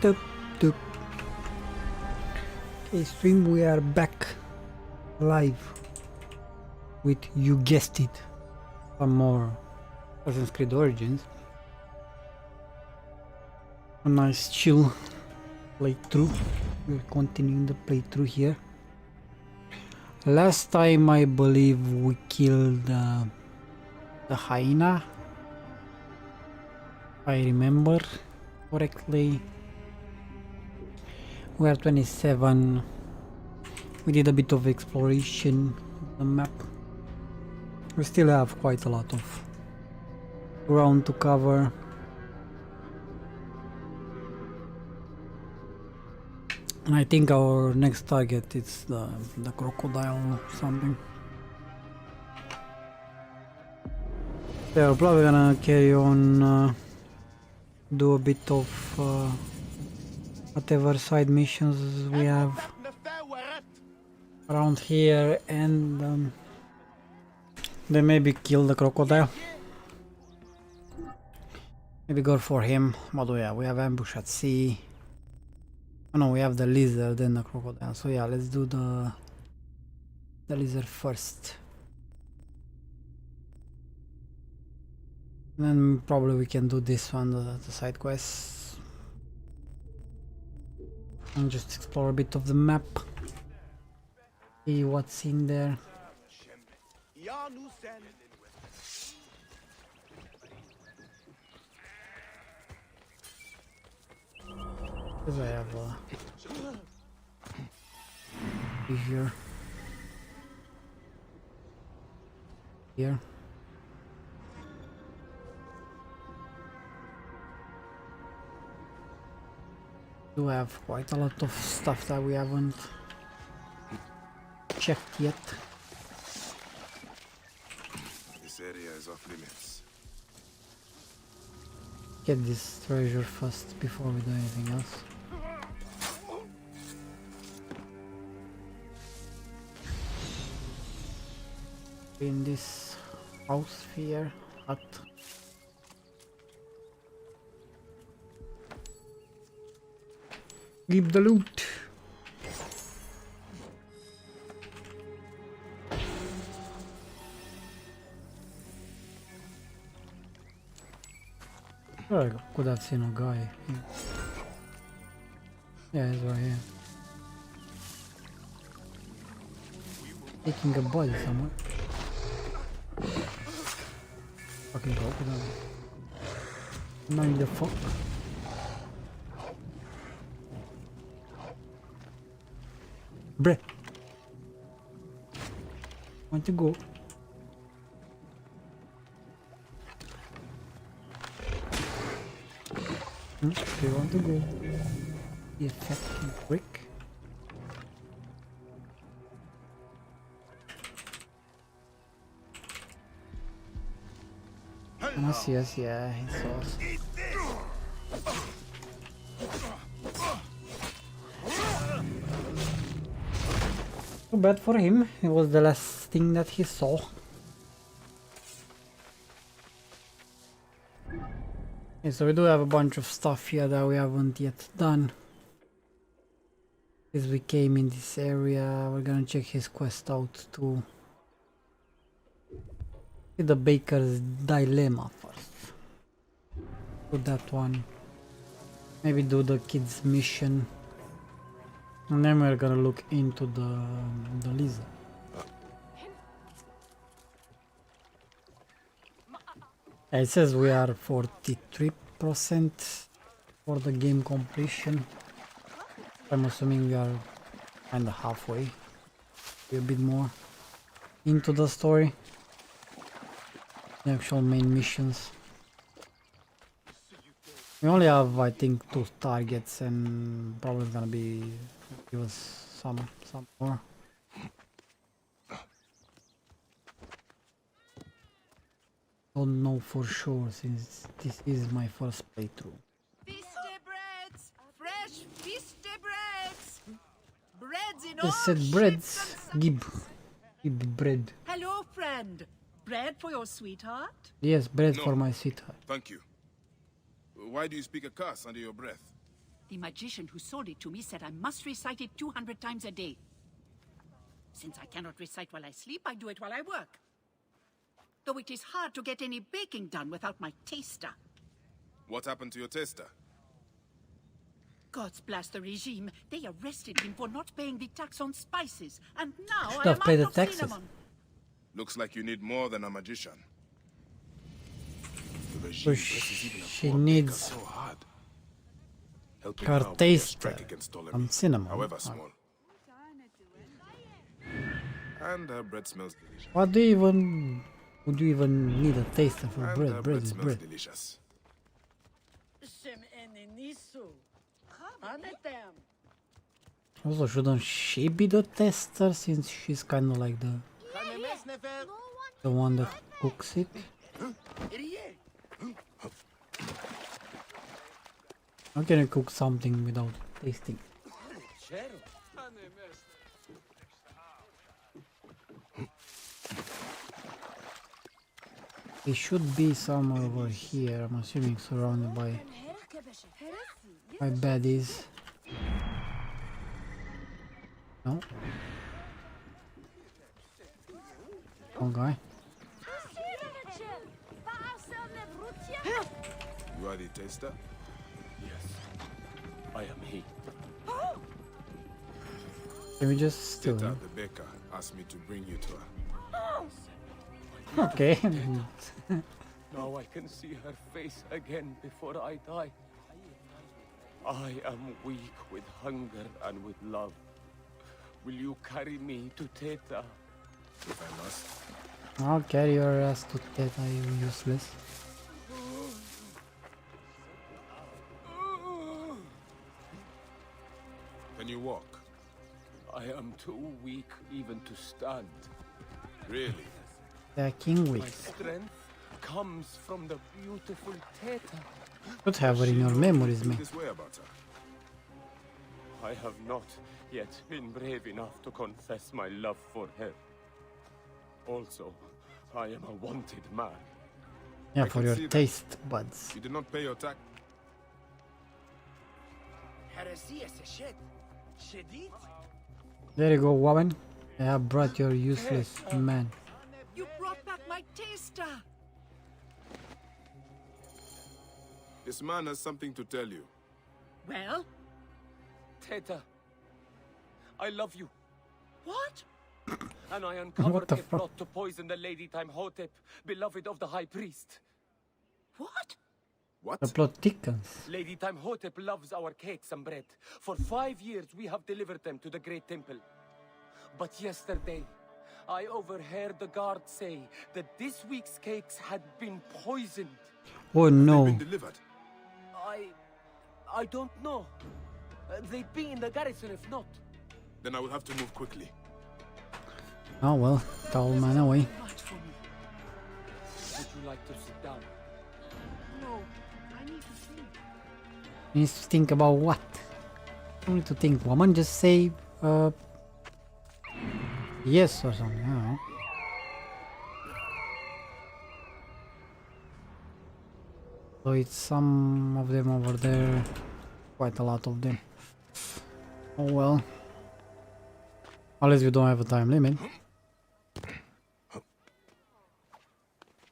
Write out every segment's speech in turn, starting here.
Doop, doop. Okay, stream, we are back live with, you guessed it, some more Assassin's Creed Origins. A nice chill playthrough. We're continuing the playthrough here. Last time I believe we killed the hyena. If I remember correctly. We are 27. We did a bit of exploration of the map. We still have quite a lot of ground to cover. And I think our next target is the crocodile or something. So we're probably gonna carry on, do a bit of whatever side missions we have around here, and then maybe kill the crocodile. Maybe go for him. But yeah, we have ambush at sea. Oh no, we have the lizard and the crocodile. So yeah, let's do the lizard first. And then probably we can do this one, the side quests. And just explore a bit of the map. See what's in there. Because I have here. Do have quite a lot of stuff that we haven't checked yet. This area is off limits. Get this treasure first before we do anything else. In this house here, hut. Keep the loot. Oh, I could have seen a guy here. Yeah, he's right here. Taking a body somewhere. Fucking crocodile. Mind the fuck. Bruh. Want to go? They want to go. You fucking prick. Yes, yeah, he saw us. Too bad for him, it was the last thing that he saw. Okay, so we do have a bunch of stuff here that we haven't yet done. As we came in this area, we're gonna check his quest out too. The baker's dilemma first. Do that one. Maybe do the kids mission. And then we're gonna look into the lizard. It says we are 43% for the game completion. I'm assuming we are kinda halfway. A bit more into the story. The actual main missions. We only have, I think, 2 targets, and probably gonna be give us some more. Don't know for sure since this is my first playthrough. Feasty breads, fresh feasty breads. Breads in They all said shapes breads. and Give bread. Hello, friend. Bread for your sweetheart? Yes, bread No. for my sweetheart. Thank you. Why do you speak a curse under your breath? The magician who sold it to me said I must recite it 200 times a day. Since I cannot recite while I sleep, I do it while I work. Though it is hard to get any baking done without my taster. What happened to your taster? Gods blast the regime. They arrested him for not paying the tax on spices. And now Should I have am paid out the of taxes. cinnamon. Looks like you need more than a magician. The So regime presses even a she poor baker needs so hard. Helping her her with a taster strike against Ptolemy, some cinnamon. however small. And her bread smells delicious. What do you even... Would you even need a taster for And bread? her Bread is smells bread. delicious. Also, shouldn't she be the tester since she's kind of like the one that cooks it? How can you cook something without tasting? It should be somewhere over here. I'm assuming surrounded by baddies. No. Okay. You are the taster? Yes, I am he. Can we just steal Teta, him? the baker, asked me to bring you to her. Okay. Now I can see her face again before I die. I am weak with hunger and with love. Will you carry me to Teta? If I must. I'll carry your ass to Teta, you useless. Can you walk? I am too weak even to stand. Really? They're king My weak. strength comes from the beautiful Teta. Could have her in your memories, man. This way about her. I have not yet been brave enough to confess my love for her. Also, I am a wanted man. Yeah, I for can your see that. taste buds. You did not pay your tax. There you go, woman. I have brought your useless man. You brought back my taster. This man has something to tell you. Well, Teta, I love you. what? And I uncovered the a fuck? plot to poison the Lady Time Hotep, beloved of the High Priest. What? What? The plot thickens. Lady Time Hotep loves our cakes and bread. For 5 years we have delivered them to the Great Temple. But yesterday, I overheard the guard say that this week's cakes had been poisoned. Oh no. Been delivered. I don't know. They'd be in the garrison if not. Then I will have to move quickly. Oh well, tall man away. Much for me. Would you like to sit down? No, I need to think. Needs to think about what? Don't need to think, woman. Just say, yes or something. I don't know. So it's some of them over there. Quite a lot of them. Oh well. Unless we don't have a time limit.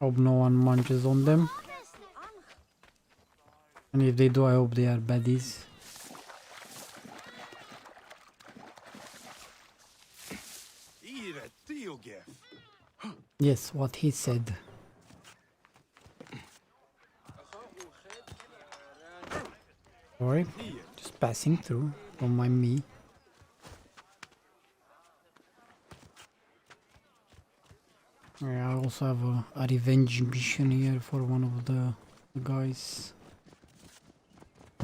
Hope no one munches on them. And if they do, I hope they are baddies. Yes, what he said. Sorry, just passing through. Don't mind me. Yeah, I also have a revenge mission here for one of the guys.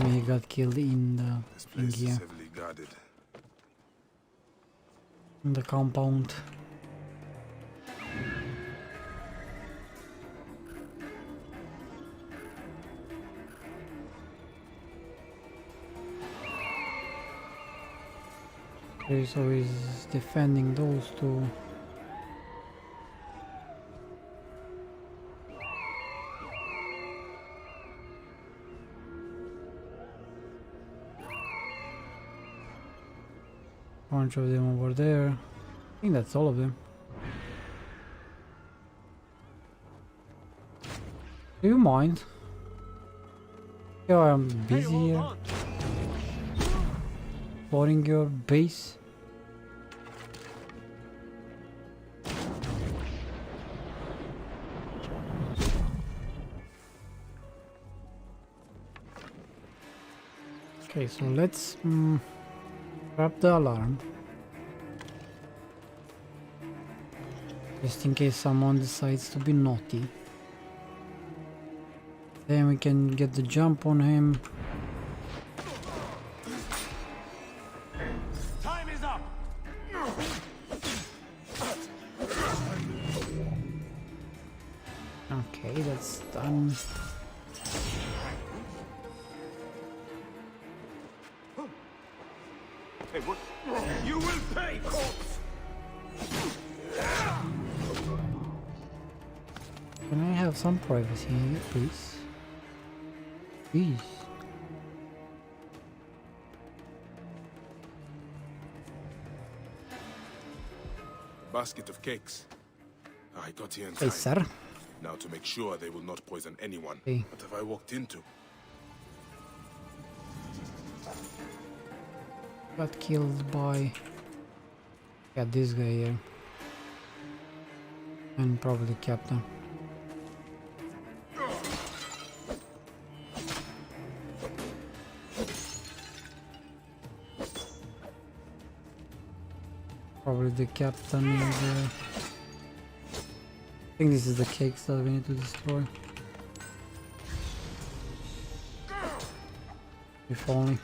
He got killed in the This thing place is here, heavily guarded. in the compound. Okay, so he's defending those two. Bunch of them over there. I think that's all of them. Do you mind? Yeah, I'm busy here. Exploring your base. Okay, so let's grab the alarm. Just in case someone decides to be naughty. Then we can get the jump on him. Time is up. Okay, that's done. Hey, what? You will pay, corpse. Can I have some privacy here, please? Please. Basket of cakes. I got here in Hey, time. sir. Now to make sure they will not poison anyone. Hey. What have I walked into? Got killed by... Yeah, this guy here. And probably the captain. Probably the captain and I think this is the cakes that we need to destroy. If only.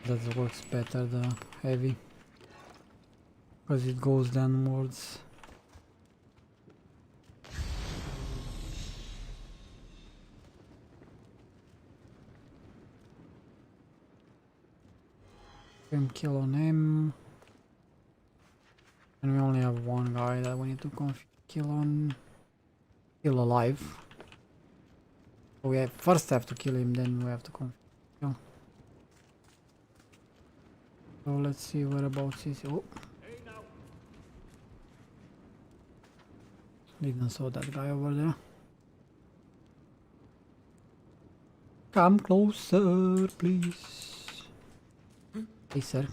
That works better, the heavy. Because it goes downwards. Kill on him. And we only have one guy that we need to kill on. Kill alive. So we first have to kill him, then we have to kill. So let's see whereabouts is. Oh. Didn't saw that guy over there. Come closer, please. Hey, sir.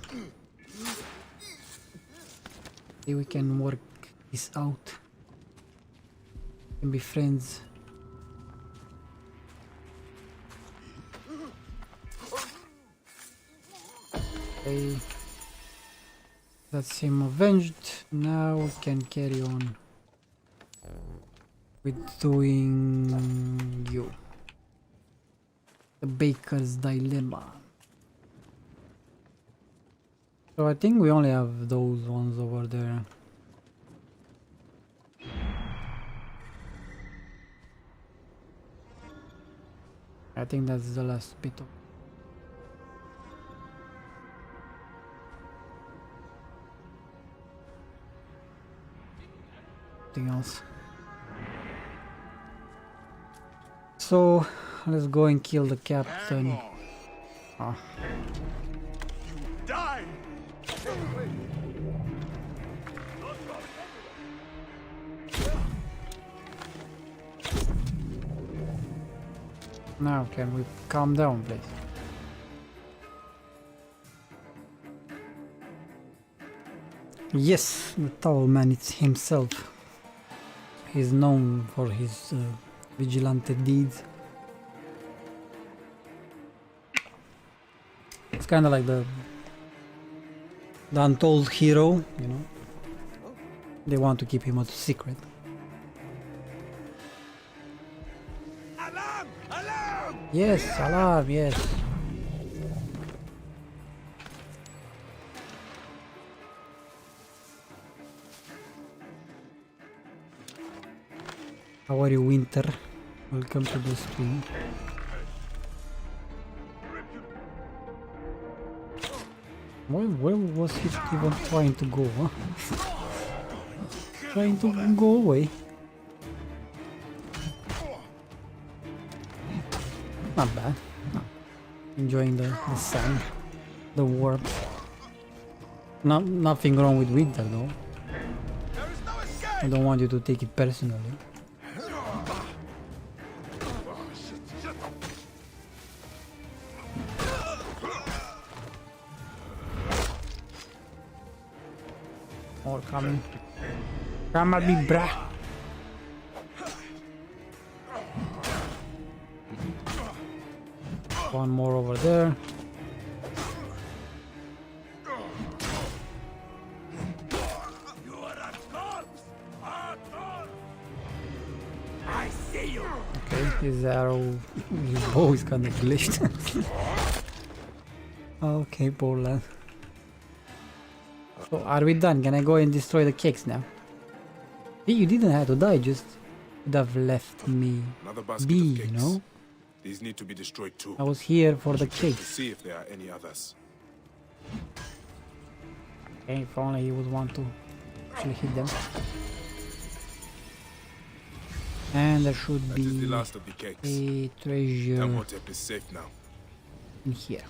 See, we can work this out. We can be friends. Okay. That's him avenged. Now we can carry on with doing you. The Baker's Dilemma. So I think we only have those ones over there. I think that's the last bit of anything else. So let's go and kill the captain. Ah. Die! Now can we calm down, please? Yes, the towel man, it's himself. He's known for his vigilante deeds. It's kind of like the untold hero, you know. They want to keep him a secret. Alarm! Alarm! Yes, alarm, yes. How are you, Winter? Welcome to the stream. Where was he even trying to go, huh? Trying to go away. Not bad. No. Enjoying the sun. the warp. Nothing wrong with winter though. I don't want you to take it personally. More coming. Come at me, brah. One more over there. Okay, his arrow, his bow is kind of glitched. Okay, poor lad. So are we done? Can I go and destroy the cakes now? Hey, you didn't have to die, just would have left me Another basket be, of you cakes. know? These need to be destroyed too. I was here for the To cakes. see if there are any others. Okay, if only he would want to actually hit them. And there should That is the be last of the cakes. a treasure Imhotep is safe now. in here.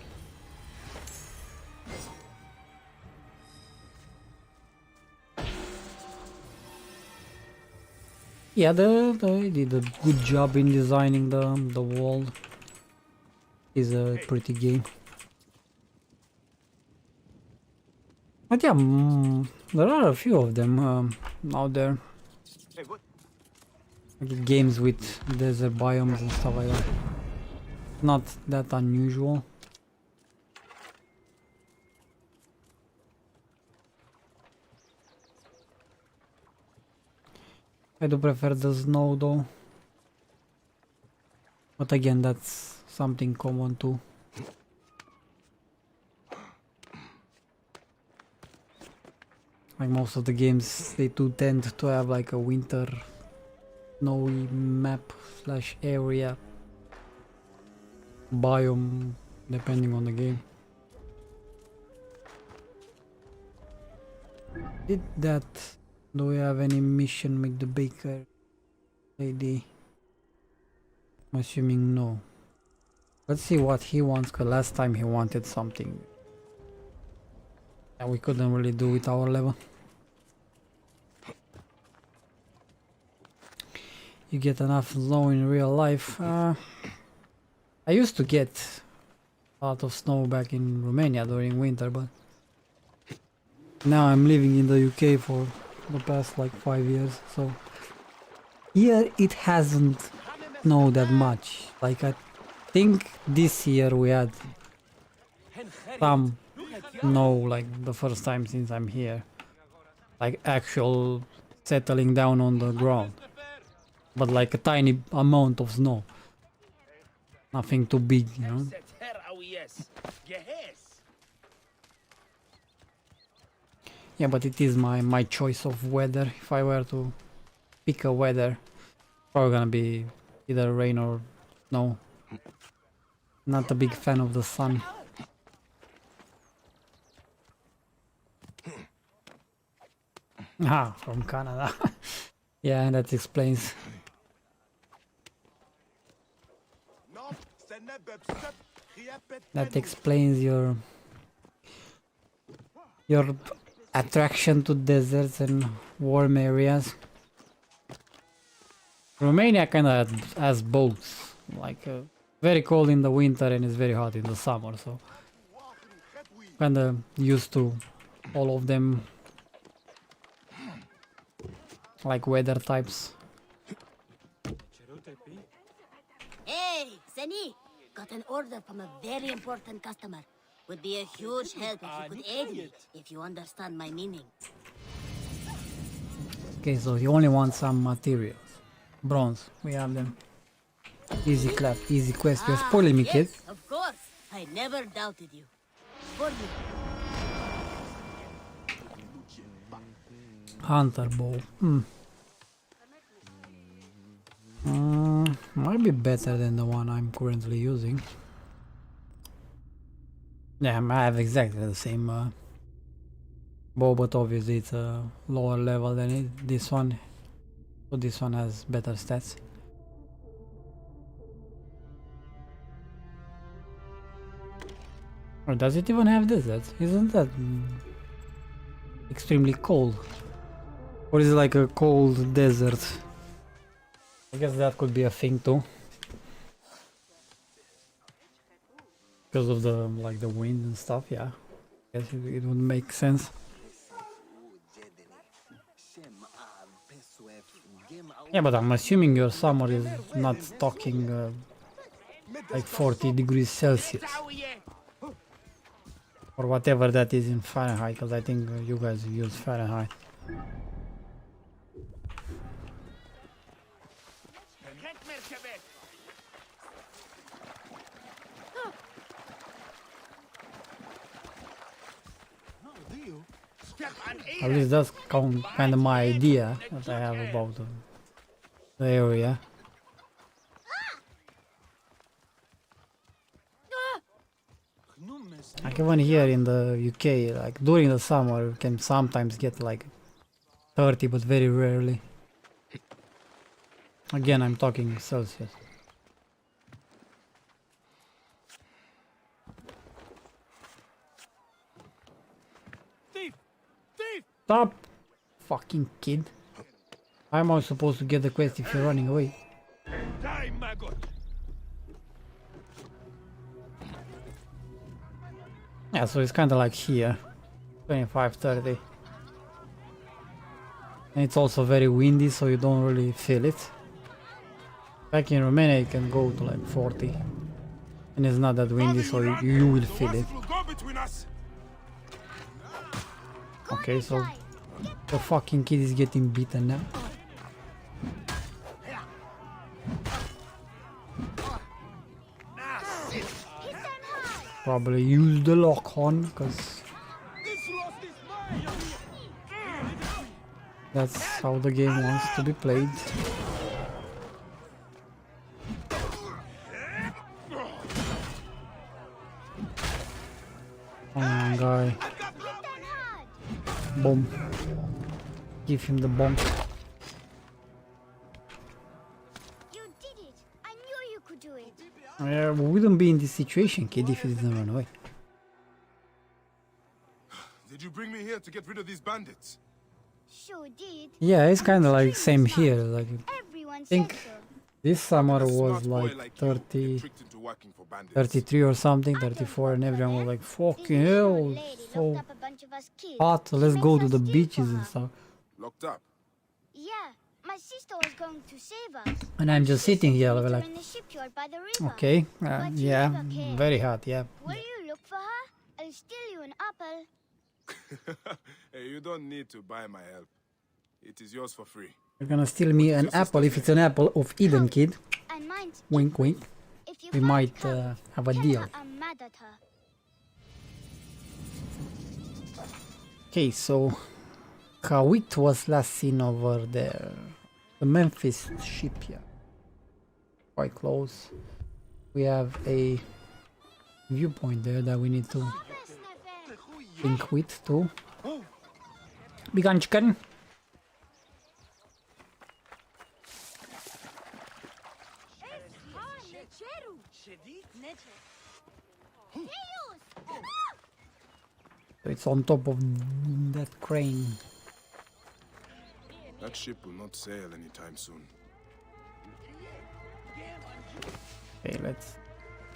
Yeah, they did a good job in designing the wall. It's a pretty game. But yeah, there are a few of them out there. Like games with desert biomes and stuff like that. Not that unusual. I do prefer the snow though. But again, that's something common too. Like most of the games, they do tend to have like a winter snowy map slash area biome depending on the game. Did that? Do we have any mission with the baker lady? I'm assuming no. Let's see what he wants, cause last time he wanted something and we couldn't really do with our level. You get enough snow in real life. I used to get a lot of snow back in Romania during winter, but now I'm living in the UK for the past like 5 years, so here it hasn't snowed that much. Like I think this year we had some snow, like the first time since I'm here, like actual settling down on the ground, but like a tiny amount of snow, nothing too big, you know. Yeah, but it is my choice of weather. If I were to pick a weather, probably gonna be either rain or snow. Not a big fan of the sun. Ah, from Canada. Yeah, that explains. That explains your attraction to deserts and warm areas. Romania kind of has both, like very cold in the winter and it's very hot in the summer, so kind of used to all of them, like weather types. Hey, Zeni! Got an order from a very important customer. Would be a huge help if you could aid me, if you understand my meaning. Okay, so you only want some materials. Bronze, we have them. Easy clap, easy quest. You're spoiling me, kid. Yes, of course. I never doubted you. For you. Hunter bow. Might be better than the one I'm currently using. Yeah, I have exactly the same bow, but obviously it's a lower level than this one. So this one has better stats. Or does it even have deserts? Isn't that extremely cold? Or is it like a cold desert? I guess that could be a thing too. Because of the like the wind and stuff, yeah. I guess it would make sense. Yeah, but I'm assuming your summer is not talking like 40 degrees Celsius. Or whatever that is in Fahrenheit, because I think you guys use Fahrenheit. At least that's kind of my idea that I have about the area. Like even here in the UK, like during the summer, you can sometimes get like 30, but very rarely. Again, I'm talking Celsius. Thief! Thief! Stop! Fucking kid. How am I supposed to get the quest if you're running away? Die, maggot! Yeah, so it's kind of like here. 25, 30. And it's also very windy, so you don't really feel it. Back in Romania, you can go to like 40. And it's not that windy, so you will feel it. Okay, so the fucking kid is getting beaten now. Probably use the lock on, because that's how the game wants to be played. Come on, guy. Boom. Give him the bomb. You did it. I knew you could do it. We wouldn't be in this situation, kid, if you didn't run away. Did you bring me here to get rid of these bandits? Sure did. Yeah, it's kind of like same here. Like Everyone think said so. this summer A was smart boy like like you 30, get tricked into working for bandits. 33 or something, 34, and everyone was like, This fucking little hell, lady so locked up a bunch of us kids. hot, She let's makes go us to the steal beaches for and her. stuff. Locked up. Yeah, my sister was going to save us. And I'm just sitting here like, In the shipyard by the river. okay, But you yeah, never cared. very hot, yeah. Will you look for her? I'll steal you an apple. Hey, you don't need to buy my help. It is yours for free. You're gonna steal me an apple if it's an apple of Eden, kid. And mine's Wink, wink. If you We find might her, have a tell deal. her I'm mad at her. Okay, so Kawit was last seen over there. The Memphis shipyard. Quite close. We have a viewpoint there that we need to think with too. Big on chicken. So it's on top of that crane. That ship will not sail anytime soon. Okay, let's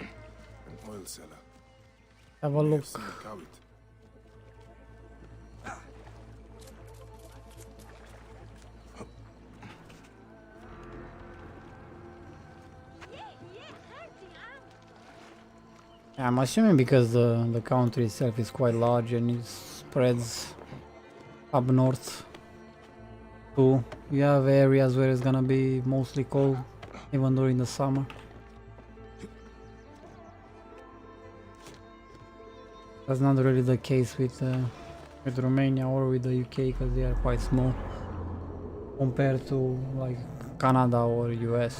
An oil cellar. have a We look. have seen a Kawit. I'm assuming because the country itself is quite large and it spreads up north too. You have areas where it's gonna be mostly cold, even during the summer. That's not really the case with Romania or with the UK, because they are quite small compared to like Canada or US.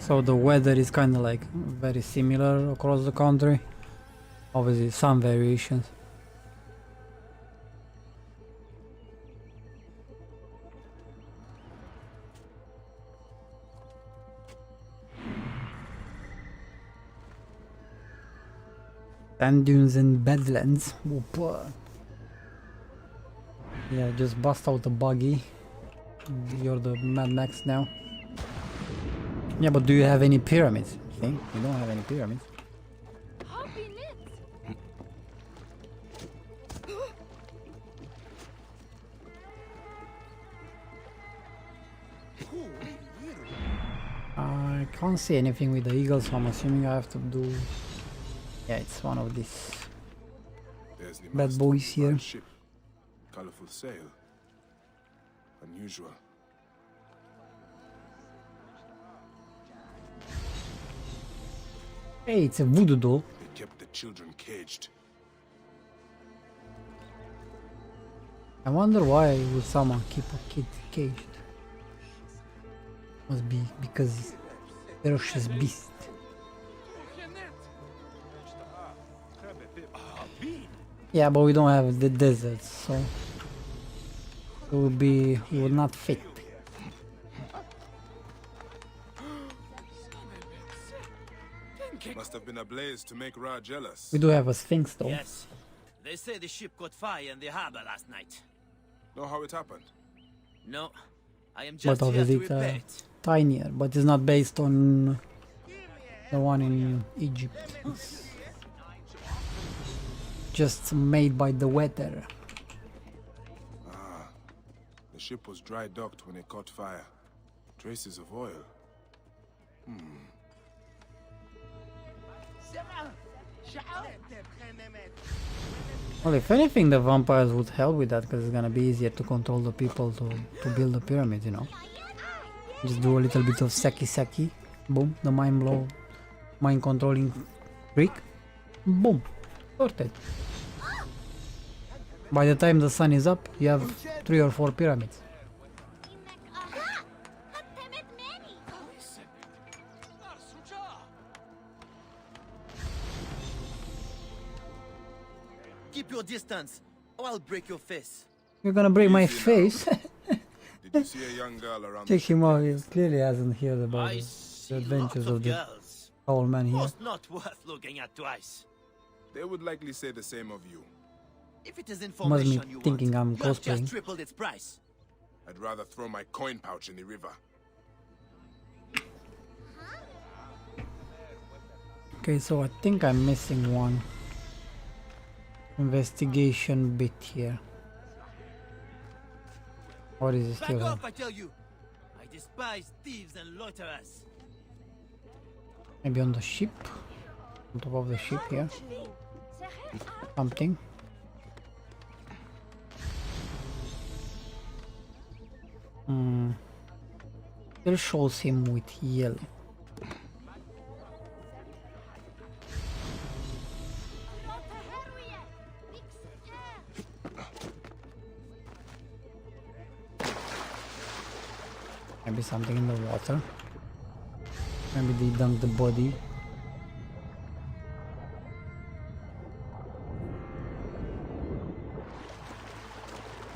So the weather is kind of like very similar across the country. Obviously some variations. Sand dunes and badlands. Whoop. Yeah, just bust out the buggy. You're the Mad Max now. Yeah, but do you have any pyramids? See? You don't have any pyramids. I can't see anything with the eagles, so I'm assuming I have to do... Yeah, it's one of these There's the bad mast, boys here. large ship, colorful sail. Unusual. Hey, it's a voodoo doll. They kept the children caged. I wonder why would someone keep a kid caged? Must be because ferocious beast. Yeah, but we don't have the desert, so it would not fit. Must have been a blaze to make Ra jealous. We do have a sphinx though. Yes. They say the ship caught fire in the harbor last night. Know how it happened? No, I am But just here to obviously repair it. tinier, but it's not based on the one in Egypt. It's just made by the weather. The ship was dry docked when it caught fire. Traces of oil. Well, if anything, the vampires would help with that because it's gonna be easier to control the people to build the pyramid, you know. Just do a little bit of seki, boom, the mind controlling trick, boom, sorted. By the time the sun is up, you have 3 or 4 pyramids. Keep your distance, or I'll break your face. You're gonna break my Easy now. face. Did you see a young girl around Check the ship? him out, he clearly hasn't heard about I the see adventures lots of the girls. owl man here. Most not worth looking at twice. They would likely say the same of you. If it is Must information be you thinking want, I'm you have cosplaying. just tripled its price. I'd rather throw my coin pouch in the river. Okay, so I think I'm missing one investigation bit here. What is it Back still? off, I tell you! I despise thieves and loiterers. Maybe on the ship? On top of the ship here? Something? Still shows him with yellow. Maybe something in the water. Maybe they dunked the body.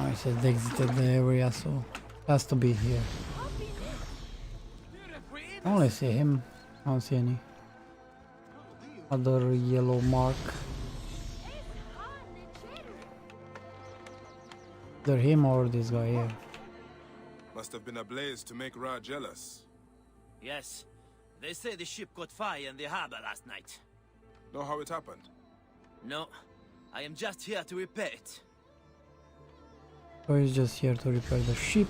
Oh, it says they exited the area, so it has to be here. I only see him. I don't see any other yellow mark. Either him or this guy here. Must have been a blaze to make Ra jealous. Yes, they say the ship caught fire in the harbor last night. Know how it happened? No, I am just here to repair it. So he's just here to repair the ship.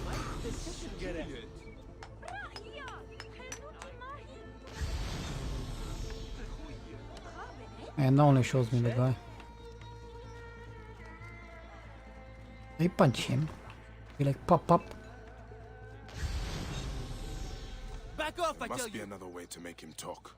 And only shows me the guy. I punch him. He like pop up. Back off, I tell Must be you! another way to make him talk.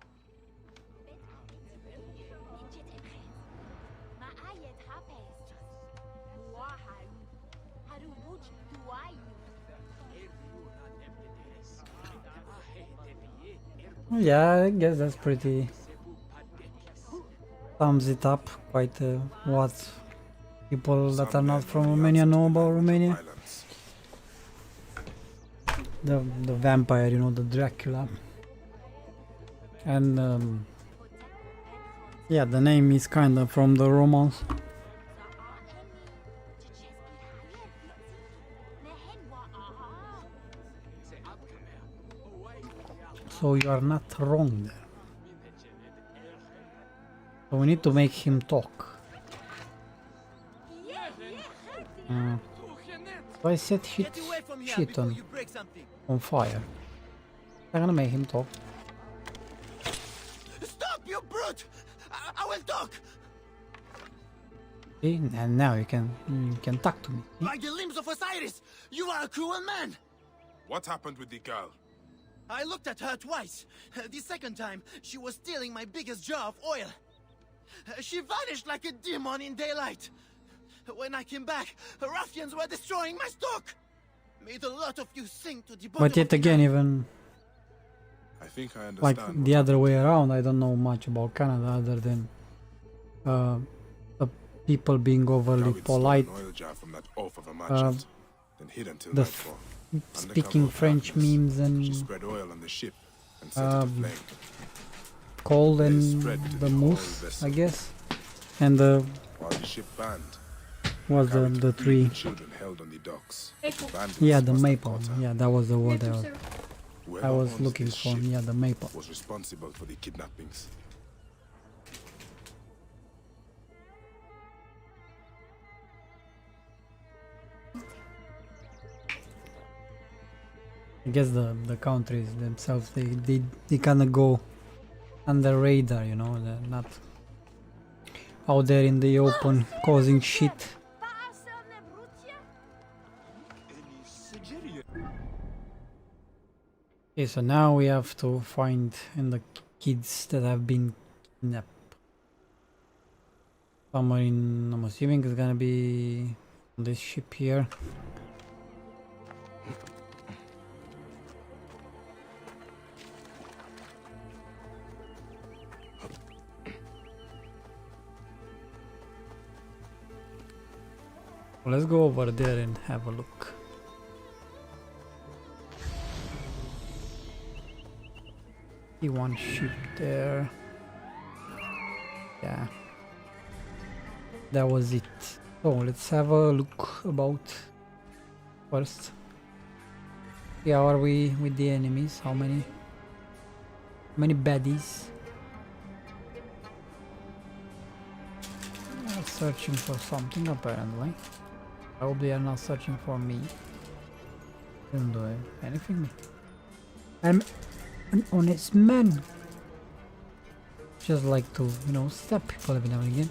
Yeah, I guess that's pretty. Thumbs it up. Quite what people that Some are not men from know the Romania answer to know the about language of Romania. violence. The vampire, you know, the Dracula. And Yeah, the name is kinda from the romance. So you are not wrong there. So we need to make him talk. So I set Get away from here shit before you break something. on fire. I'm gonna make him talk. Stop, you brute! I will talk! See? And now you can talk to me. By the limbs of Osiris, you are a cruel man! What happened with the girl? I looked at her twice. The second time, she was stealing my biggest jar of oil. She vanished like a demon in daylight. When I came back, ruffians were destroying my stock. Made a lot of you sink to the bottom. But yet again, even I think I understand. like what the other happened. way around, I don't know much about Canada other than people being overly David stole polite, an oil jar from that oaf of a merchant, then hid until the nightfall. speaking Undercover of French darkness, memes She and spread oil on the ship and set it aflame. cold They and spread to the the whole moose, vessel. I guess, and While the ship burned, was carried the to feed tree. the children held on the docks. Bandits Yeah, the must have maple. caught her. Yeah, that was the word I Whoever was owns looking this for. ship Yeah, the maple. was responsible for the kidnappings. I guess the countries themselves they kind of go under radar, you know. They're not out there in the open causing shit. Okay, so now we have to find the kids that have been kidnapped. Somewhere in, I'm assuming it's gonna be on this ship here. Let's go over there and have a look. See one ship there. Yeah. That was it. So let's have a look about first. Yeah, how are we with the enemies? How many baddies? They're searching for something apparently. I hope they are not searching for me. Didn't do anything. I'm an honest man. Just like to, you know, stab people every now and again.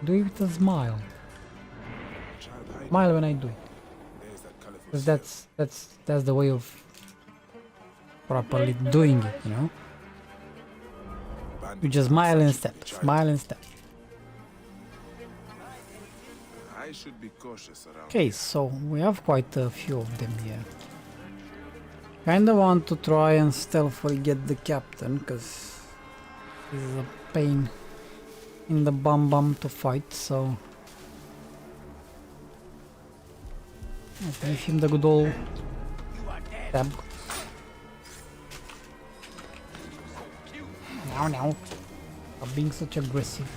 Do it with a smile. Child hiding. Smile when I do it. There's that colorful Because that's the way of properly doing it, you know. bandit You just trap smile and searching step, for the child. smile and step. I should be cautious around. Okay, so we have quite a few of them here. Kinda want to try and stealthily get the captain, because he's a pain in the bum to fight, so I can give him the good old stab. Now, stop being such aggressive.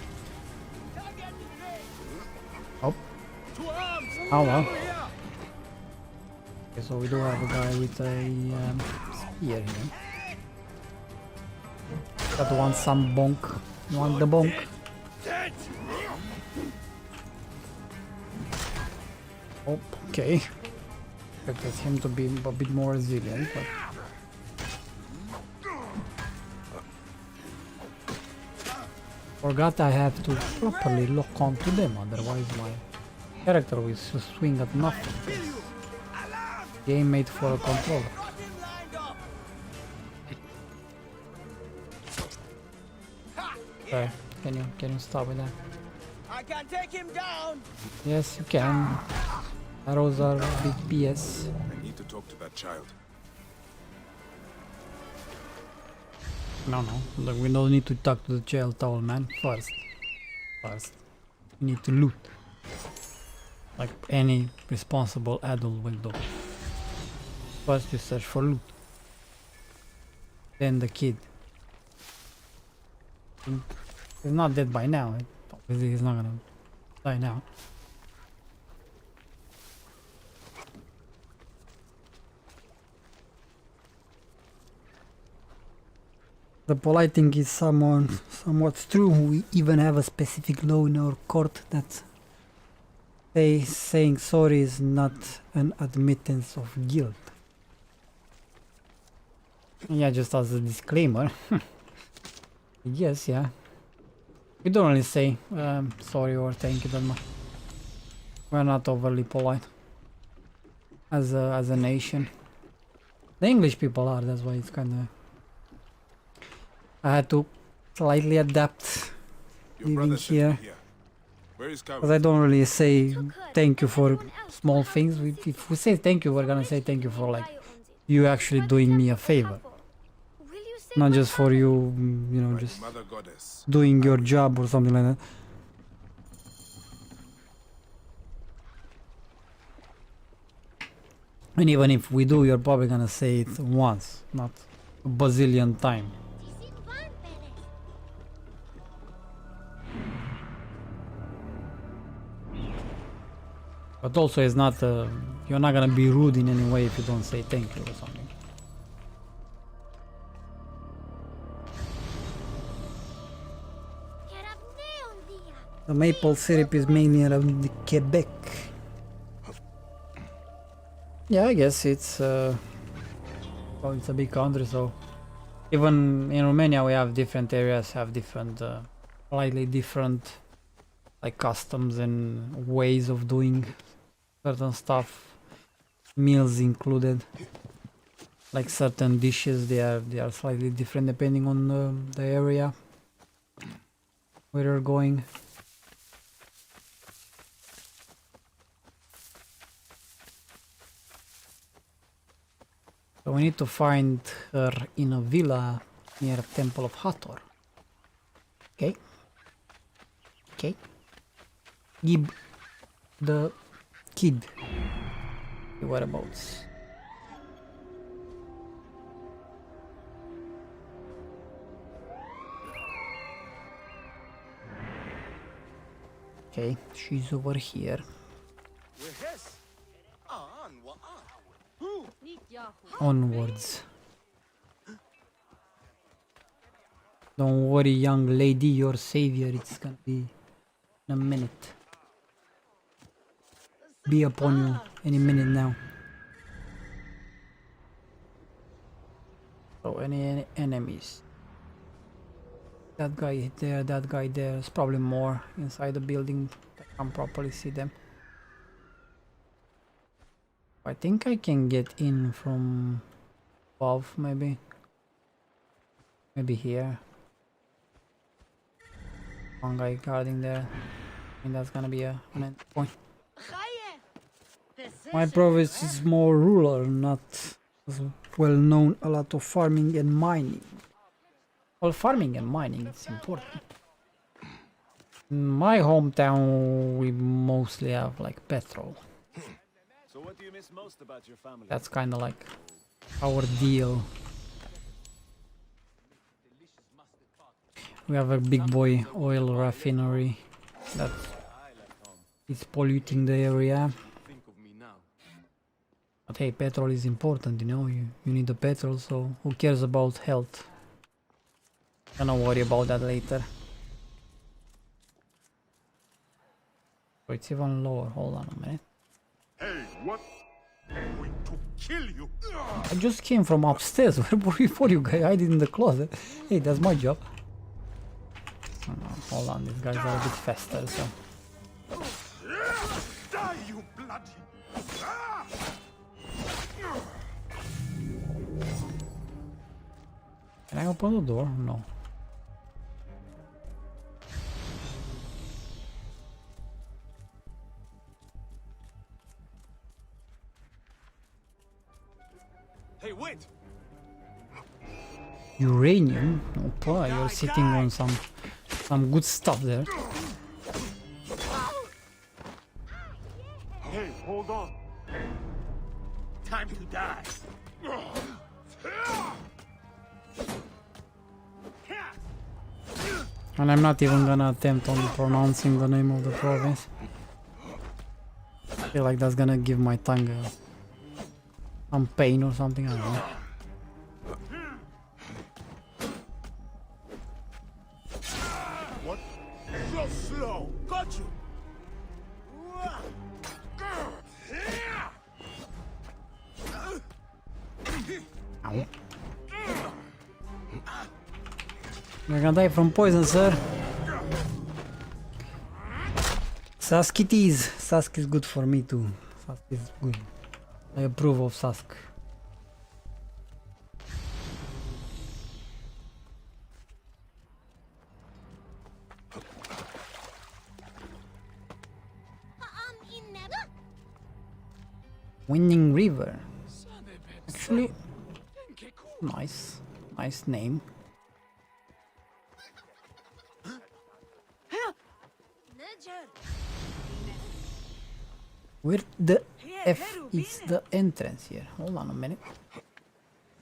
Oh. Oh well. Okay, so we do have a guy with a spear here. That wants some bonk. You want the bonk? Oh, okay. Expected him to be a bit more resilient, but forgot I have to properly lock onto them, otherwise my character will just swing at nothing. Game made for a controller. Okay, can you stop with that? I can take him down! Yes, you can. Arrows are a bit BS. I need to talk to that child. No, look, we don't need to talk to the jail towel man first. We need to loot. Like any responsible adult will do. First you search for loot. Then the kid. He's not dead by now. Obviously, he's not gonna die now. The polite thing is somewhat true. We even have a specific law in our court that saying sorry is not an admittance of guilt. Yeah, just as a disclaimer. Yes, yeah. We don't really say sorry or thank you that much. We're not overly polite as a nation. The English people are, that's why it's kind of... I had to slightly adapt living here. Because I don't really say thank you for small things. If we say thank you, we're gonna say thank you for like you actually doing me a favor. Not just for you, you know, just doing your job or something like that. And even if we do, you're probably gonna say it once, not a bazillion times. But also it's not, you're not gonna be rude in any way if you don't say thank you or something. The maple syrup is mainly around Quebec. Yeah, I guess it's, well, it's a big country, so even in Romania we have different areas, have different, slightly different like customs and ways of doing certain stuff, meals included. Like certain dishes, they are slightly different depending on the area where you're going. So we need to find her in a villa near Temple of Hathor. Okay. Okay. Give the kid the whereabouts. Okay, she's over here. Onwards. Don't worry, young lady, your savior, it's gonna be in a minute. Be upon you any minute now. So any enemies? That guy there, that guy there. There's probably more inside the building. I can't properly see them. I think I can get in from above, maybe. Maybe here. One guy guarding there. I think that's gonna be an end point. My province is more rural, not as well known. A lot of farming and mining. Well, farming and mining is important. In my hometown, we mostly have like petrol. So what do you miss most about your family? That's kind of like our deal. We have a big boy oil refinery that is polluting the area. But hey, petrol is important, you know, you need the petrol, so who cares about health? Gonna worry about that later. So it's even lower, hold on a minute. Hey, what? I'm going to kill you. I just came from upstairs, where were you for, you guys? I did in the closet. Hey, that's my job. Oh, no, hold on, these guys are a bit faster, so... Die, you bloody! Can I open the door? No. Hey, wait! Uranium? Opa, you're sitting on some good stuff there. Hey, hold on. Time to die. And I'm not even gonna attempt on pronouncing the name of the province. I feel like that's gonna give my tongue some pain or something, I don't know. What? So slow. Got you. Ow. You're gonna die from poison, sir. Sask it is. Sask is good for me too. Sask is good. I approve of Sask. Winning River. Actually, nice name. Where the F is the entrance here? Hold on a minute.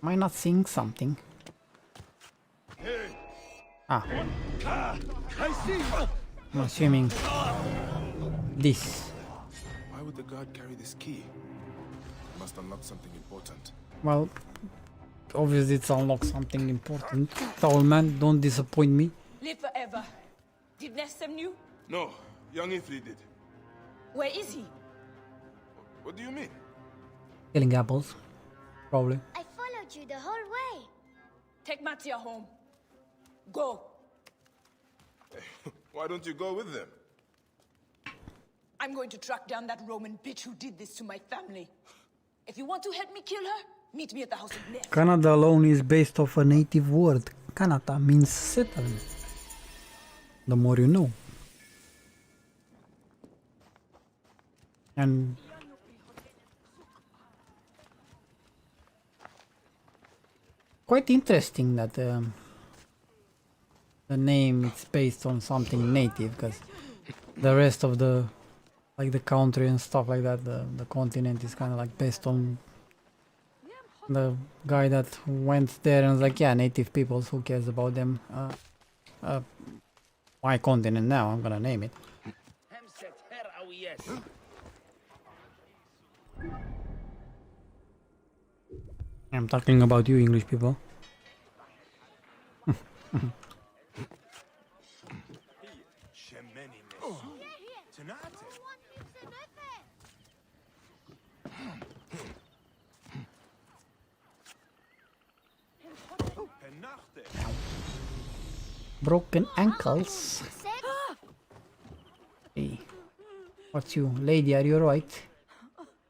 Am I not seeing something? Ah. I'm assuming this. Why would the guard carry this key? Must unlock something important. Well, obviously it's unlocked something important. Tall man, don't disappoint me. Live forever. Did Ness send you? No, young Ifrit did. Where is he? What do you mean? Killing apples, probably. I followed you the whole way. Take Matia home. Go. Why don't you go with them? I'm going to track down that Roman bitch who did this to my family. If you want to help me kill her, meet me at the house of Ness. Canada alone is based off a native word. Canada means settlement. The more you know. And quite interesting that the name is based on something native, because the rest of the the country and stuff like that, the continent is kind of like based on the guy that went there and was like, yeah, native peoples, who cares about them? My continent now, I'm gonna name it. I'm talking about you, English people. Broken ankles. Hey, what's you, lady? Are you alright?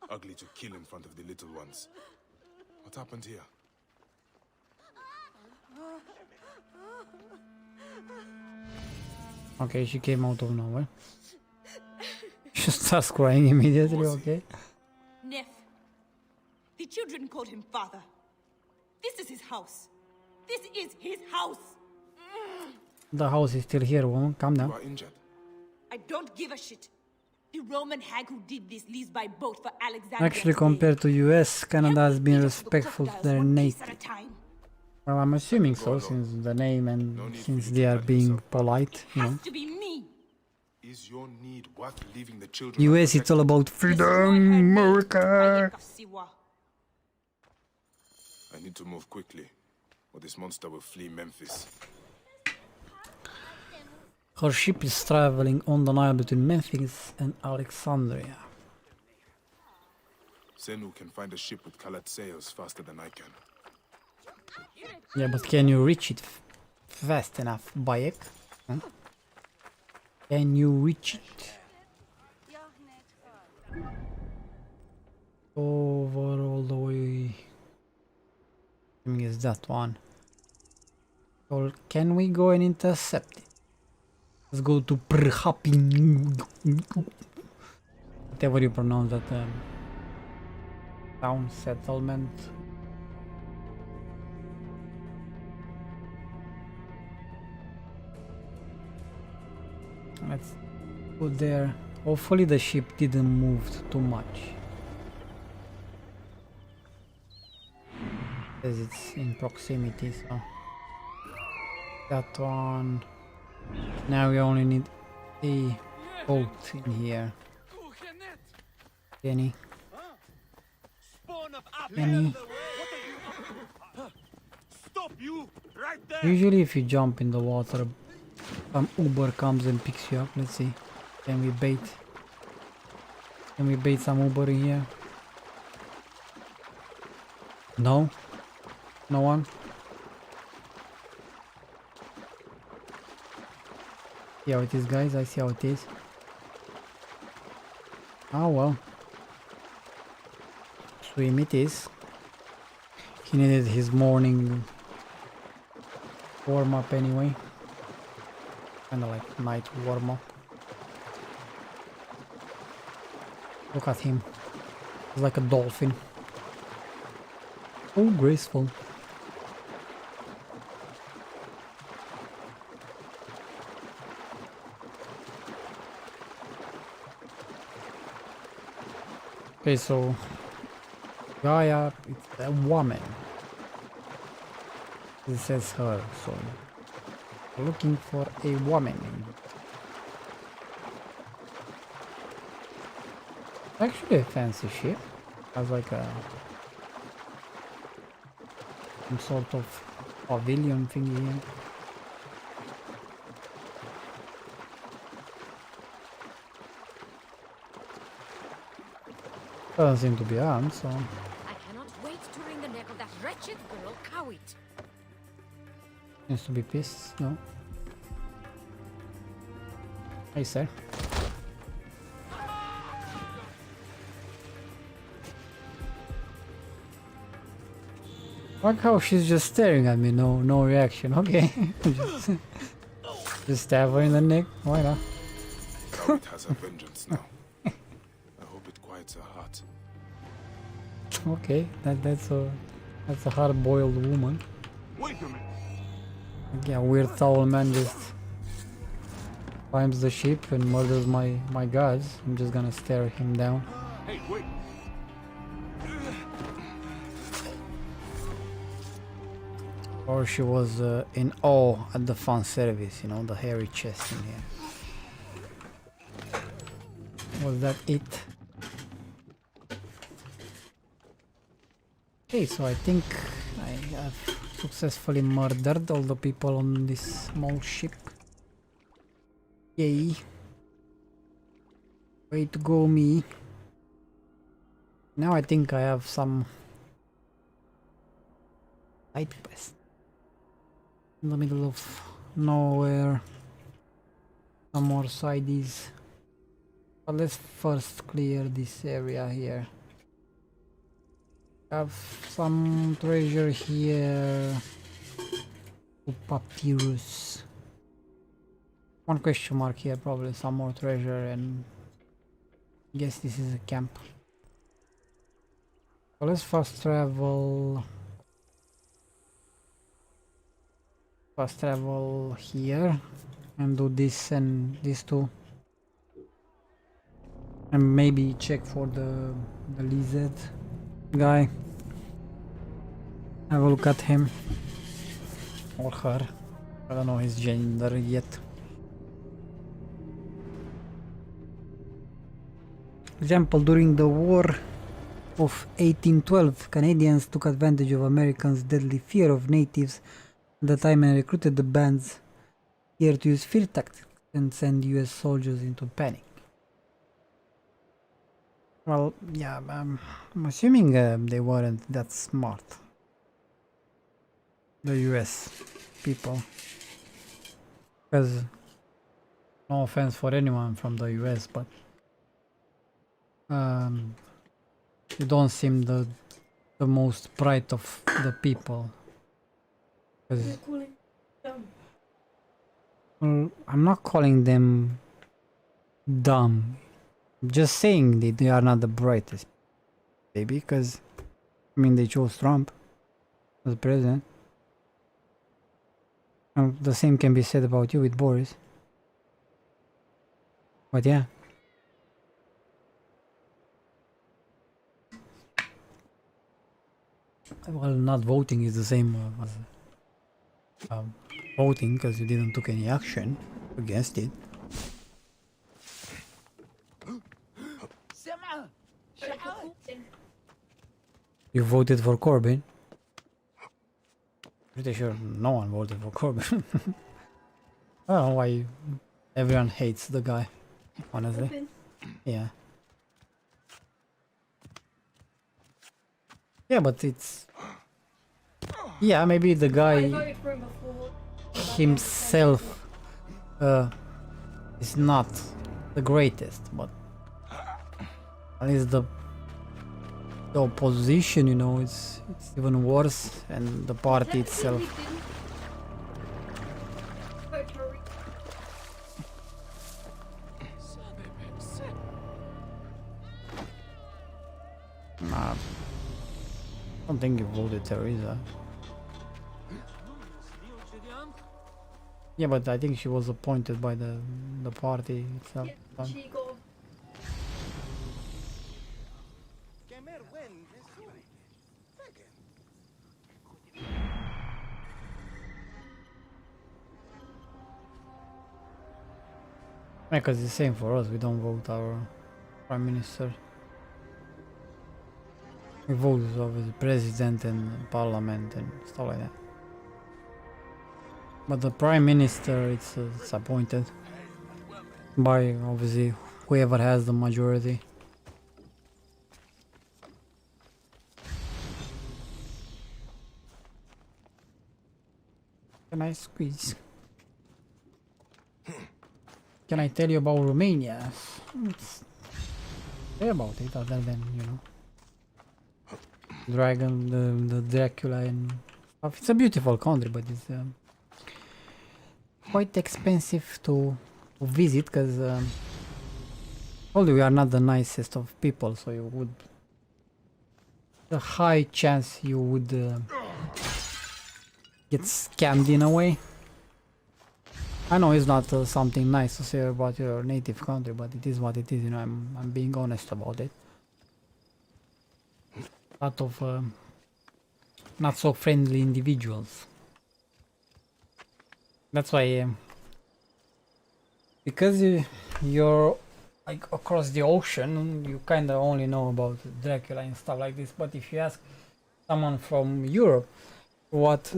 Ugly to kill in front of the little ones. What happened here? Okay, she came out of nowhere. She starts crying immediately. Okay. Neff. The children called him father. This is his house. This is his house. The house is still here, woman. Calm You down. are injured. I don't give a shit. The Roman hag who did this leaves by boat for Alexandria. Actually, today. compared to US, Canada has been He just took respectful to crocodiles their one piece at native. a time. Well, I'm assuming so, since the name and since they are being polite, you know. Has to be me. Is your need worth leaving the children? US, it's all about freedom, America. I need to move quickly, or this monster will flee Memphis. Her ship is traveling on the Nile between Memphis and Alexandria. Zenu can find a ship with colored sails faster than I can. Yeah, but can you reach it fast enough, Bayek? Huh? Can you reach it? Over all the way. I think it's that one. Or can we go and intercept it? Let's go to Prhapin. Whatever you pronounce that town settlement. Let's go there. Hopefully the ship didn't move too much. Because it's in proximity, so that one. Now we only need a boat in here. Any? Any? Stop you! Right there! Usually if you jump in the water, some Uber comes and picks you up. Let's see. Can we bait? Can we bait some Uber in here? No? No one? See how it is, guys. I see how it is. Oh well. Swim it is. He needed his morning warm up anyway. Kinda like night warm up. Look at him. He's like a dolphin. Oh, graceful. Okay, so Gaia, it's a woman. It says her, so we're looking for a woman. Actually a fancy ship. Has like a some sort of pavilion thingy here. Doesn't seem to be armed, so I cannot wait to wring the neck of that wretched girl, Cowit. seems to be pissed, no? Hey, sir. Like how she's just staring at me, no reaction. Okay. just stab her in the neck. Why not? Cowit has a vengeance now. I hope it quiets her heart. Okay, that's a hard-boiled woman. Wait a minute! Yeah, weird towel man just climbs the ship and murders my guards. I'm just gonna stare him down. Hey, wait! Or she was in awe at the fun service, you know, the hairy chest in here. Was that it? Okay, so I think I have successfully murdered all the people on this small ship. Yay. Way to go, me. Now I think I have some side quest in the middle of nowhere. Some more sideys. But let's first clear this area here. Have some treasure here. Papyrus. One question mark here, probably some more treasure, and I guess this is a camp. So let's fast travel. Fast travel here and do this and these two. And maybe check for the lizard guy. Have a look at him or her. I don't know his gender yet. Example, during the war of 1812, Canadians took advantage of Americans' deadly fear of natives at the time and recruited the bands here to use fear tactics and send US soldiers into panic. Well, yeah, I'm assuming they weren't that smart. The US people. Because, no offense for anyone from the US, but you don't seem the most bright of the people. Well, I'm not calling them dumb. I'm just saying that they are not the brightest, maybe, because I mean they chose Trump as president. And the same can be said about you with Boris. But yeah. Well, not voting is the same as voting because you didn't took any action against it. You voted for Corbyn? Pretty sure no one voted for Corbyn. I don't know why everyone hates the guy, honestly. Yeah. Yeah, but it's... Yeah, maybe the guy himself is not the greatest, but at least the opposition, you know, it's even worse, and the party itself. Nah, I don't think you voted Theresa. Yeah, but I think she was appointed by the party itself. Yeah, she got... Because it's the same for us, we don't vote our prime minister. We vote over the president and parliament and stuff like that. But the prime minister, it's appointed by obviously whoever has the majority. Can I squeeze? Can I tell you about Romania? It's say about it, other than, you know, dragon, the Dracula and stuff. It's a beautiful country, but it's quite expensive to visit, because although we are not the nicest of people, so you would, the high chance you would get scammed in a way. I know it's not something nice to say about your native country, but it is what it is, you know. I'm being honest about it. A lot of not so friendly individuals. That's why, because you're like across the ocean, you kind of only know about Dracula and stuff like this. But if you ask someone from Europe what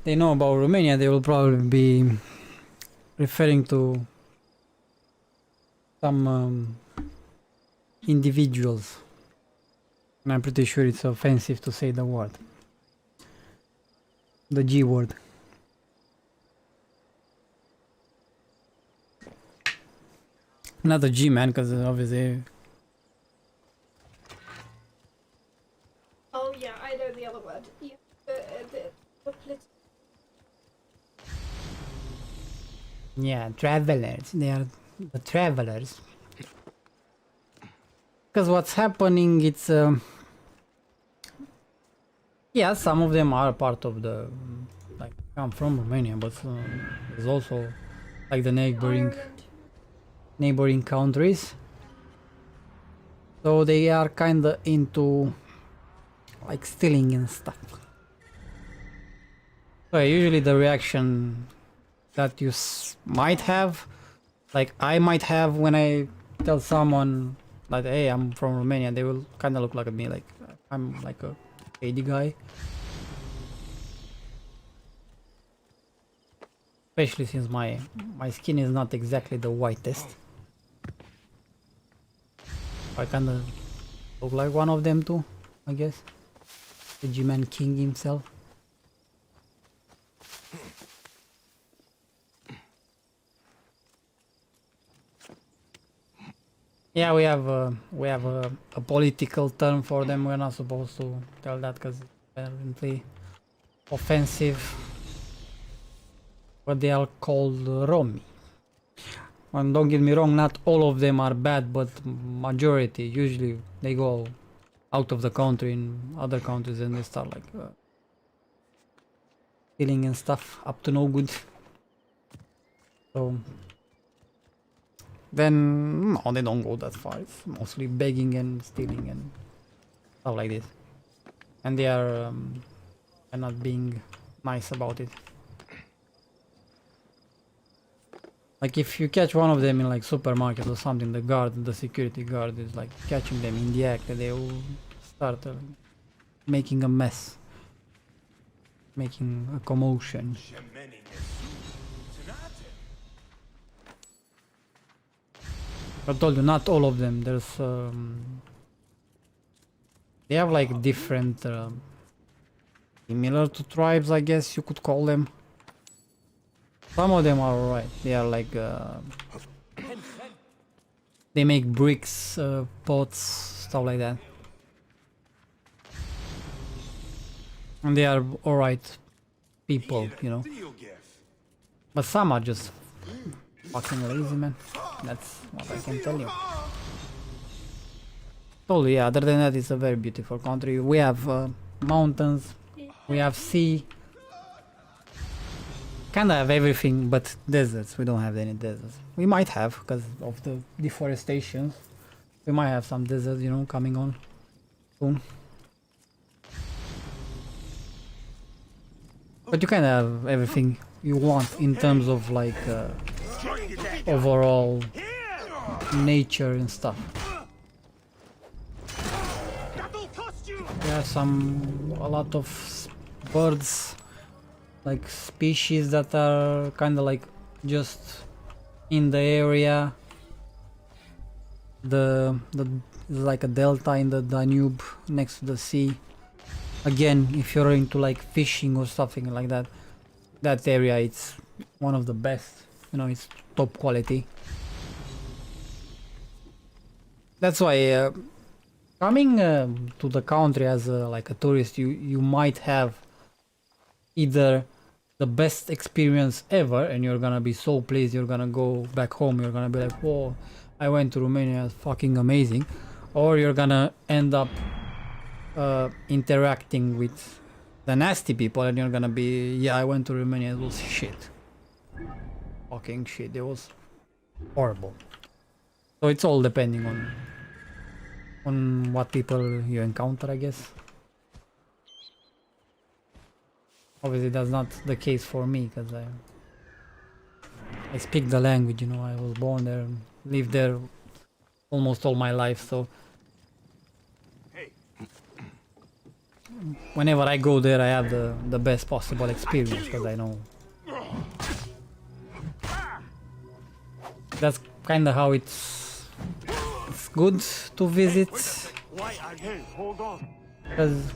they know about Romania, they will probably be referring to some individuals, and I'm pretty sure it's offensive to say the word, the G word. Not the G man, because obviously. Oh yeah, I know the other word. Yeah, the Yeah, travelers. They are the travelers. Because what's happening, it's yeah, some of them are part of the, like, come from Romania, but there's also like the neighboring countries. So they are kind of into like stealing and stuff. So usually the reaction that you might have, like I might have when I tell someone like, hey, I'm from Romania, they will kind of look like at me like I'm like a shady guy. Especially since my skin is not exactly the whitest. I kind of look like one of them too, I guess. The G-Man King himself. Yeah, we have a political term for them. We're not supposed to tell that because it's apparently offensive. But they are called Romi. And don't get me wrong, not all of them are bad, but majority, usually they go out of the country in other countries and they start like stealing and stuff up to no good. So then no, they don't go that far. It's mostly begging and stealing and stuff like this. And they are not being nice about it. Like if you catch one of them in like supermarket or something, the guard, the security guard is like catching them in the act, they will start making a mess, making a commotion. I told you, not all of them. There's they have like different similar to tribes, I guess you could call them. Some of them are alright. They are like they make bricks, pots, stuff like that, and they are alright people, you know. But some are just fucking lazy, man. That's what I can tell you. Totally, yeah. Other than that, it's a very beautiful country. We have mountains, we have sea. Kinda have everything but deserts. We don't have any deserts. We might have because of the deforestation. We might have some deserts, you know, coming on soon. But you kinda have everything you want in terms of like overall nature and stuff. There are a lot of birds, like species that are kind of like just in the area. There's like a delta in the Danube next to the sea. Again, if you're into like fishing or something like that, that area it's one of the best. You know, it's top quality. That's why coming to the country as like a tourist, you might have either the best experience ever and you're gonna be so pleased, you're gonna go back home, you're gonna be like, whoa, I went to Romania, it's fucking amazing. Or you're gonna end up interacting with the nasty people and you're gonna be, yeah, I went to Romania, it was shit. Fucking shit, it was horrible. So it's all depending on what people you encounter, I guess. Obviously that's not the case for me because I speak the language, you know. I was born there and lived there almost all my life, so whenever I go there I have the best possible experience because I know that's kind of how it's good to visit. Because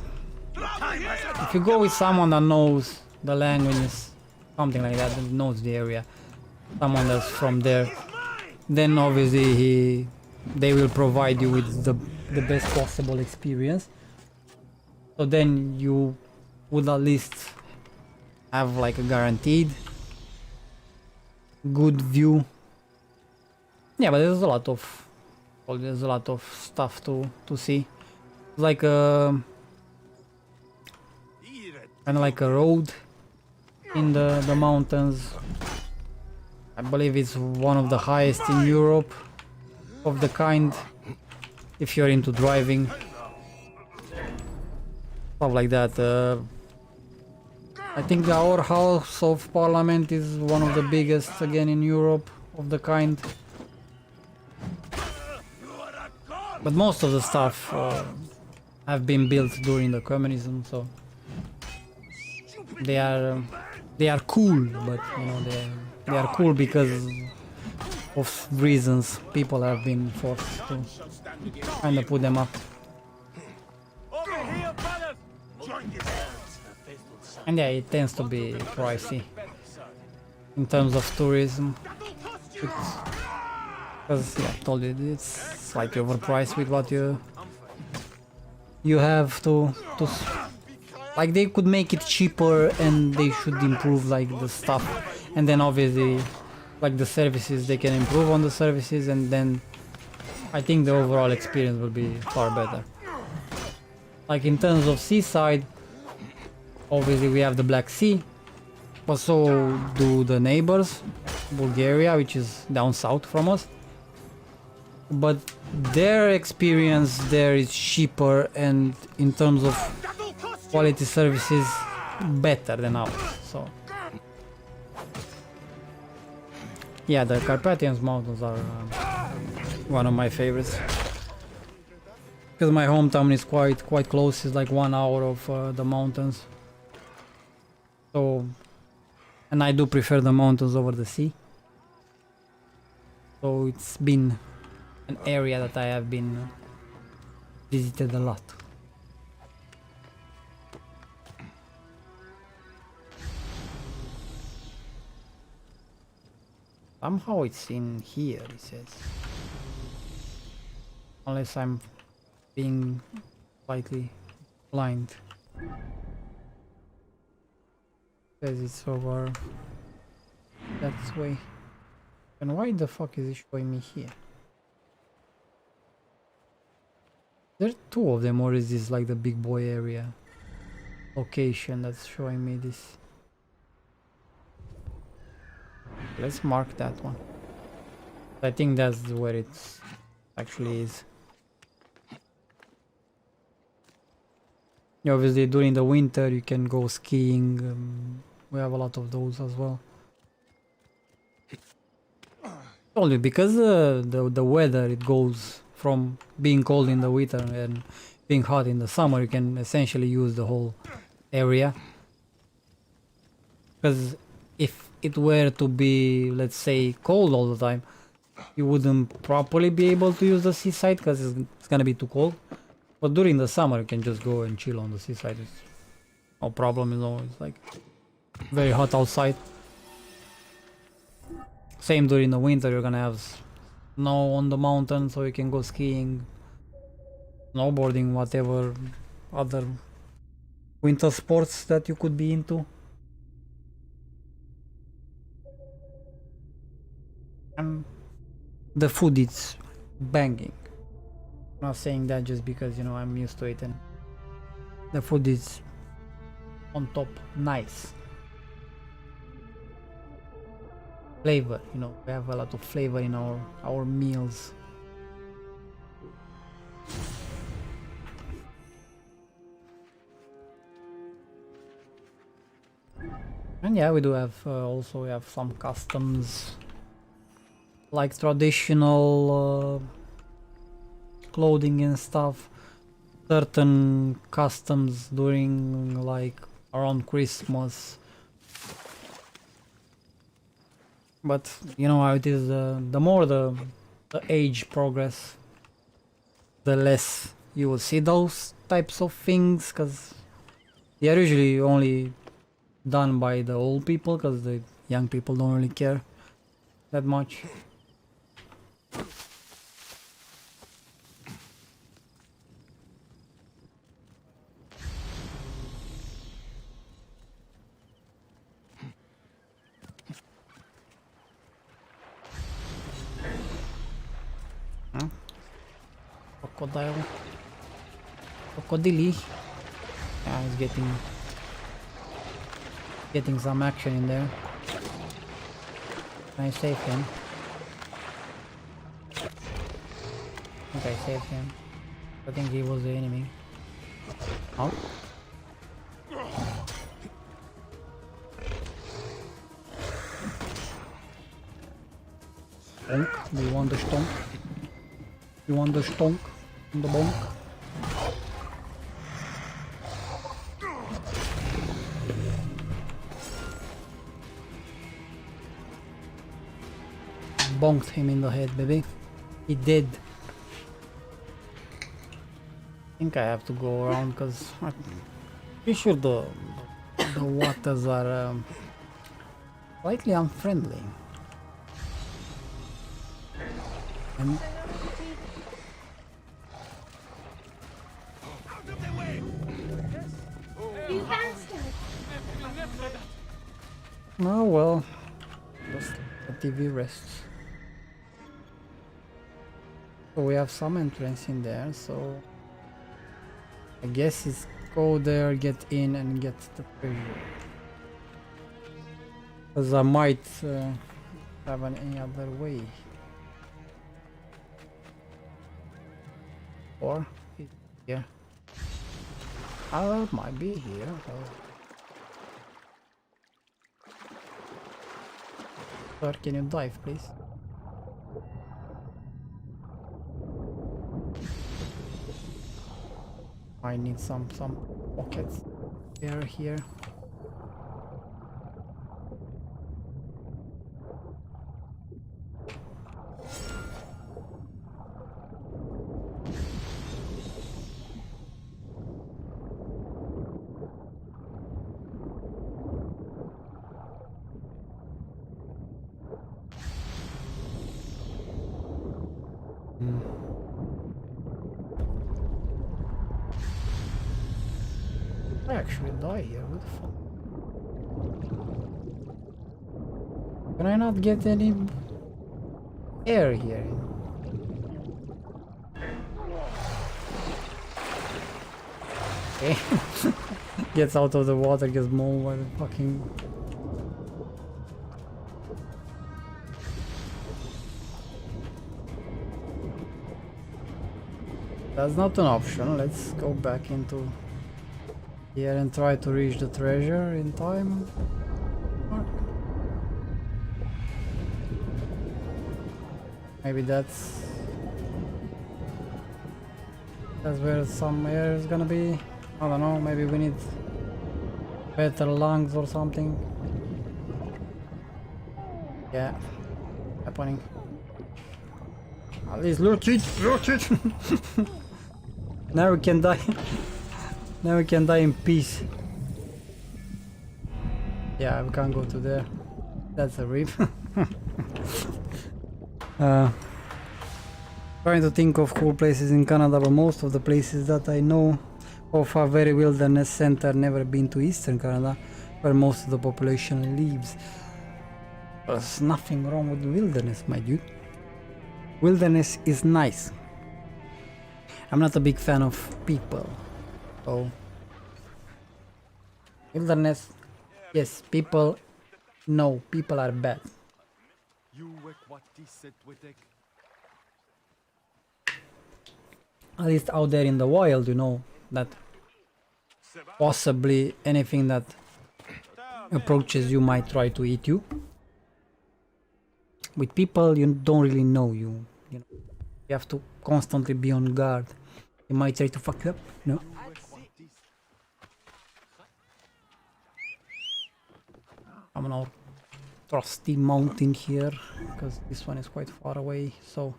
if you go with someone that knows the languages, something like that, that knows the area, someone that's from there, then obviously they will provide you with the best possible experience. So then you would at least have like a guaranteed good view. Yeah, but there's a lot of stuff to see. Like kind of like a road in the mountains. I believe it's one of the highest in Europe of the kind, if you're into driving, stuff like that. I think our House of Parliament is one of the biggest again in Europe of the kind. But most of the stuff have been built during the communism, so they are cool, but you know they are cool because of reasons people have been forced to kind of put them up. And yeah, it tends to be pricey in terms of tourism. Because yeah, I told you it's slightly overpriced with what you have to like. They could make it cheaper and they should improve like the stuff, and then obviously like the services, they can improve on the services, and then I think the overall experience will be far better. Like in terms of seaside, obviously we have the Black Sea, but so do the neighbors, Bulgaria, which is down south from us. But their experience there is cheaper, and in terms of quality services better than ours. So yeah, the Carpathian Mountains are one of my favorites because my hometown is quite close. It's like 1 hour of the mountains. So, and I do prefer the mountains over the sea. So it's been an area that I have been visited a lot. Somehow it's in here, it says. Unless I'm being slightly blind. It says it's over that way. And why the fuck is it showing me here? There are two of them, or is this like the big boy area location that's showing me this? Let's mark that one. I think that's where it actually is. Obviously during the winter you can go skiing. We have a lot of those as well. Only because the weather, it goes from being cold in the winter and being hot in the summer. You can essentially use the whole area. Because if it were to be, let's say, cold all the time, you wouldn't properly be able to use the seaside because it's gonna be too cold. But during the summer you can just go and chill on the seaside. It's no problem, you know. It's like very hot outside. Same during the winter, you're gonna have snow on the mountain, so you can go skiing, snowboarding, whatever other winter sports that you could be into. And the food is banging. I'm not saying that just because, you know, I'm used to it, and the food is on top, nice. Flavor, you know, we have a lot of flavor in our meals. And yeah, we do have also we have some customs, like traditional clothing and stuff. Certain customs during like around Christmas. But you know how it is, the more the age progress, the less you will see those types of things, because they are usually only done by the old people, because the young people don't really care that much. Crocodile. Yeah, he's getting some action in there. Can I save him? I think I saved him. I think he was the enemy. Oh. Stonk. Do you want the stonk? You want the stonk? The bonk? Bonked him in the head, baby. He did. I think I have to go around because I'm pretty sure the waters are slightly unfriendly. And oh well, just the TV rests. So we have some entrance in there, so I guess it's go there, get in and get the treasure. Because I might have any other way. Or here. Oh, it might be here. Oh. Sir, can you dive, please? I need some pockets. Air here. I actually die here. What the fuck? Can I not get any air here? Okay. Gets out of the water, gets mauled by the fucking... That's not an option. Let's go back into here and try to reach the treasure in time. Maybe that's where some air is gonna be. I don't know, maybe we need better lungs or something. Yeah, happening. At least look it! Now we can die. Now we can die in peace. Yeah, we can't go to there. That's a rip. Trying to think of cool places in Canada, but most of the places that I know of are very wilderness center. Never been to Eastern Canada, where most of the population lives. There's nothing wrong with wilderness, my dude. Wilderness is nice. I'm not a big fan of people. So wilderness, yes, people, no, people are bad. At least out there in the wild, you know, that possibly anything that approaches you might try to eat you. With people, you don't really know you know. You have to constantly be on guard. He might try to fuck you up, you know. I'm on a trusty mountain here, because this one is quite far away, so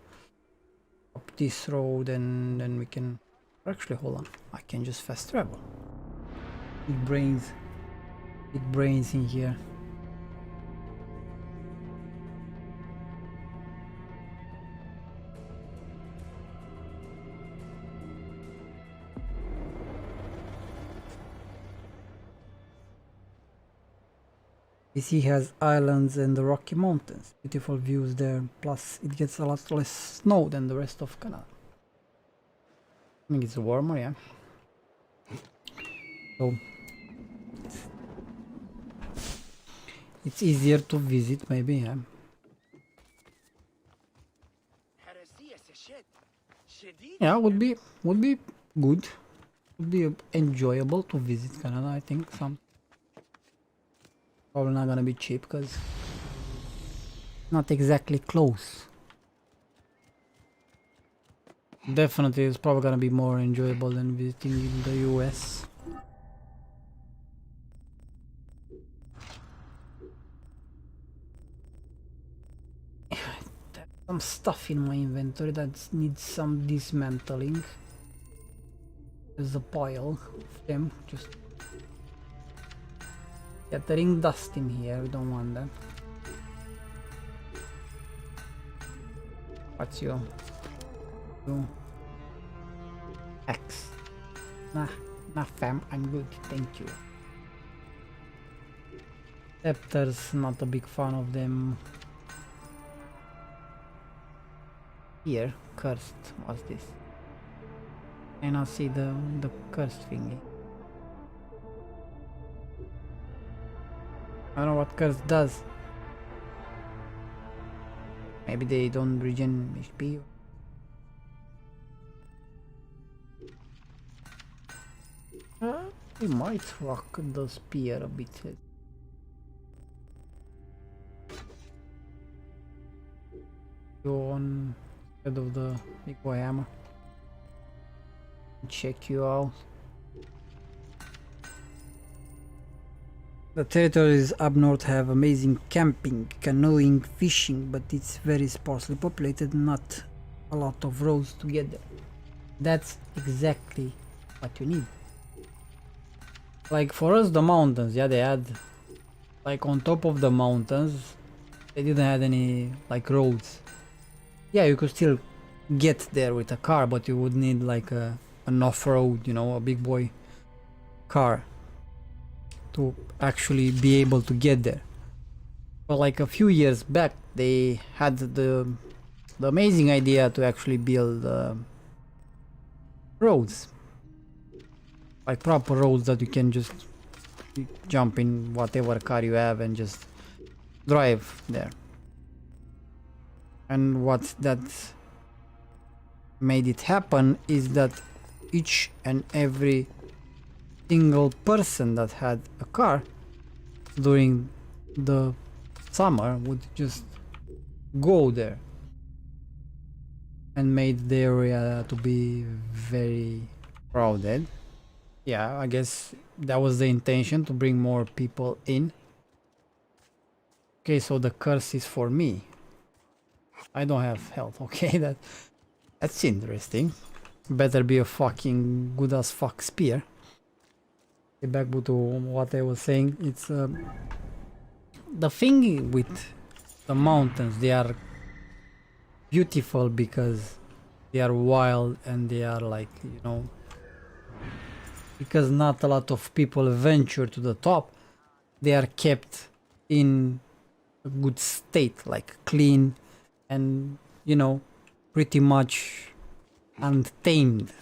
up this road and then we can... Actually, hold on, I can just fast travel. Big brains in here. The sea has islands and the Rocky Mountains. Beautiful views there, plus it gets a lot less snow than the rest of Canada. I think it's warmer, yeah. So it's easier to visit, maybe, yeah. Yeah, would be good. Would be enjoyable to visit Canada, I think. Probably not gonna be cheap because not exactly close. Definitely it's probably gonna be more enjoyable than visiting in the US. There's some stuff in my inventory that needs some dismantling. There's a pile of them, just gathering dust in here, we don't want that. What's your axe? Nah fam, I'm good, thank you. Scepters, not a big fan of them. Here, cursed, what's this? I cannot see the cursed thingy. I don't know what curse does. Maybe they don't regen HP. We might rock the spear a bit. you on instead of the big boy hammer. Check you out. The territories up north have amazing camping, canoeing, fishing, but it's very sparsely populated, not a lot of roads to get there. That's exactly what you need. Like for us, the mountains, yeah, they had like on top of the mountains, they didn't have any like roads. Yeah, you could still get there with a car, but you would need like an off-road, you know, a big boy car to actually be able to get there. But like a few years back, they had the amazing idea to actually build roads, like proper roads that you can just jump in whatever car you have and just drive there. And what that made it happen is that each and every single person that had a car during the summer would just go there, and made the area to be very crowded. Yeah, I guess that was the intention, to bring more people in. Okay, so the curse is for me. I don't have health. Okay, that's interesting. Better be a fucking good as fuck spear. Back to what I was saying, it's the thing with the mountains, they are beautiful because they are wild and they are like, you know, because not a lot of people venture to the top, they are kept in a good state, like clean and, you know, pretty much untamed.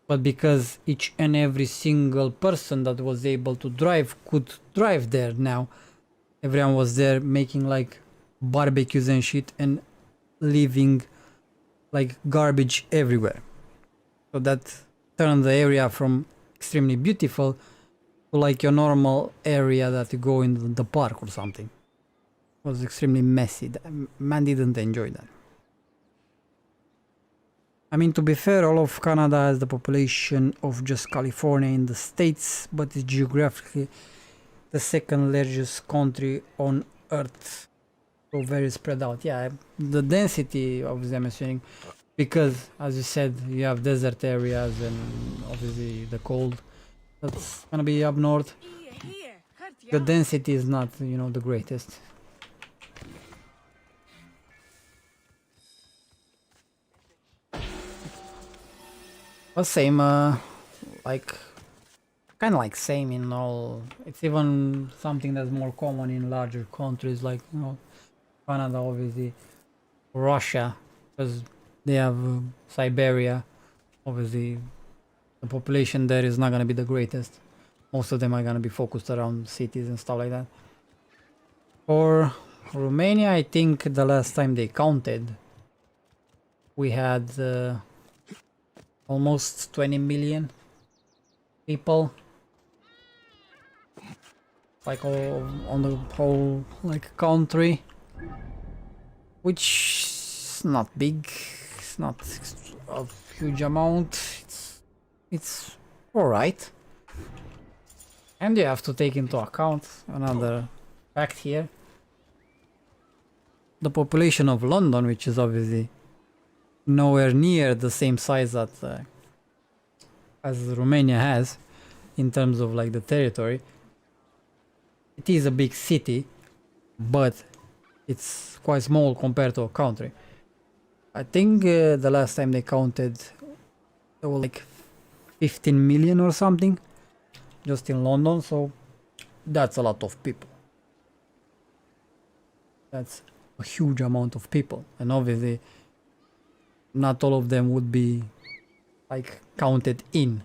But because each and every single person that was able to drive could drive there now, everyone was there making like barbecues and shit and leaving like garbage everywhere. So that turned the area from extremely beautiful to like your normal area that you go in the park or something. It was extremely messy. Man didn't enjoy that. I mean, to be fair, all of Canada has the population of just California in the States, but it's geographically the second largest country on Earth. So very spread out. Yeah, the density, obviously I'm assuming, because as you said, you have desert areas and obviously the cold. That's gonna be up north. The density is not, you know, the greatest. But same, like, kind of like same in all. It's even something that's more common in larger countries like, you know, Canada, obviously, Russia, because they have Siberia. Obviously, the population there is not going to be the greatest. Most of them are going to be focused around cities and stuff like that. For Romania, I think the last time they counted, we had almost 20 million people, like all on the whole like country, which is not big. It's not a huge amount. It's all right. And you have to take into account another fact here: the population of London, which is obviously nowhere near the same size that as Romania has in terms of like the territory. It is a big city, but it's quite small compared to a country. I think the last time they counted, there were like 15 million or something just in London, so that's a lot of people. That's a huge amount of people, and obviously not all of them would be like counted in,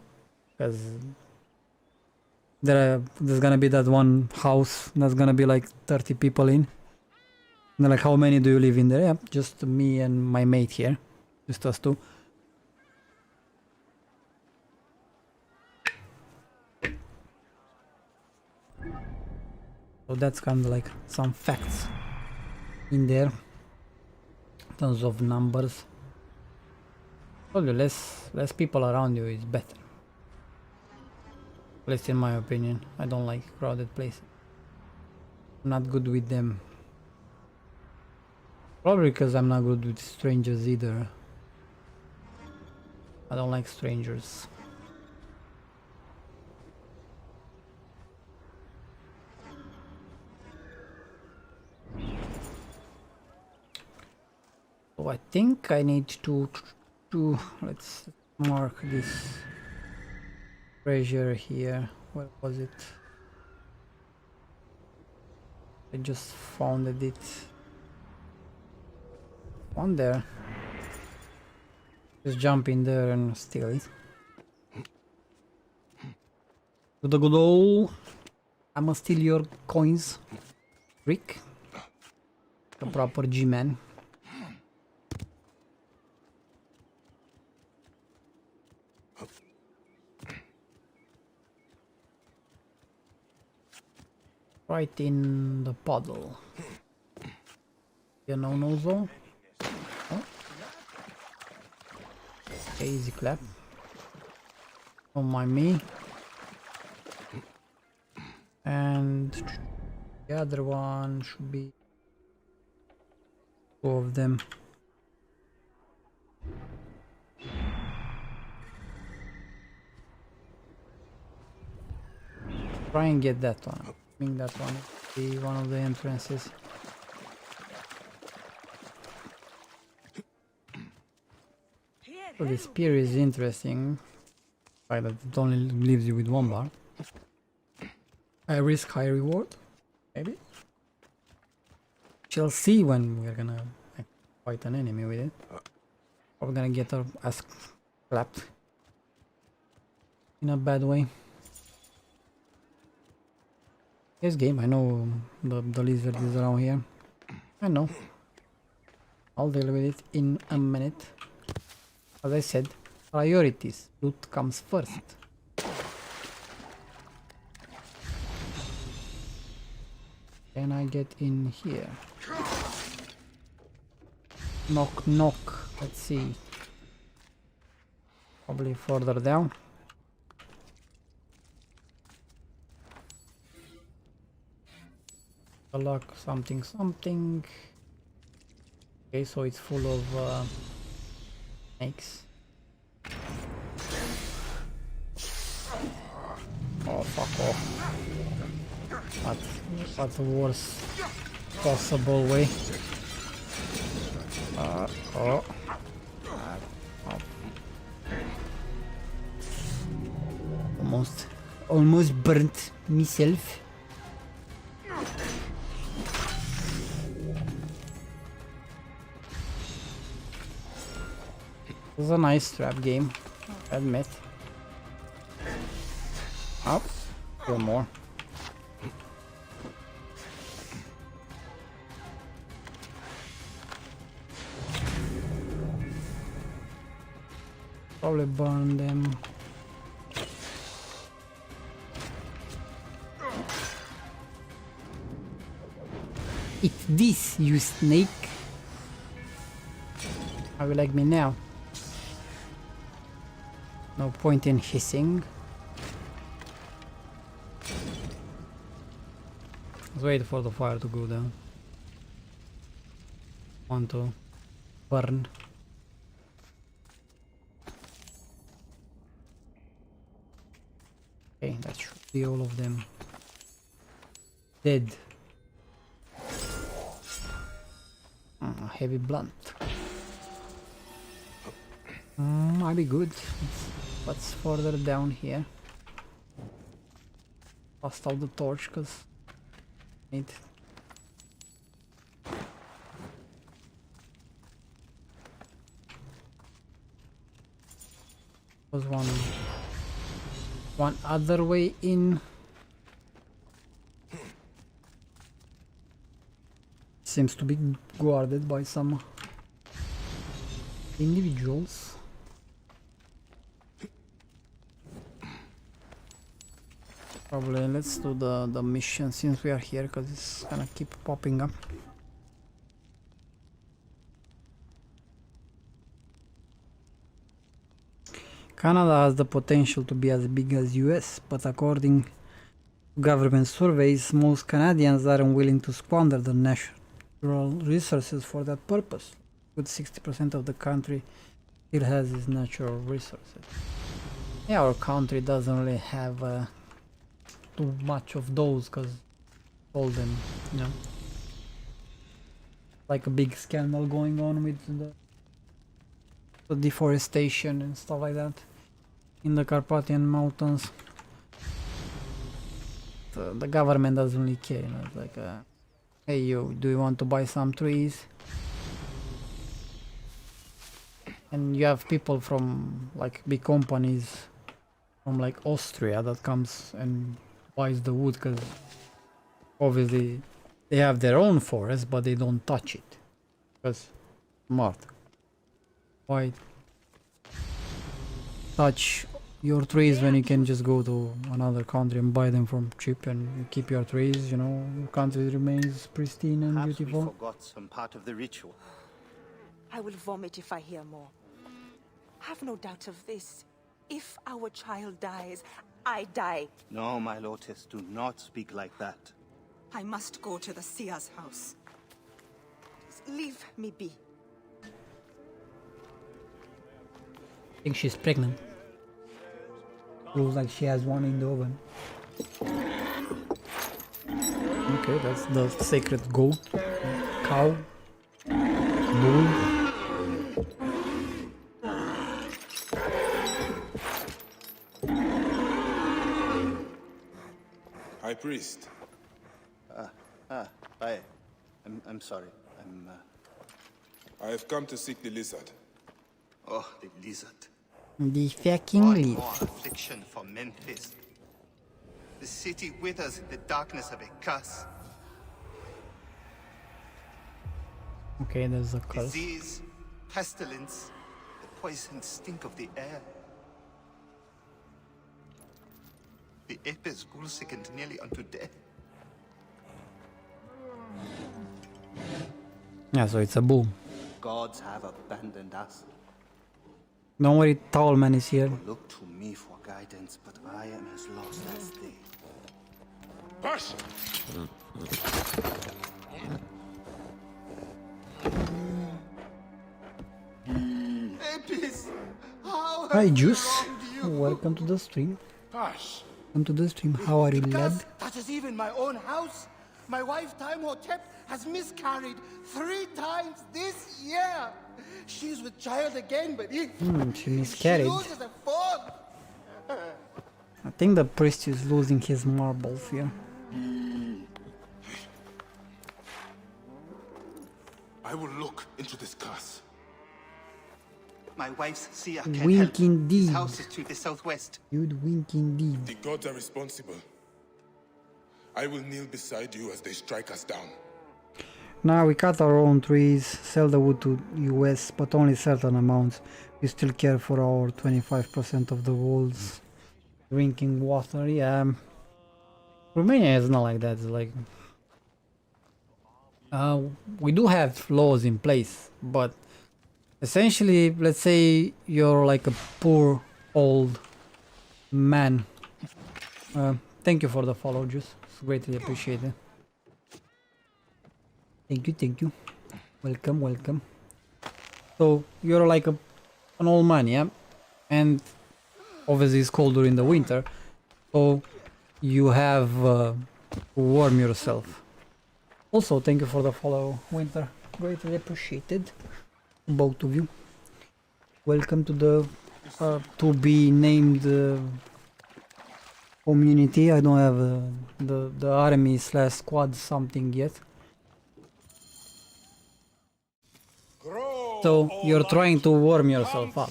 because there's gonna be that one house that's gonna be like 30 people in. And they're like, how many do you live in there? Yeah, just me and my mate here, just us two. So that's kind of like some facts in there. in terms of numbers. Told you, less people around you is better. At least in my opinion. I don't like crowded places. I'm not good with them. Probably because I'm not good with strangers either. I don't like strangers. So I think I need to let's mark this treasure here. Where was it? I just found it. One there. Just jump in there and steal it. To the good old, I'ma steal your coins, Rick. A proper G-man. Right in the puddle. You know, Nozo. Oh. Okay, easy clap. Don't mind me. And the other one should be two of them. Try and get that one. I think that one will be one of the entrances. So the spear is interesting. By that it only leaves you with one bar. High risk, high reward. Maybe. Shall see when we're gonna fight an enemy with it. Or we're gonna get our ass clapped. In a bad way. This game, I know the lizard is around here. I know. I'll deal with it in a minute. As I said, priorities. Loot comes first. Can I get in here? Knock knock. Let's see. Probably further down. Lock something something. Okay, so it's full of snakes. Oh, fuck off. What's the worst possible way? Oh. Almost burnt myself. This is a nice trap game, I admit. Up, two more. Probably burn them. It's this, you snake. How you like me now? No point in hissing. Let's wait for the fire to go down. Want to burn. Okay, that should be all of them dead. A heavy blunt. Might be good. What's further down here? Bust out the torch because need. Was one other way in. Seems to be guarded by some individuals. Probably let's do the mission since we are here, because it's gonna keep popping up. Canada has the potential to be as big as US, but according to government surveys, most Canadians aren't willing to squander the natural resources for that purpose. Good 60% of the country still has its natural resources. Yeah, our country doesn't really have too much of those, because all them, you know, like a big scandal going on with the deforestation and stuff like that in the Carpathian Mountains. The government doesn't really care, you know. It's like, hey, do you want to buy some trees? And you have people from like big companies from like Austria that comes and buys the wood, because obviously they have their own forest, but they don't touch it. Because smart. Why touch your trees when you can just go to another country and buy them from cheap, and you keep your trees, you know, your country remains pristine and Perhaps beautiful. we forgot some part of the ritual. I will vomit if I hear more. Have no doubt of this. If our child dies, I die. No, my Lotus, do not speak like that. I must go to the seer's house. Leave me be. I think she's pregnant. Looks like she has one in the oven. Okay, that's the sacred goat, cow, bull. High Priest. I'm sorry. I have come to seek the lizard. Oh, the lizard. The fucking One leaf. more affliction for Memphis. The city withers in the darkness of a curse. Okay, there's a curse. Disease, pestilence, the poisoned stink of the air. The ape is ghoul-sickened nearly unto death. Yeah, so it's a bull. Gods have abandoned us. Don't worry, Tall Man is here. Look to me for guidance, but I am as lost as they. Hush! Apis! How Hi, have we Juice. wronged you? Welcome to the stream. Hush! Welcome to the stream. How are you, lad? That is even my own house. My wife, Timehotep, has miscarried 3 times this year. She's with child again, but if She miscarried. she loses a 4th, I think the priest is losing his marbles here. I will look into this curse. my wife's seer can Wink help. indeed. His house is to the southwest. You'd wink indeed. The gods are responsible. I will kneel beside you as they strike us down. Now we cut our own trees, sell the wood to US, but only certain amounts. We still care for our 25% of the world's drinking water. Yeah, Romania is not like that. It's like we do have laws in place, but essentially, let's say you're like a poor old man. Thank you for the follow, Juice. It's greatly appreciated. Thank you. Welcome. So you're like an old man, yeah? And obviously it's cold during the winter, so you have to warm yourself. Also, thank you for the follow, Winter. Greatly appreciated, both of you. Welcome to the to be named community. I don't have the army / squad something yet. So you're trying to warm yourself up.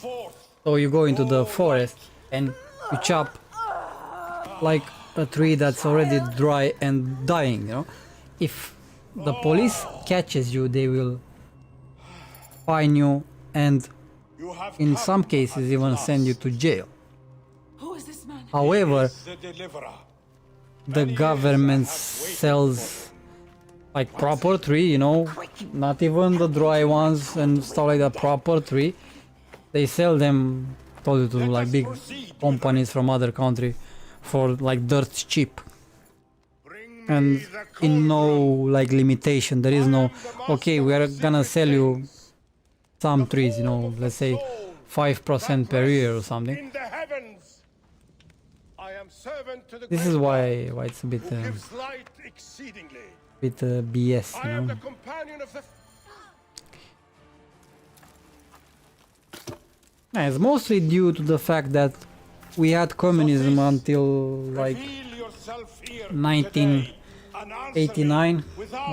So you go into the forest and you chop like a tree that's already dry and dying, you know. If the police catches you, they will fine you and in some cases even send you to jail. Who is this man? However, The deliverer. the government sells like proper tree, you know, not even the dry ones and stuff like that, proper tree. They sell them told you to do like big companies from other country for like dirt cheap. And in no like limitation, there is no, okay, we are gonna sell you some trees, you know, let's say 5% per year or something. This is why it's a bit BS, you know. Yeah, it's mostly due to the fact that we had communism until like 1989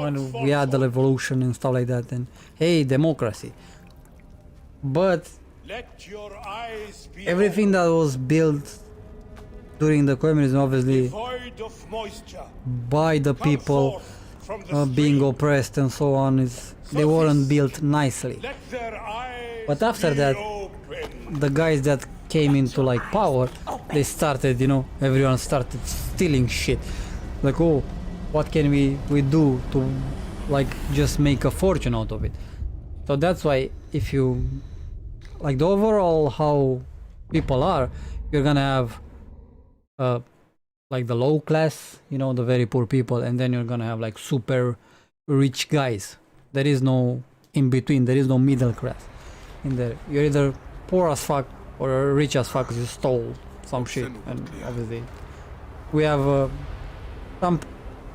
when we had the revolution and stuff like that, and hey, democracy. But everything that was built during the communism, obviously by the people being oppressed and so on, they weren't built nicely. But after that, the guys that came into like power, they started, you know, everyone started stealing shit. Like, oh, what can we do to like just make a fortune out of it? So that's why if you like the overall how people are, you're gonna have like the low class, you know, the very poor people, and then you're gonna have like super rich guys. There is no in between, there is no middle class in there. You're either poor as fuck or rich as fuck, you stole some shit. And obviously we have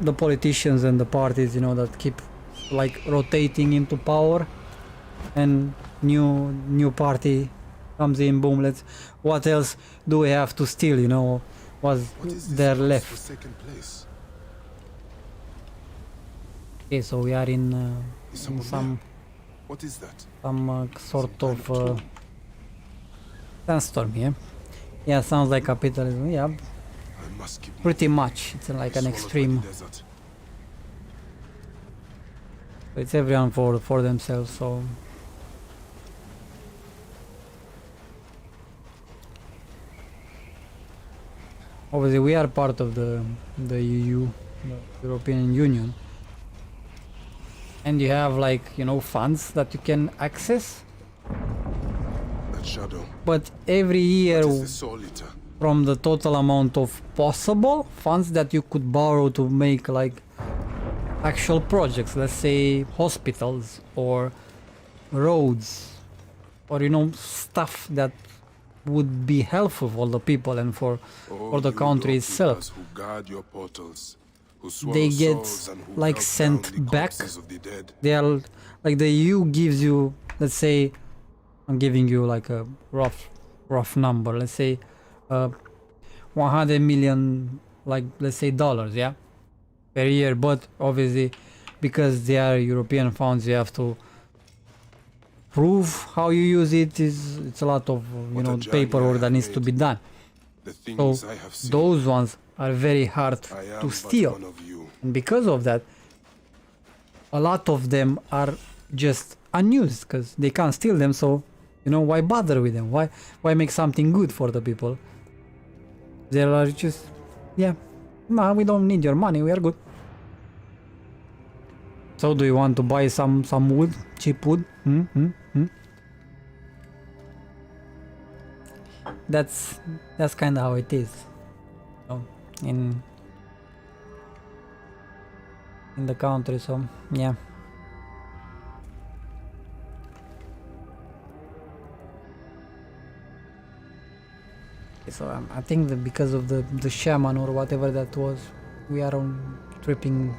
the politicians and the parties, you know, that keep like rotating into power, and new party comes in, boom, let's, what else do we have to steal, you know, what's there left. Okay, so we are in some what is that? Some sort of sandstorm here. Yeah, sounds like capitalism. Yeah, pretty much. It's like an extreme. It's everyone for themselves. So obviously we are part of the EU, the European Union, and you have like, you know, funds that you can access. But every year, from the total amount of possible funds that you could borrow to make like actual projects, let's say hospitals or roads, or, you know, stuff that would be helpful for the people and for the country itself, they get like sent back. They are like, the EU gives you, let's say, I'm giving you like a rough number, let's say 100 million, like, let's say dollars, yeah, per year. But obviously because they are European funds, you have to prove how you use it. It's a lot of, you know, paperwork that needs to be done. So those ones are very hard to steal, and because of that a lot of them are just unused because they can't steal them. So, you know, why bother with them? Why make something good for the people? They are just, yeah, nah, we don't need your money, we are good. So do you want to buy some wood, cheap wood? That's kind of how it is, you know, in the country. So yeah. So I think that because of the shaman or whatever that was, we are tripping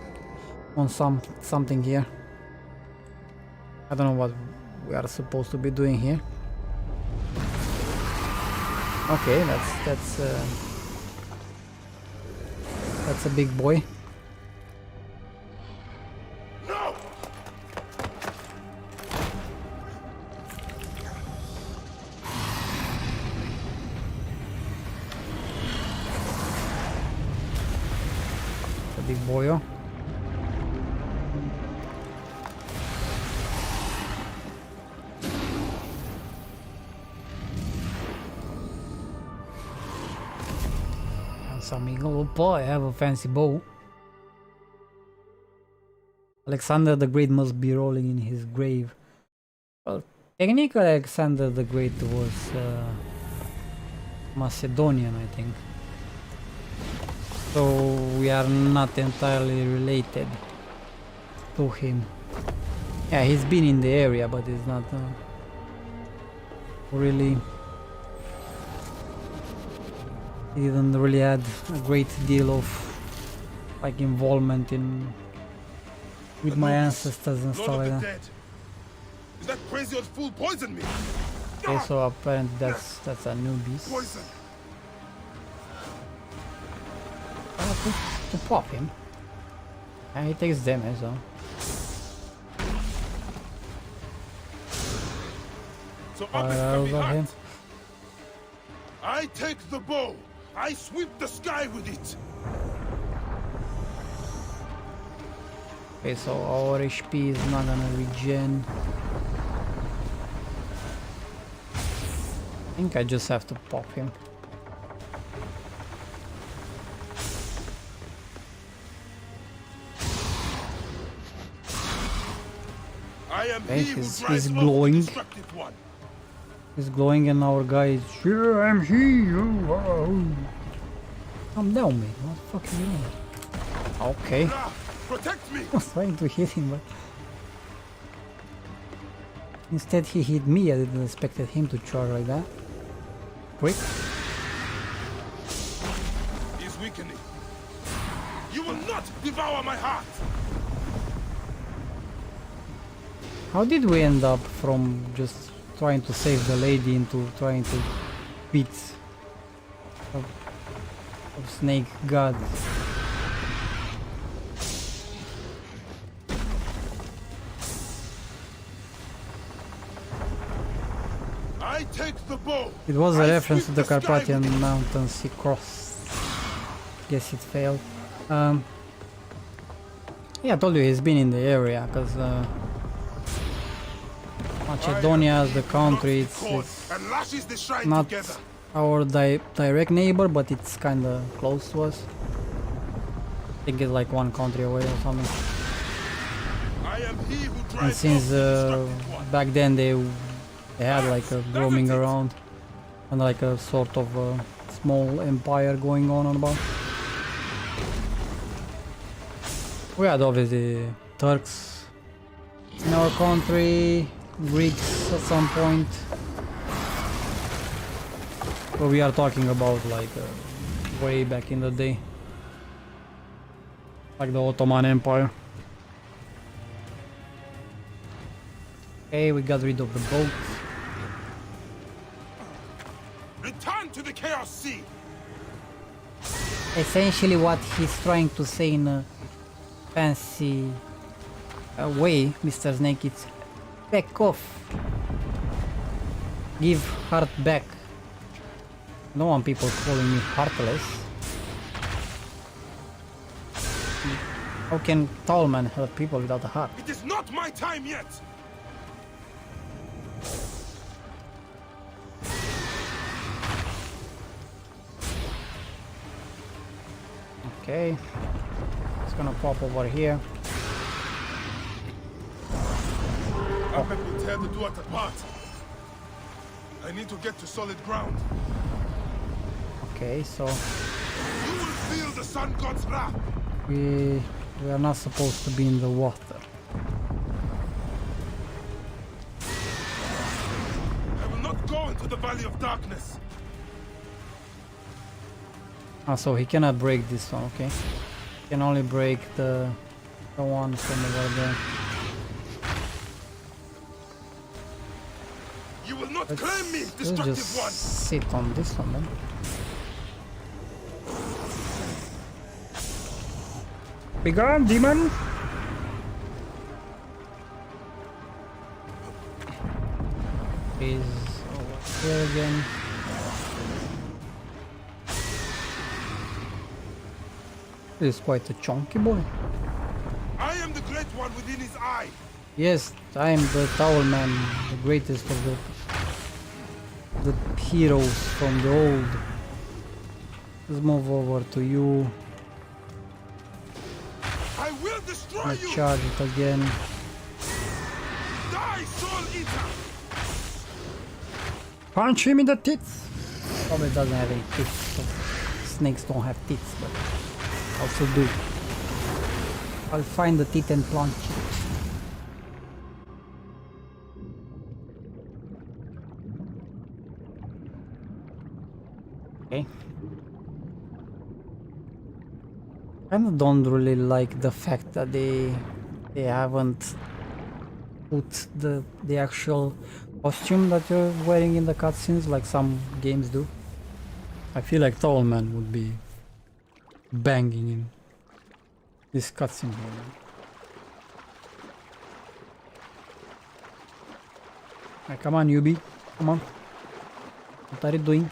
on something here. I don't know what we are supposed to be doing here. Okay, that's a big boy. No! A big boyo. Some eagle. Oh boy, I have a fancy bow. Alexander the Great must be rolling in his grave. Well, technically Alexander the Great was Macedonian, I think. So we are not entirely related to him. Yeah, he's been in the area, but he's not really. He didn't really had a great deal of like involvement in with my ancestors and stuff like that. Is that crazy old fool poisoned me? Okay, so apparently that's a newbie. Poison. To pop him. And he takes damage though. So up is coming over hot. him. I take the bow. I sweep the sky with it. Okay, so our HP is not gonna regen. I think I just have to pop him. I am Okay, he who he's drives off the glowing. destructive one. He's glowing and our guy is sure I'm here. Calm down, mate. What the fuck are you doing? Okay. Ah, protect me. I was trying to hit him, but instead he hit me. I didn't expect him to charge like that. Quick. He's weakening. You will not devour my heart. How did we end up from just trying to save the lady into trying to beat a snake god? I take the bow. It was a I reference to sweep the sky Carpathian with it. Mountains he crossed. Guess it failed. Yeah, I told you he's been in the area, because Macedonia as the country, it's and lashes the shrine not together. our direct neighbor, but it's kinda close to us. I think it's like one country away or something. I am he who And drives since off the destructive one. back then they had like a roaming around and like a sort of small empire going on about. We had obviously Turks in our country, Greeks at some point. But we are talking about like way back in the day. Like the Ottoman Empire. Okay, we got rid of the boat. Return to the Chaos Sea. Essentially what he's trying to say in a fancy way, Mr. Snake, it's back off. Give heart back. I don't want people calling me heartless. How can tall man help people without a heart? It is not my time yet. Okay, it's gonna pop over here. Ahmed will tear the Duat apart. I need to get to solid ground. Okay, so You will feel the sun god's wrath. we are not supposed to be in the water. I will not go into the Valley of Darkness. Ah, so he cannot break this one, okay? He can only break the one from over there. You will not Let's claim me, just destructive one. sit on this one then. Be gone, demon! He's over here again. This is quite a chunky boy. I am the great one within his eye. Yes, I am the towel man, the greatest of the heroes from the old. Let's move over to you. I will destroy Let's you. charge it again. Die, soul eater. Punch him in the tits! Probably doesn't have any teeth. So snakes don't have teeth, but also do. I'll find the teeth and plant it. Okay. I don't really like the fact that they haven't put the actual costume that you're wearing in the cutscenes like some games do. I feel like Tall Man would be banging in this cutscene here. Right, come on, Yubi. Come on. What are you doing?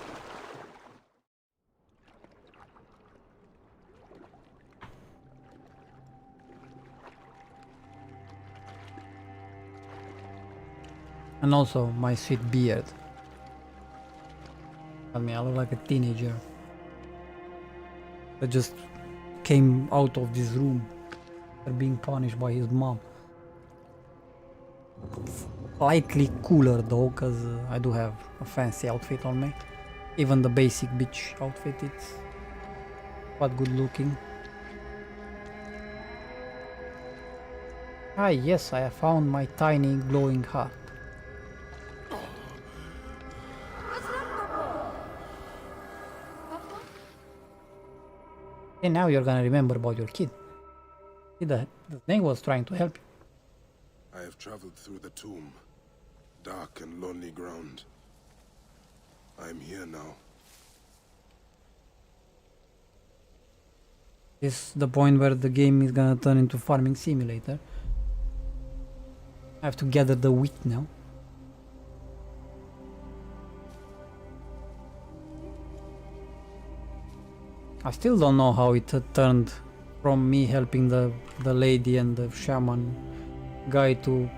And also my sweet beard. I mean, I look like a teenager that just came out of this room after being punished by his mom. Slightly cooler though, because I do have a fancy outfit on me. Even the basic bitch outfit, it's quite good looking. Ah yes, I have found my tiny glowing heart. And now you're gonna remember about your kid. See, the snake was trying to help you. I have traveled through the tomb. Dark and lonely ground. I am here now. This is the point where the game is gonna turn into farming simulator. I have to gather the wheat now. I still don't know how it turned from me helping the lady and the shaman guy to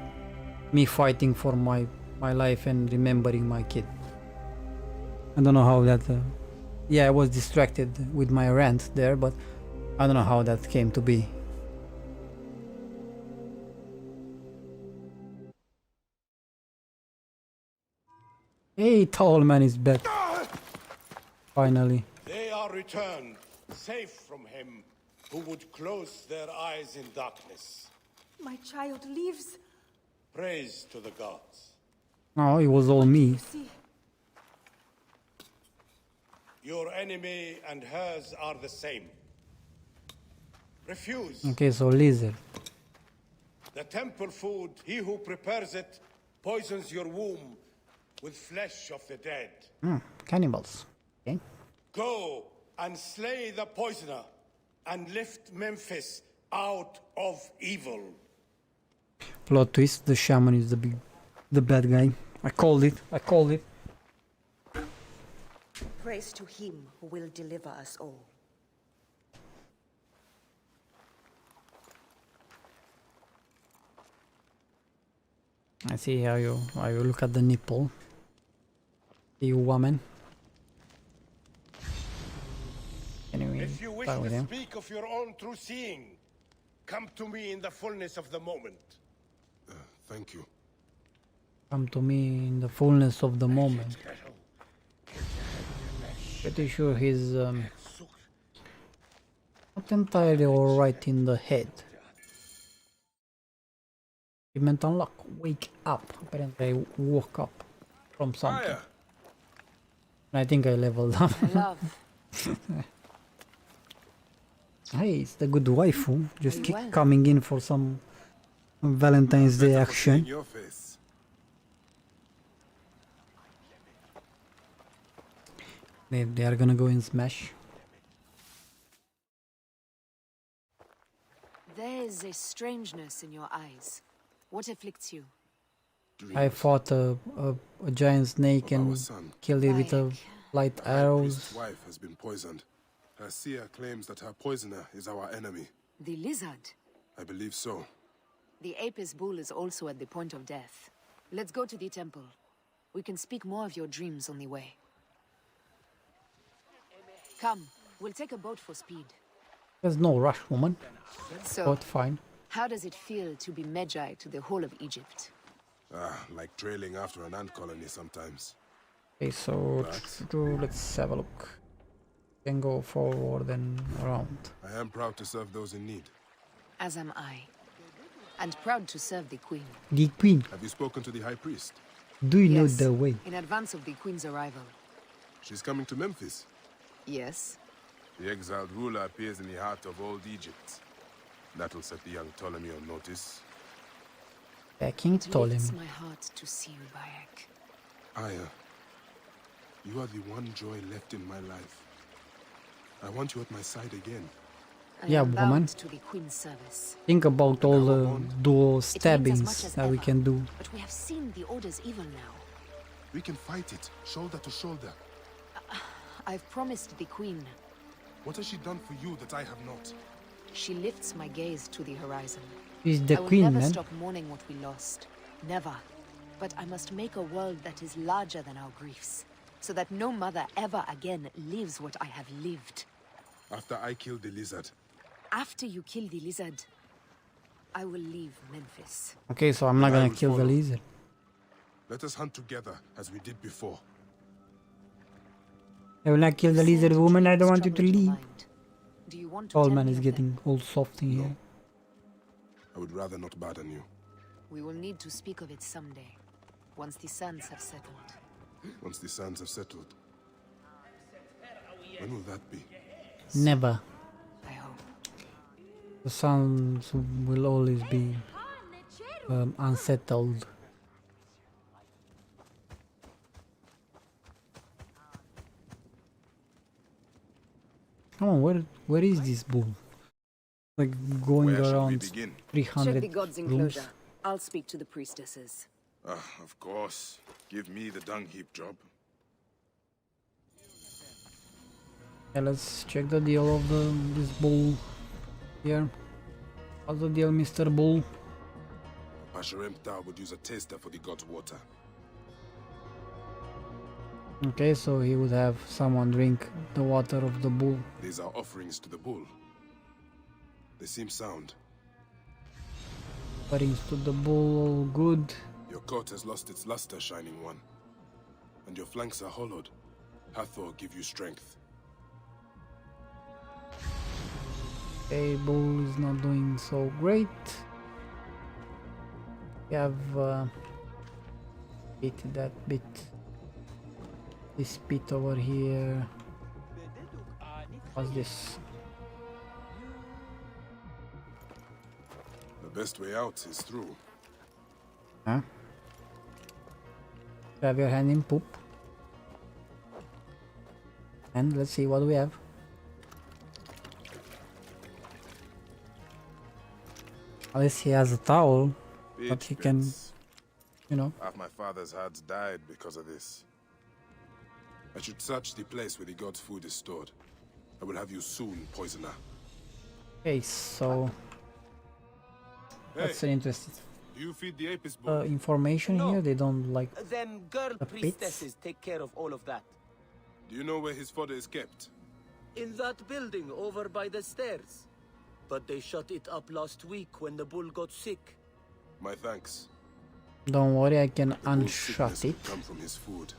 me fighting for my life and remembering my kid. I don't know how that... yeah, I was distracted with my rant there, but I don't know how that came to be. Hey, Tall Man is back. Finally. They are returned, safe from him who would close their eyes in darkness. My child lives. Praise to the gods. No, it was all me. See, Your enemy and hers are the same. Refuse. Okay, so lizard. The temple food, he who prepares it, poisons your womb with flesh of the dead. Cannibals. Okay. Go and slay the poisoner and lift Memphis out of evil. Plot twist, the shaman is the bad guy. I called it. I called it. praise to him who will deliver us all. I see how you look at the nipple. You woman. Anyway, If you wish start with to him. speak of your own true seeing, come to me in the fullness of the moment. Thank you. Come to me in the fullness of the moment. Pretty sure he's not entirely alright in the head. Achievement unlock. Wake up. Apparently I woke up from something. I think I leveled up. Love. Hey, it's the good waifu. Just keep coming in for some Valentine's Day action. Your face. They are gonna go and smash. There's a strangeness in your eyes. What afflicts you? I fought a giant snake and killed it with a light arrows. His wife has been poisoned. Her seer claims that her poisoner is our enemy. The lizard. I believe so. The Apis bull is also at the point of death. Let's go to the temple. We can speak more of your dreams on the way. Come, we'll take a boat for speed. There's no rush, woman. So, But fine. how does it feel to be Magi to the whole of Egypt? Like trailing after an ant colony sometimes. Okay, so let's have a look. Can go forward and around. I am proud to serve those in need. As am I. And proud to serve the Queen. The Queen. Have you spoken to the High Priest? Do you know Yes, the way? in advance of the Queen's arrival. She's coming to Memphis. Yes. The exiled ruler appears in the heart of old Egypt. That'll set the young Ptolemy on notice. King It Ptolemy. lifts my heart to see you, Bayek. Aya, you are the one joy left in my life. I want you at my side again. I Yeah, am woman. bound to the Queen's service. Think about all the dual It means as stabbings much as that we ever, can do. But we have seen the Order's evil now. We can fight it, shoulder to shoulder. I've promised the Queen. What has she done for you that I have not? She lifts my gaze to the horizon. She's the I will Queen, never man. stop mourning what we lost. Never. But I must make a world that is larger than our griefs, so that no mother ever again lives what I have lived. After I killed the lizard, After you kill the lizard, I will leave Memphis. Okay, so I'm not I gonna will kill the follow. lizard. let us hunt together as we did before. I will not kill the lizard, woman. I don't want you to Troubled your leave. mind. Do you want to Old tell man me is of getting them? all soft in here. I would rather not burden you. We will need to speak of it someday, once the sands have settled. Once the sands have settled. When will that be? Never. I hope. The sounds will always be unsettled. Come on, where is this bull? Like going Where shall we around begin? 300 Check the god's rooms. enclosure. I'll speak to the priestesses. Of course. Give me the dung heap job. Yeah, let's check the deal of this bull here. What's the deal, Mr. Bull? Pasharemta would use a taster for the god's water. Okay, so he would have someone drink the water of the bull. These are offerings to the bull. They seem sound. Offerings to the bull, all good. Your coat has lost its luster, Shining One. And your flanks are hollowed. Hathor give you strength. Okay, bull is not doing so great. We have hit that bit. This bit over here. What's this? The best way out is through. Huh? Have your hand in poop. And let's see what we have. At least he has a towel, but he can, you know. Half my father's herds died because of this. I should search the place where the god's food is stored. I will have you soon, poisoner. Okay, so that's an interesting Do you feed the apis bull? information here. They don't like Them girl the pits. priestesses take care of all of that. Do you know where his fodder is kept? In that building over by the stairs. But they shut it up last week when the bull got sick. My thanks. Don't worry, I can The bull's unshut sickness it. could come from his food.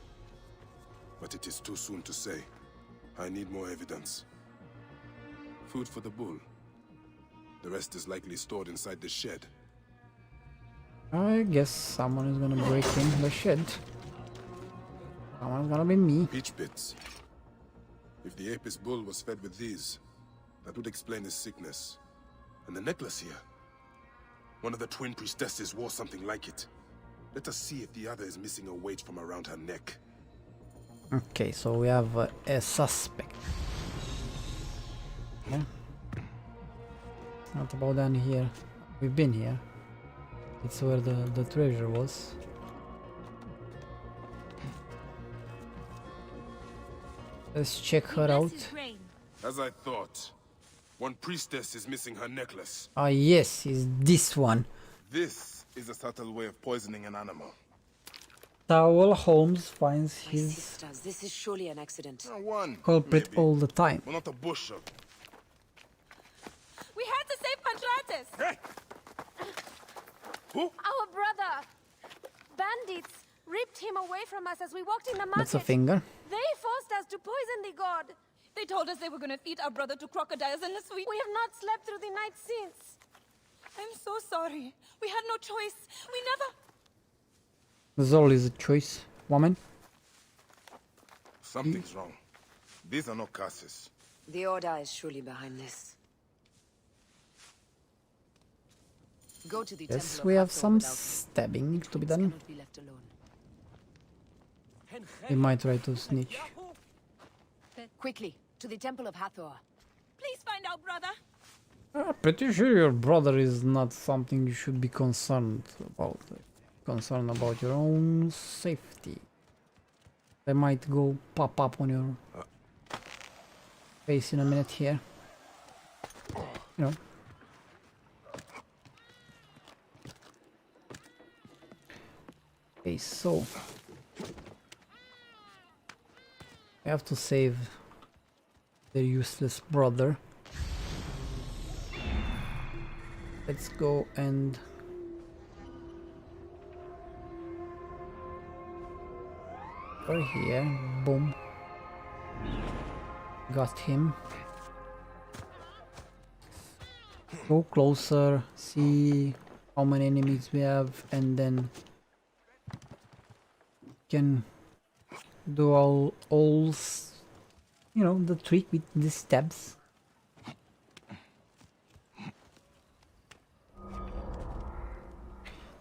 But it is too soon to say. I need more evidence. Food for the bull. The rest is likely stored inside the shed. I guess someone is gonna break in the shed. Someone's gonna be me. Peach bits. If the apis bull was fed with these, that would explain his sickness. And the necklace here. One of the twin priestesses wore something like it. Let us see if the other is missing a weight from around her neck. Okay, so we have a suspect. Yeah. What about down here? We've been here. It's where the treasure was. Let's check her out. As I thought, one priestess is missing her necklace. Ah yes, is this one. This is a subtle way of poisoning an animal. Towel Holmes finds My his sisters, this is surely an accident. One. culprit maybe. all the time. Well, not a bush of. We had to save Pantratus! Hey! Who? Our brother! Bandits ripped him away from us as we walked in the market. That's a finger. They forced us to poison the god. They told us they were going to feed our brother to crocodiles unless we have not slept through the night since. I'm so sorry. We had no choice. We never... There's always a choice, woman. Something's wrong. These are not curses. The Order is surely behind this. Go to the Yes, temple we of have Hathor some without me. stabbing to be done. Cannot be left alone. We might try to snitch. Quickly, to the temple of Hathor. Please find our brother. Pretty sure your brother is not something you should be concerned about. Concerned about your own safety. They might go pop up on your face in a minute here. You know. Okay, so I have to save their useless brother. Let's go and over here. Boom. Got him. Go closer, see how many enemies we have, and then can do all you know, the trick with the stabs.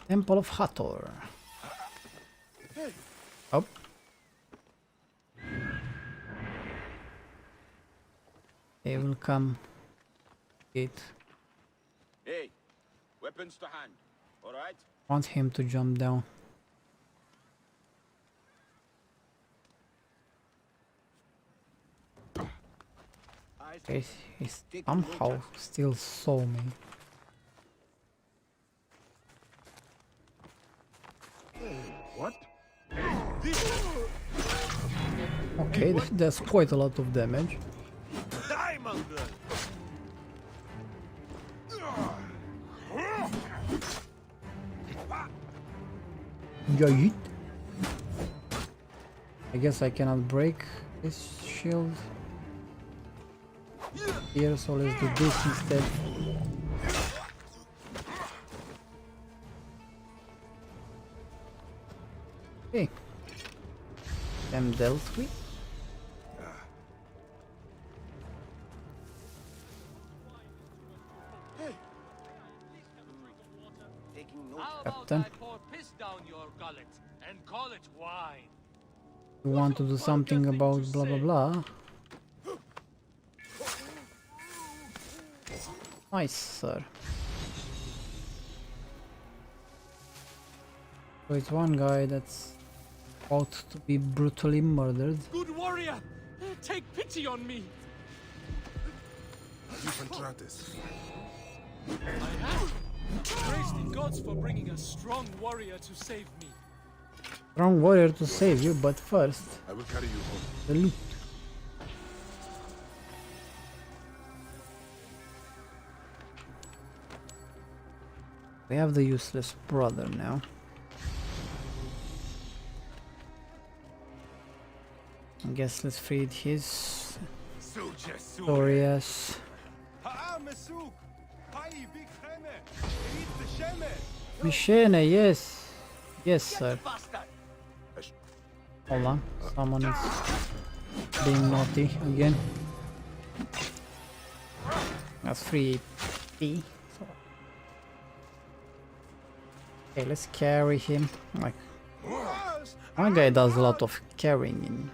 Temple of Hathor. Up. They will come. It. Hey, weapons to hand. All right. Want him to jump down. Okay, he somehow still saw me. What? Okay, there's quite a lot of damage. Yeet. I guess I cannot break this shield here, so let's do this instead. Okay, them dealt with. Captain, you want to do something about blah blah blah? Nice, sir. So it's one guy that's about to be brutally murdered. Good warrior, take pity on me. You Pantratus. I have. Praise the gods for bringing a strong warrior to save me. Strong warrior to save you, but first, I will carry you home. the loot. We have the useless brother now. I guess let's feed his Dorias. Mishene, yes. Yes, sir. Hold on, someone is being naughty again. That's 3 P. Okay, let's carry him. Like, one guy does a lot of carrying in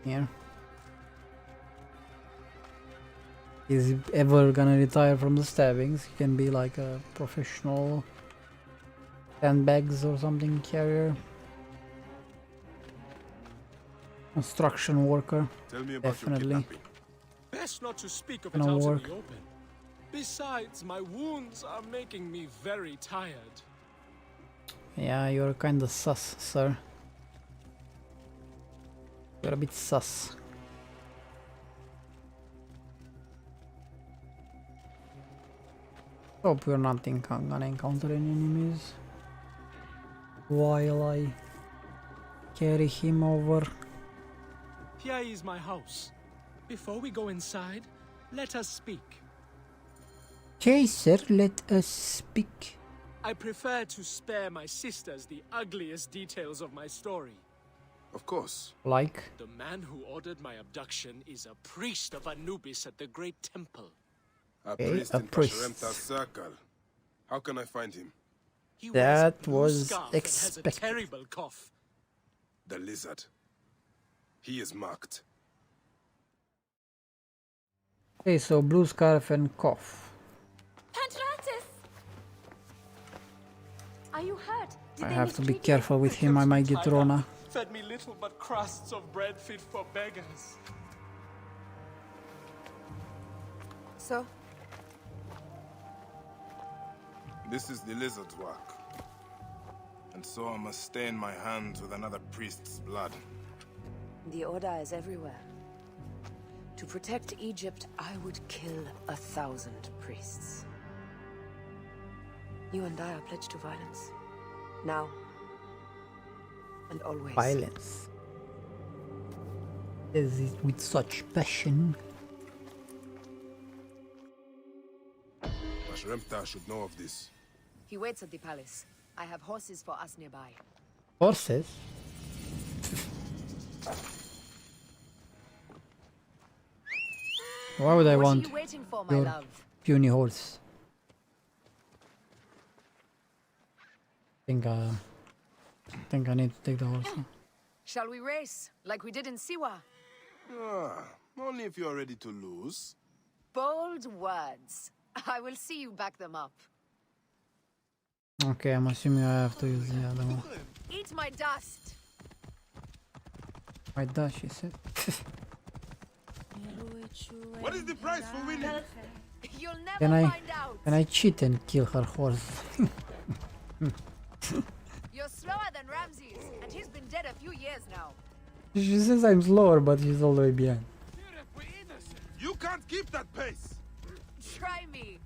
here. Is he ever gonna retire from the stabbings? He can be like a professional sandbags or something carrier. Construction worker. Tell me about definitely. your kidnapping. Best not to speak of it Gonna out work. in the open. Besides, my wounds are making me very tired. Yeah, you're kinda sus, sir. You're a bit sus. Hope we're not gonna encounter any enemies while I carry him over. Here is my house. Before we go inside, let us speak. Okay, sir, let us speak. I prefer to spare my sisters the ugliest details of my story. Of course. Like? The man who ordered my abduction is a priest of Anubis at the Great Temple. A priest in Pashremta's circle. How can I find him? He That wears a blue was scarf and has a expected. terrible cough. The lizard. He is marked. Okay, so blue scarf and cough. Pantratus! Are you hurt? I have to be careful with him, I might get Rona. Fed me little but crusts of bread fit for beggars. So? This is the lizard's work. And so I must stain my hands with another priest's blood. The Order is everywhere. To protect Egypt, I would kill 1,000 priests. You and I are pledged to violence. Now. And always. Violence. Is it with such passion? Pashremta should know of this. He waits at the palace. I have horses for us nearby. Horses? Why would I What want are you waiting for, my your love? puny horse? Think I need to take the horse. Shall we race, like we did in Siwa? Only if you are ready to lose. Bold words. I will see you back them up. Okay, I'm assuming I have to use the other one. Eat my dust. My dash, she said. What is the price for winning? You'll never find out. Can I cheat and kill her horse? You're slower than Ramses, and he's been dead a few years now. She says I'm slower, but she's all the way behind. You can't keep that pace! Try me.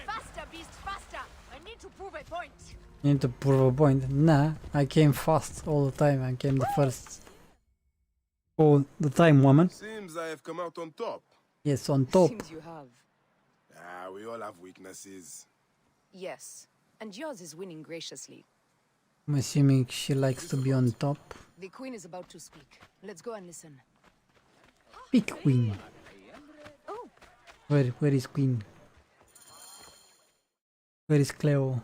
Faster, beast, faster! I need to prove a point. You need to prove a point. Nah, I came fast all the time. I came the first. All the time, woman. Seems I have come out on top. Yes, on top. Seems you have. We all have weaknesses. Yes, and yours is winning graciously. I'm assuming she likes to be on top. The queen is about to speak. Let's go and listen. Big queen. Oh. Where is queen? Where is Cleo?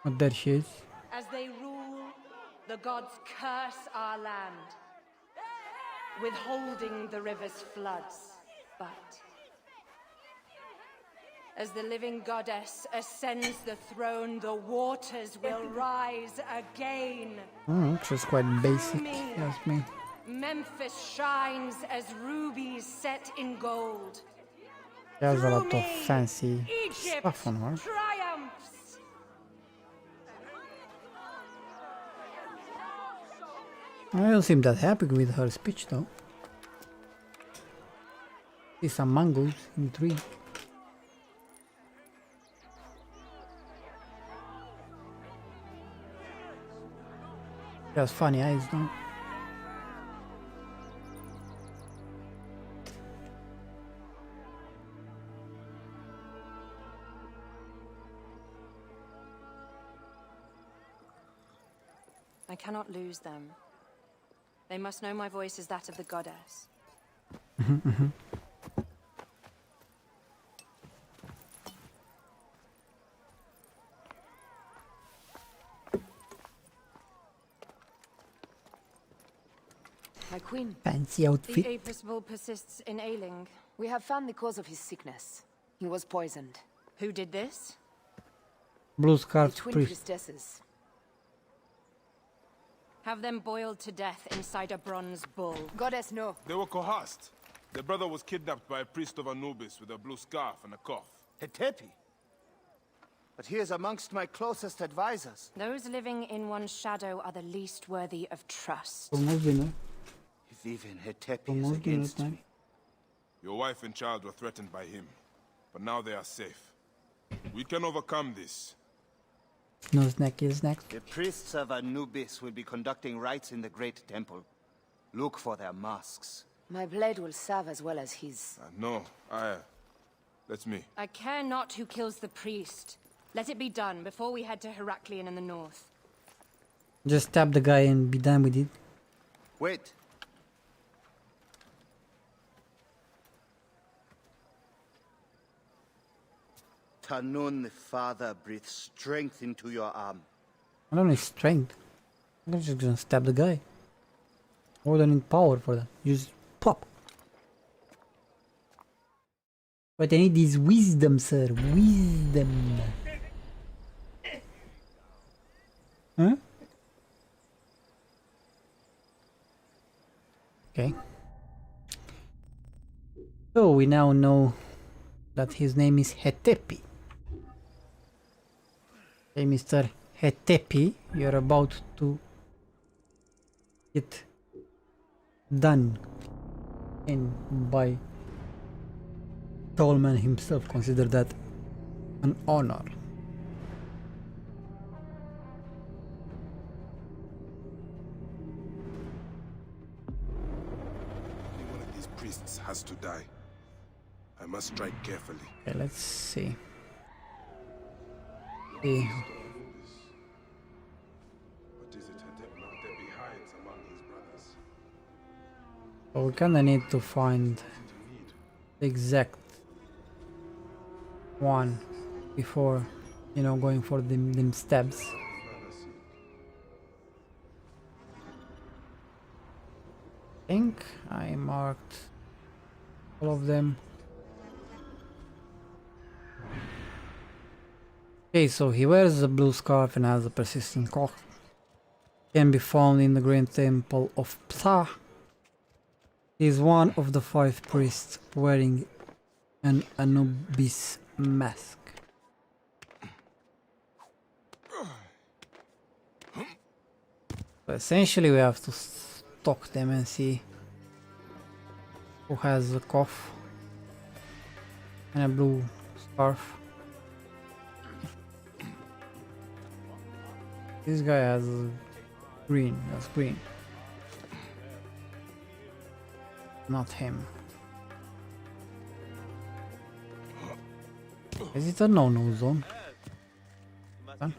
Oh, there she is. As they rule, the gods curse our land, withholding the river's floods. But as the living goddess ascends the throne, the waters will rise again. She's quite basic, if you ask me. Memphis shines as rubies set in gold. She has a lot of fancy Egypt stuff on her. triumphs. I don't seem that happy with her speech though. See some mangoes in the tree. She has funny eyes though. I cannot lose them. They must know my voice is that of the goddess. My queen. Fancy outfit. The Apis bull persists in ailing. We have found the cause of his sickness. He was poisoned. Who did this? Blue The scarf twin priest. priestesses. Have them boiled to death inside a bronze bull. Goddess, no. They were coerced. Their brother was kidnapped by a priest of Anubis with a blue scarf and a cough. Hetepi. But he is amongst my closest advisors. Those living in one's shadow are the least worthy of trust. Almost dinner. If even Hetepi is Almost dinner against time. me. Your wife and child were threatened by him, but now they are safe. We can overcome this. No snack is next. The priests of Anubis will be conducting rites in the great temple. Look for their masks. My blade will serve as well as his. No, that's me. I care not who kills the priest. Let it be done before we head to Heraklion in the north. Just stab the guy and be done with it. Wait. Tanun the Father breathes strength into your arm. I don't need strength. I'm just gonna stab the guy. More than need power for that. Just pop. But I need this wisdom, sir. Wisdom. Huh? Okay. So we now know that his name is Hetepi. Hey, Mr. Hetepi, you're about to get done in by Tallman himself. Consider that an honor. One of these priests has to die. I must strike carefully. Okay, let's see. What is it Hetepi hides among his brothers? So we kinda need to find the exact one before, you know, going for them stabs. I think I marked all of them. Okay, so he wears a blue scarf and has a persistent cough. Can be found in the Grand Temple of Pssst. He is one of the 5 priests wearing an Anubis mask. So essentially we have to stalk them and see who has a cough and a blue scarf. This guy has green, that's green. Not him. Is it a no-no zone? Huh?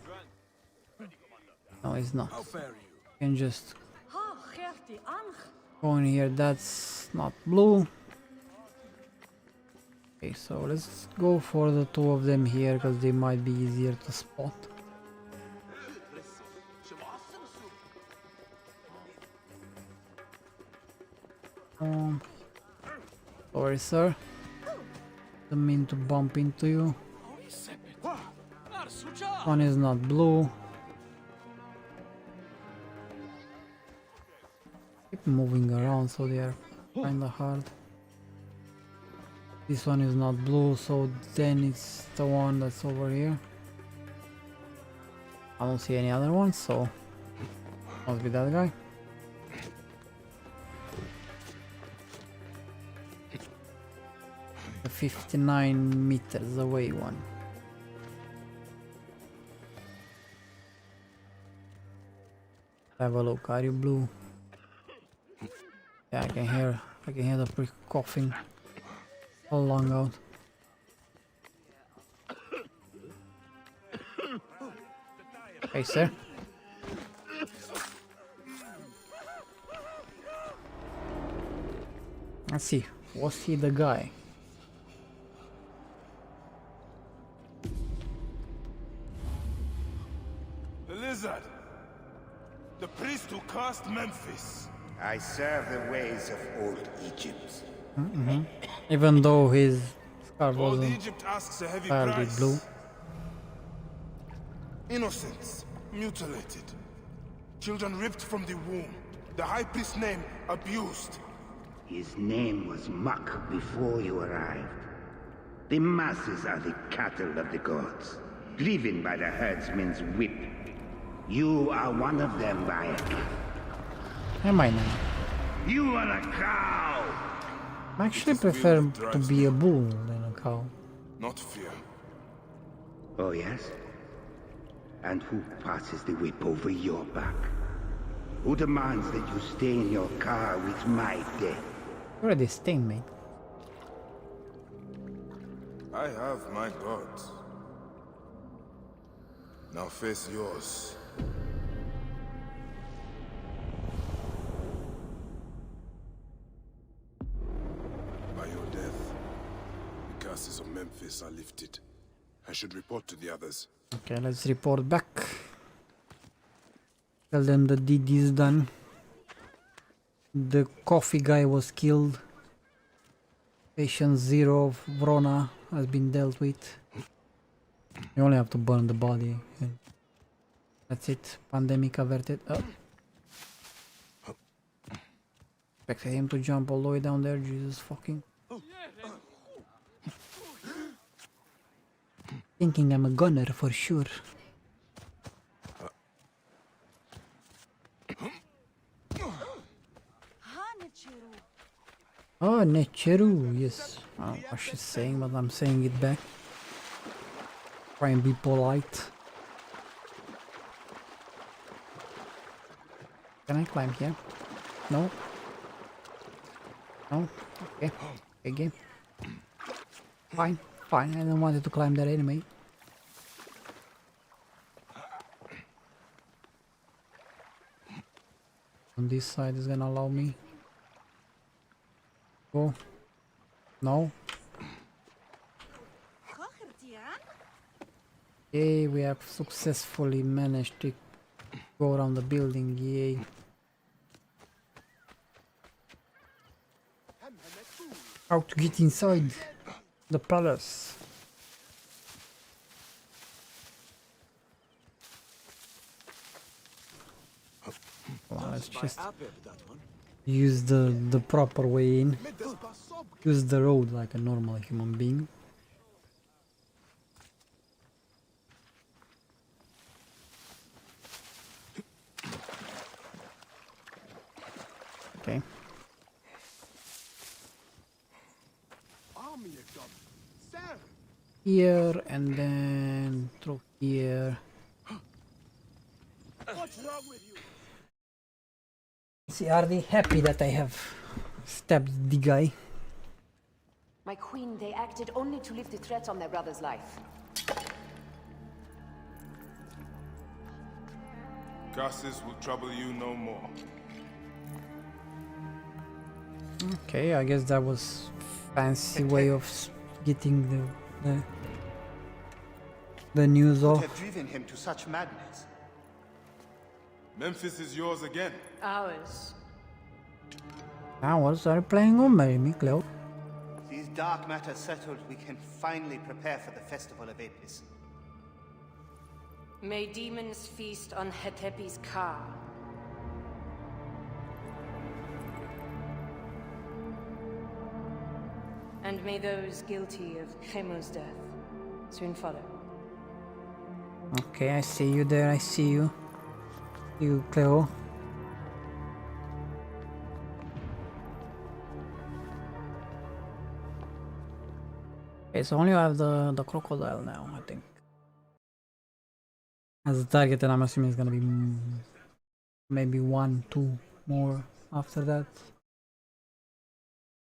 No, it's not. You can just go in here. That's not blue. Okay, so let's go for the 2 of them here because they might be easier to spot. Sorry, sir. Didn't mean to bump into you. One is not blue. Keep moving around so they are kinda hard. This one is not blue, so then it's the one that's over here. I don't see any other ones, so must be that guy. The 59 meters away one. Have a look. Are you blue? Yeah, I can hear the prick coughing all along out. Hey, sir. Let's see. Was he the guy? The lizard! The priest who cursed Memphis! I serve the ways of old Egypt. Even though his scarf Old wasn't Egypt asks a heavy entirely price. blue. Innocents mutilated. Children ripped from the womb. The high priest's name abused. His name was Muck before you arrived. The masses are the cattle of the gods, driven by the herdsman's whip. You are one of them, Bayek. Am I now? You are a cow! I actually prefer to be a bull than a cow. Not fear. Oh, yes? And who passes the whip over your back? Who demands that you stay in your car with my death? Already stained, mate. I have my gods. Now face yours. By your death, the curses of Memphis are lifted. I should report to the others. Okay, let's report back. Tell them the deed is done. The coffee guy was killed. Patient 0 of Vrona has been dealt with. You only have to burn the body. And that's it. Pandemic averted. Oh. Expected him to jump all the way down there. Jesus fucking. Thinking I'm a gunner for sure. Oh, Necheru, yes. I don't know what she's saying, but I'm saying it back. Try and be polite. Can I climb here? No? No? Okay. Okay, game. Fine, fine. I don't want to climb that anyway. On this side is gonna allow me. Go. No. Yay, we have successfully managed to go around the building. Yay. How to get inside the palace. Come on, let's just use the proper way in. Use the road like a normal human being. Okay. Here and then through here. What's wrong with you? See, are they happy that I have stabbed the guy? My queen, they acted only to lift the threat on their brother's life. Curses will trouble you no more. Okay, I guess that was fancy way of getting the news off. Have driven him to such madness. Memphis is yours again. Ours. Ours are playing on me, Cleo. These dark matters settled, we can finally prepare for the festival of Apis. May demons feast on Hetepi's car. And may those guilty of Chemo's death soon follow. Okay, I see you there, I see you. You, Cleo. Okay, so only have the crocodile now, I think. As a target, and I'm assuming it's gonna be maybe 1, 2 more after that.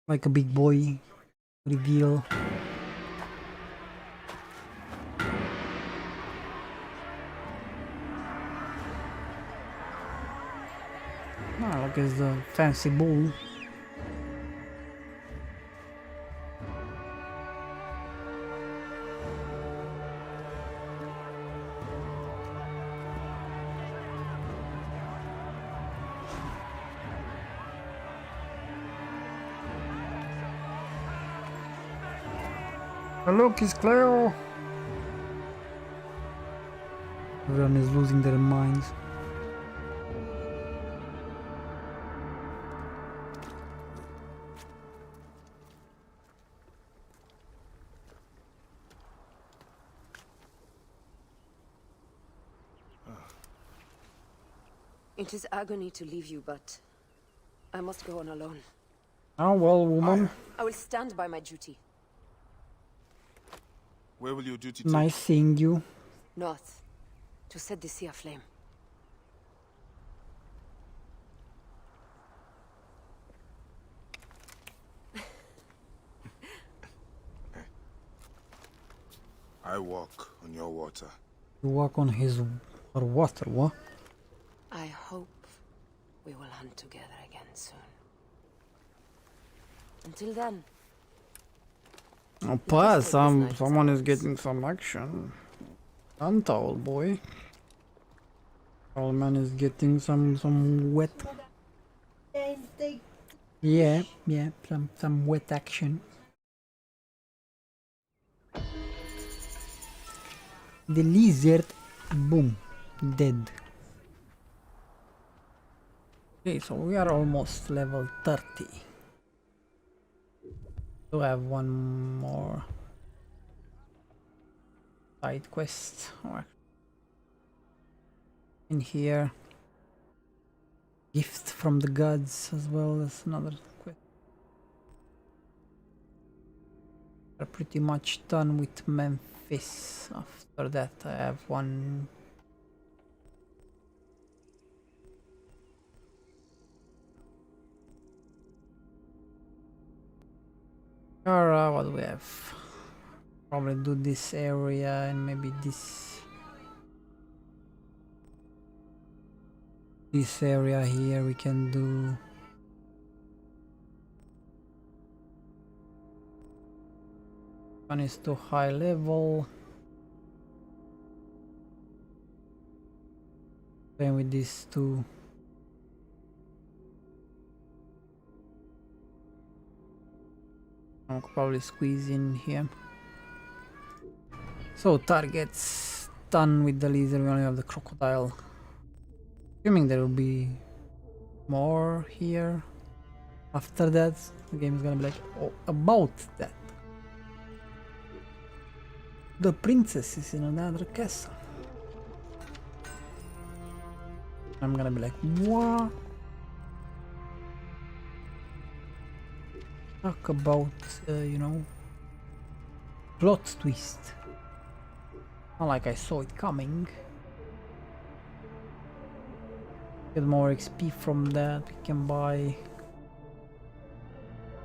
Like a big boy reveal. Oh, look, it's the fancy bull. Oh, look, it's Cleo! Everyone is losing their minds. It is agony to leave you, but I must go on alone. Oh, well, woman. I will stand by my duty. Where will your duty take Nice seeing you. North, to set the sea aflame. I walk on your water. You walk on his or water, what? I hope we will hunt together again soon. Until then. Opa, someone is getting some action. Anta, old boy. Old man is getting some wet. Yeah, some wet action. The lizard, boom, dead. Okay, so we are almost level 30. Do have one more side quest or in here. Gift from the gods as well as another quest. We're pretty much done with Memphis. After that I have one. What do we have? Probably do this area and maybe this area here we can do. One is too high level. Same with these two. I'll probably squeeze in here. So targets done with the lizard. We only have the crocodile. Assuming there will be more here. After that, the game is gonna be like, oh, about that. The princess is in another castle. I'm gonna be like, what? Talk about, you know, plot twist. Not like I saw it coming. Get more XP from that. We can buy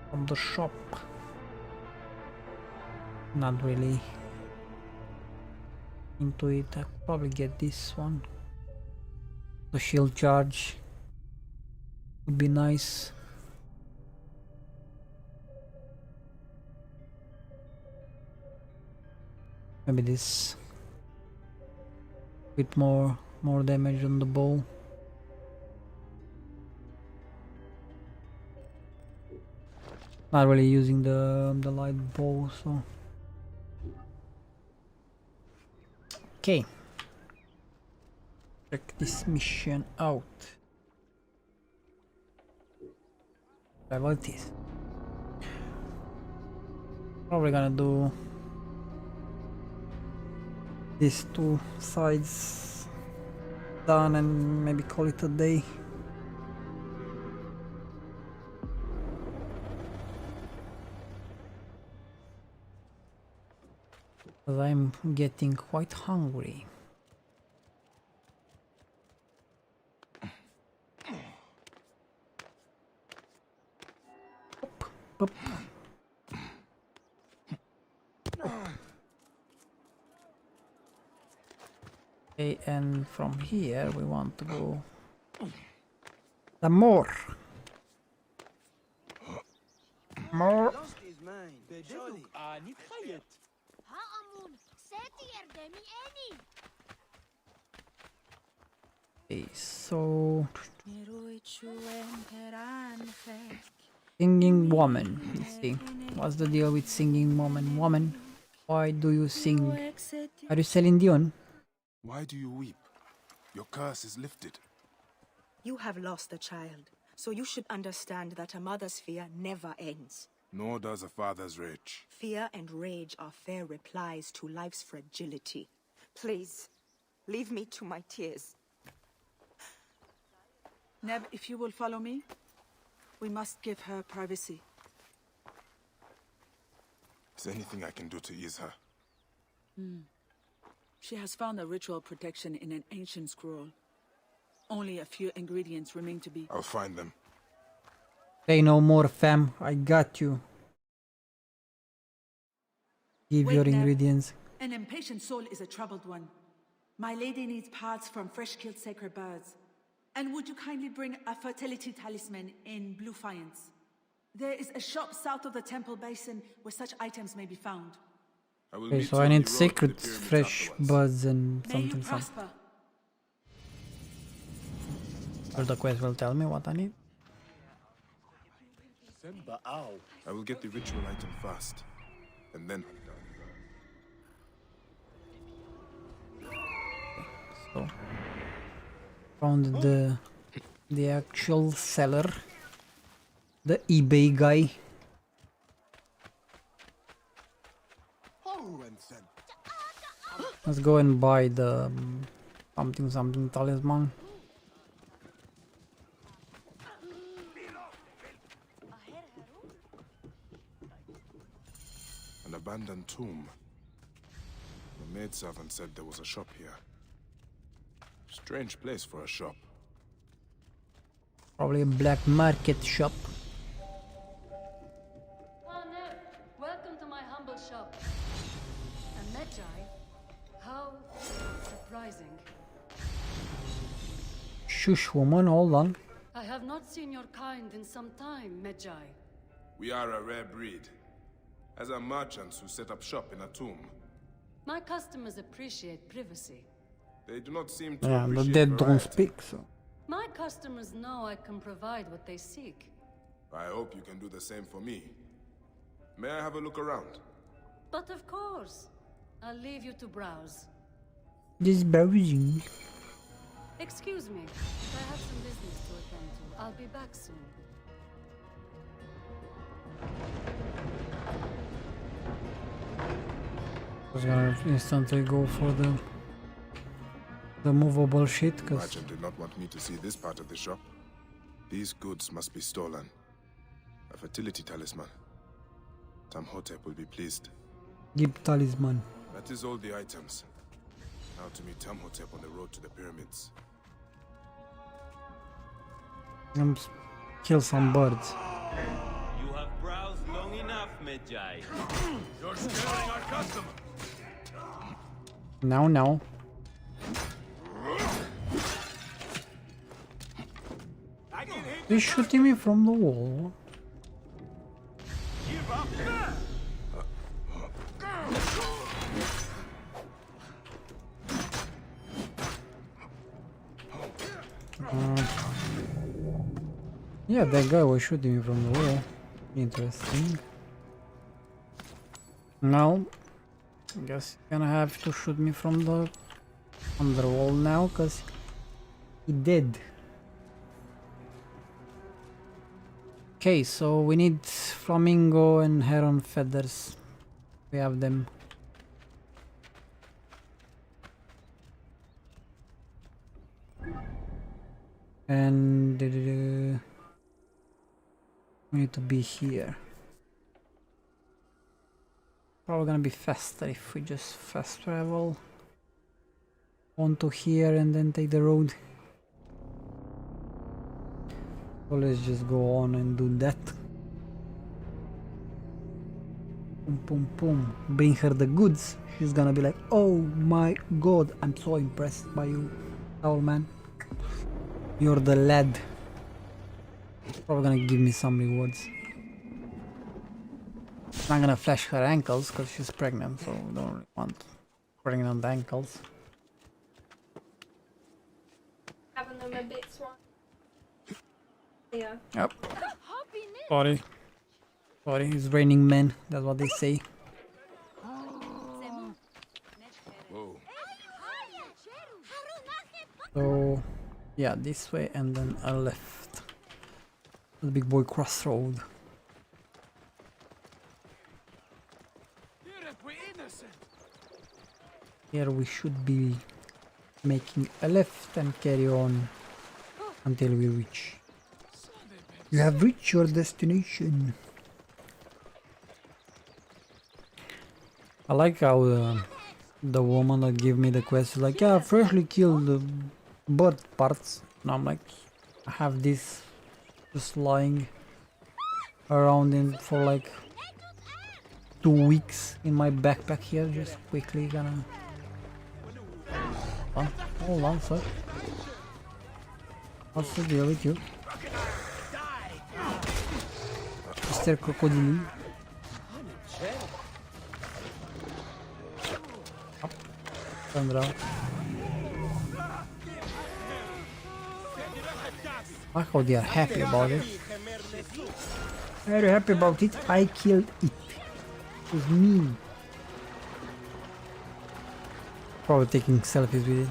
from the shop. Not really into it. I could probably get this one. The shield charge would be nice. Maybe this with more damage on the bow. Not really using the light bow, so okay. Check this mission out. Level it is. Probably gonna do these two sides done and maybe call it a day. Because I'm getting quite hungry. Boop. Okay, and from here we want to go some more. More. Okay, so singing woman. Let's see. What's the deal with singing woman? Woman, why do you sing? Are you Celine Dion? Why do you weep? Your curse is lifted. You have lost a child, so you should understand that a mother's fear never ends. Nor does a father's rage. Fear and rage are fair replies to life's fragility. Please, leave me to my tears. Neb, if you will follow me, we must give her privacy. Is there anything I can do to ease her? She has found a ritual protection in an ancient scroll. Only a few ingredients remain to be. I'll find them. Say no more, fam. I got you. Give Wait, your Neb. ingredients. An impatient soul is a troubled one. My lady needs parts from fresh-killed sacred birds. And would you kindly bring a fertility talisman in blue faience? There is a shop south of the temple basin where such items may be found. I will Okay, meet so you I on need the road to the sacred pyramids fresh afterwards. buds and May you something. prosper. Or the quest will tell me what I need. I will get the ritual item fast, and then. So found the actual seller, the eBay guy. Let's go and buy the something talisman. An abandoned tomb. The maidservant said there was a shop here. Strange place for a shop. Probably a black market shop. Oh no! Welcome to my humble shop. A Magi? How surprising. Shush, woman, hold on. I have not seen your kind in some time, Magi. We are a rare breed. As are merchants who set up shop in a tomb. My customers appreciate privacy. They do not seem to Yeah, the appreciate dead don't variety. speak, so. My customers know I can provide what they seek. I hope you can do the same for me. May I have a look around? But of course. I'll leave you to browse. This browsing. Excuse me. I have some business to attend to. I'll be back soon. I was gonna instantly go for the movable shit, The cause merchant did not want me to see this part of the shop. These goods must be stolen. A fertility talisman. Tamhotep will be pleased. give talisman. That is all the items. Now to meet Tamhotep on the road to the pyramids. Kill some birds. You have browsed long enough, Magi. You're scaring our customer. Now. He's shooting me from the wall. Give up. Yeah, that guy was shooting me from the wall. Interesting. Now, I guess you're gonna have to shoot me from the wall now, cause he did. Okay, so we need flamingo and heron feathers. We have them. And we need to be here. Probably gonna be faster if we just fast travel onto here and then take the road. So let's just go on and do that. Boom, boom, boom. Bring her the goods. She's gonna be like, oh my god, I'm so impressed by you, owl man. You're the lad. Probably gonna give me some rewards. Not gonna flash her ankles because she's pregnant, so we don't really want pregnant ankles. Having them a bit swamp. Yeah. Yep. Sorry. Sorry, it's raining men, that's what they say. Whoa. So, yeah, this way and then a left. The big boy crossroad. Here we should be making a left and carry on until we reach. You have reached your destination. I like how the woman that gave me the quest is like, yeah, freshly killed bird parts. And I'm like, I have this just lying around in for like 2 weeks in my backpack here. Just quickly gonna. Hold on, sir. What's the deal with you, Mr. Crocodile? Up, turn around. I hope they are happy about it. Very happy about it. I killed it. It was me. Probably taking selfies with it.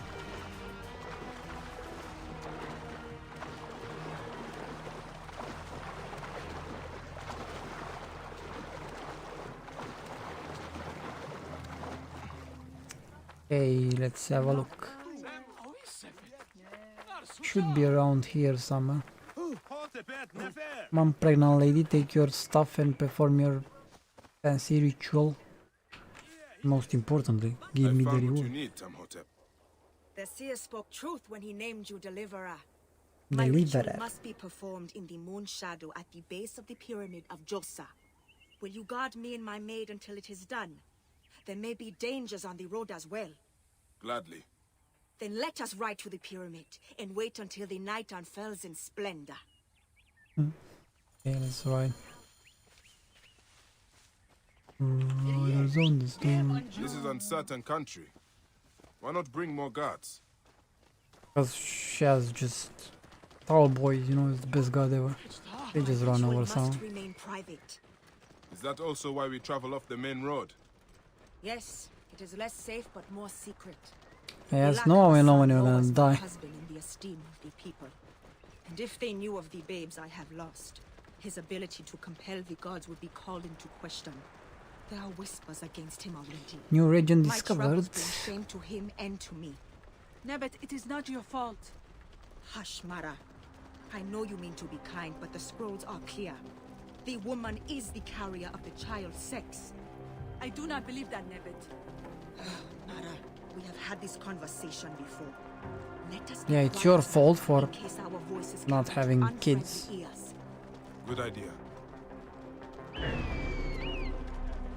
Okay, let's have a look. Should be around here somewhere. Come on, pregnant lady, take your stuff and perform your fancy ritual. Most importantly, give me the What you reward. need, Tamhotep. The seer spoke truth when he named you Deliverer. My ritual must be performed in the moon shadow at the base of the pyramid of Josa. Will you guard me and my maid until it is done? There may be dangers on the road as well. Gladly. Then let us ride to the pyramid and wait until the night unfurls in splendor. Okay, that's right. Riders on the stone. This is uncertain country. Why not bring more guards? Because she has just tall boys, you know, it's the best god ever. They just run over someone. Remain private. Is that also why we travel off the main road? Yes, it is less safe but more secret. Yes, no, I know when you're gonna die. Husband in the esteem of the people. And if they knew of the babes I have lost, his ability to compel the gods would be called into question. There are whispers against him already. New region My discovered. troubles bring shame to him and to me. Nebbet, it is not your fault. Hush, Mara. I know you mean to be kind, but the scrolls are clear. The woman is the carrier of the child's sex. I do not believe that, Nebbet. Mara, we have had this conversation before. Let us Yeah, be it's your quiet fault for in case our voices not come to having unfriendly kids. ears. Good idea.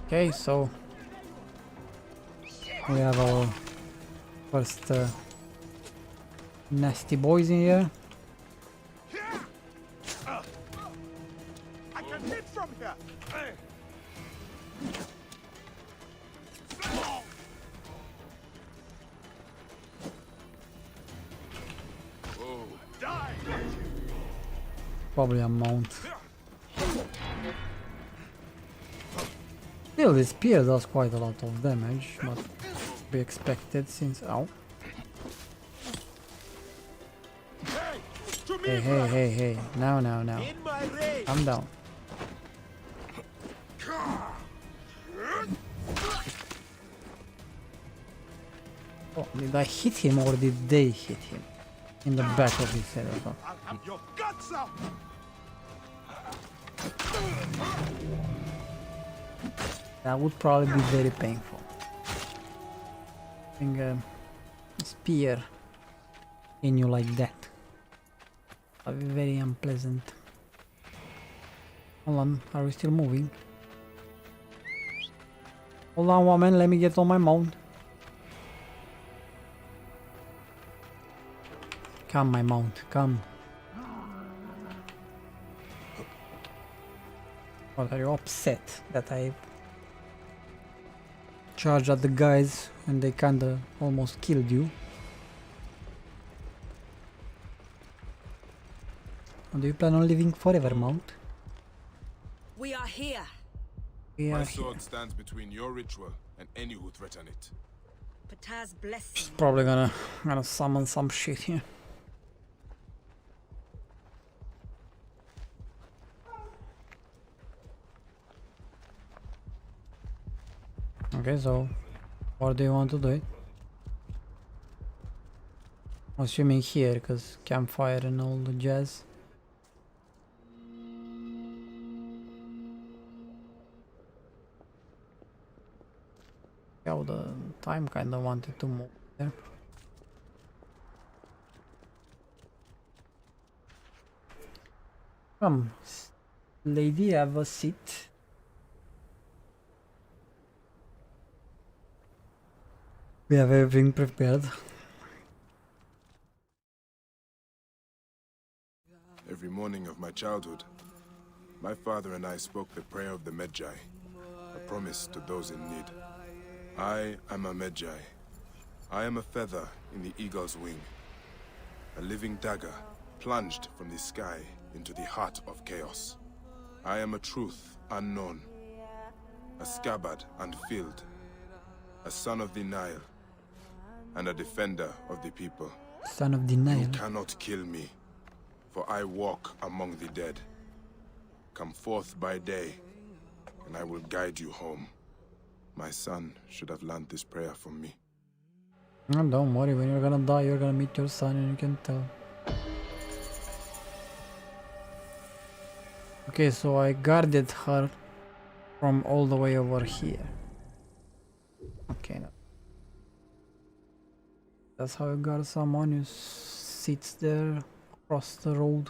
Okay, so we have our first nasty boys in here. I can hit from here. Oh, die! Probably a mount. Still, this spear does quite a lot of damage, but to be expected since... Ow. Hey, now. Calm down. Oh, did I hit him or did they hit him? In the back of his head or something. I'll have your guts out! That would probably be very painful. Having a spear in you like that. That would be very unpleasant. Hold on, are we still moving? Hold on, woman, let me get on my mount. Come, my mount, come. What, are you upset that I charged at the guys and they kinda almost killed you? Or do you plan on living forever, Mount? We are here. My sword stands between your ritual and any who threaten it. Ptah's blessing. Probably gonna summon some shit here. Okay, so what do you want to do it? Assuming here, because campfire and all the jazz. Yeah, the time kind of wanted to move there. Come, lady, have a seat. We have everything prepared. Every morning of my childhood, my father and I spoke the prayer of the Medjai, a promise to those in need. I am a Medjai. I am a feather in the eagle's wing, a living dagger plunged from the sky into the heart of chaos. I am a truth unknown, a scabbard unfilled, a son of the Nile, and a defender of the people. Son of the Nile. You cannot kill me, for I walk among the dead. Come forth by day, and I will guide you home. My son should have learned this prayer from me. Oh, don't worry, when you're gonna die, you're gonna meet your son and you can tell. Okay, so I guarded her from all the way over here. Okay, now. That's how you guard someone, you sit there across the road.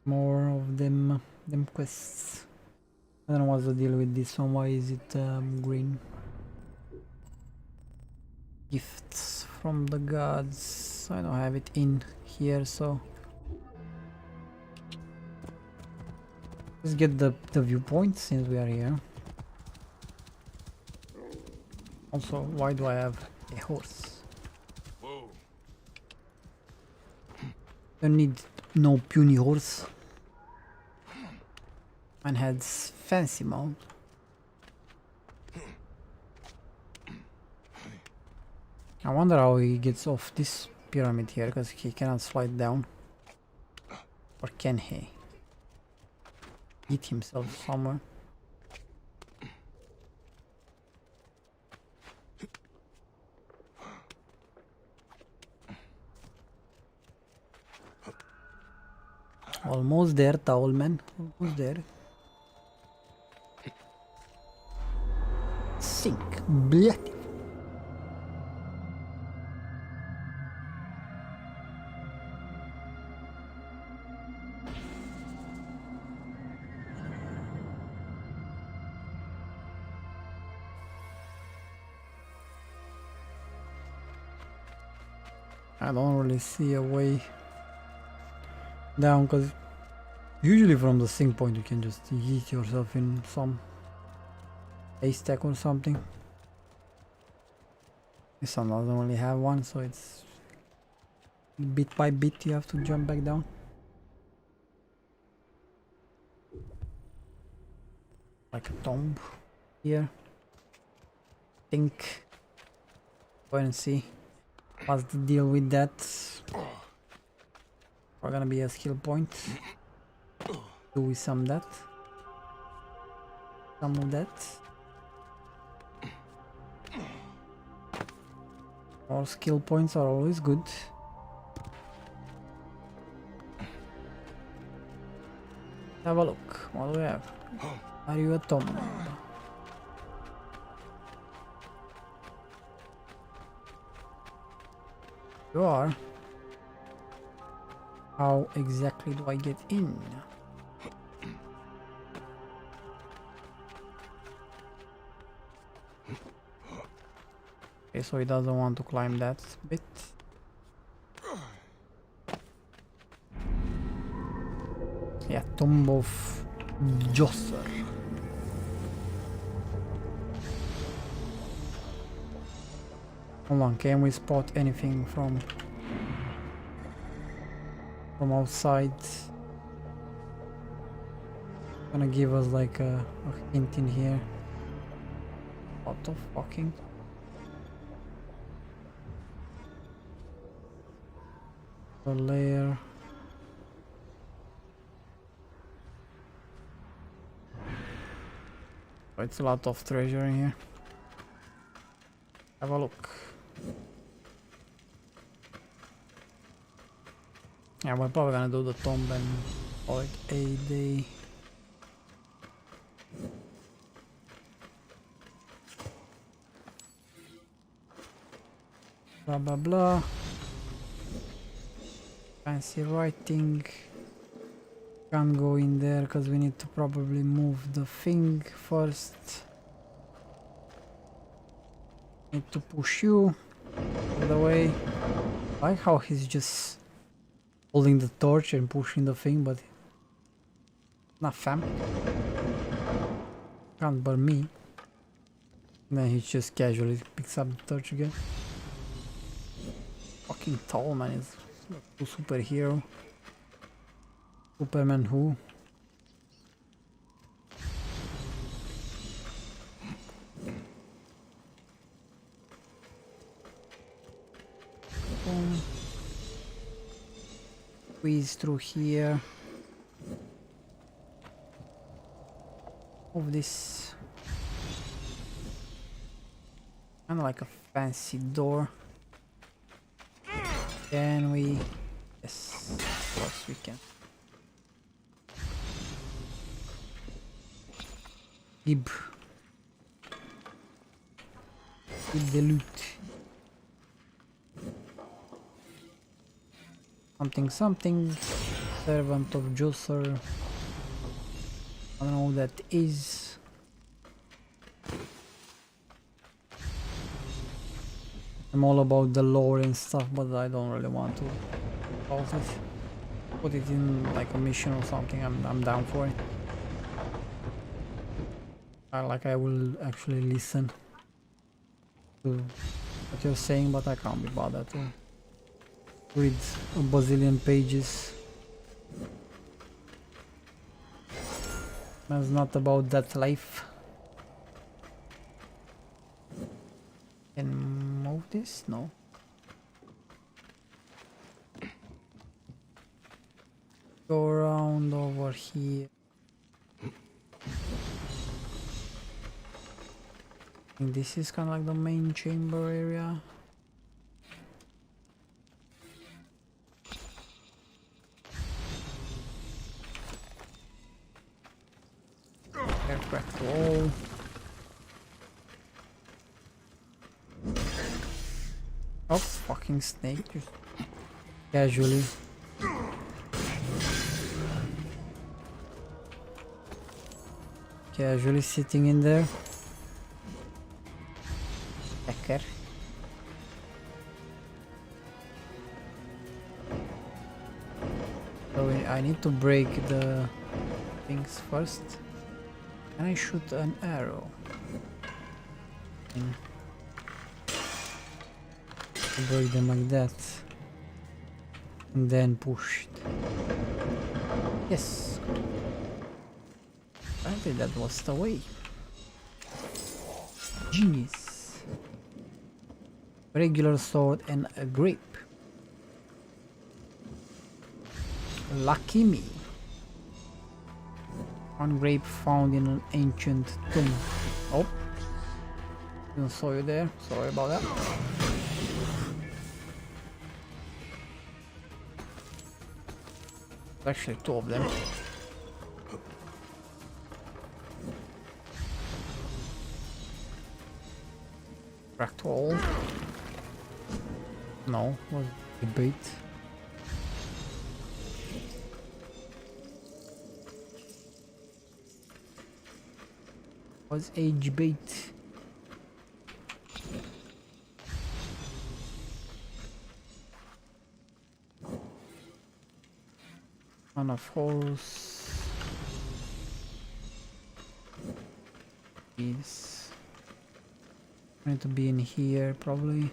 More of them quests. I don't know what's the deal with this one. Why is it green? Gifts from the gods. I don't have it in here, so let's get the viewpoint since we are here. Also, why do I have a horse? Whoa. Don't need no puny horse. Man has fancy mount. I wonder how he gets off this pyramid here, because he cannot slide down. Or can he? Hit himself somewhere. Almost there, towel man. Almost there. Sink. Блядь. I don't really see a way down, because usually from the sink point you can just yeet yourself in some haystack or something. This one doesn't really have one, so it's bit by bit you have to jump back down. Like a tomb here. Think. Go and see what's the deal with that. We're gonna be a skill point. Do we some that? Some of that. More skill points are always good. Have a look. What do we have? Are you a tomb? You are. How exactly do I get in? Okay, so he doesn't want to climb that bit. Yeah, Tomb of Josser. Hold on, can we spot anything from outside? Gonna give us like a hint in here. What the fucking? The layer. Oh, it's a lot of treasure in here. Have a look. Yeah, we're probably gonna do the tomb and call it a day. Blah blah blah. Fancy writing. Can't go in there because we need to probably move the thing first. Need to push you out of the way. I like how he's just holding the torch and pushing the thing, but not fam. Can't burn me. And then he just casually picks up the torch again. Fucking tall man, is a superhero. Superman who? Squeeze through here. Move this. Kind of like a fancy door. Can we? Yes, of course we can. Gib the loot. Something. Servant of Josser. I don't know who that is. I'm all about the lore and stuff, but I don't really want to put it in like a mission or something. I'm down for it. I will actually listen to what you're saying, but I can't be bothered to read a bazillion pages. That's not about that life. Can move this? No. Go around over here. I think this is kind of like the main chamber area. Aircraft wall. Oh, fucking snake. Just casually. Casually sitting in there. Hacker. So I need to break the things first. Can I shoot an arrow? Break them like that. And then push it. Yes. Apparently that was the way. Genius. Regular sword and a grape. Lucky me. One grape found in an ancient tomb. Oh. Didn't saw you there. Sorry about that. Actually, two of them. Cracked wall. No, was debate. Was age bait. On a horse. Yes. Need to be in here probably.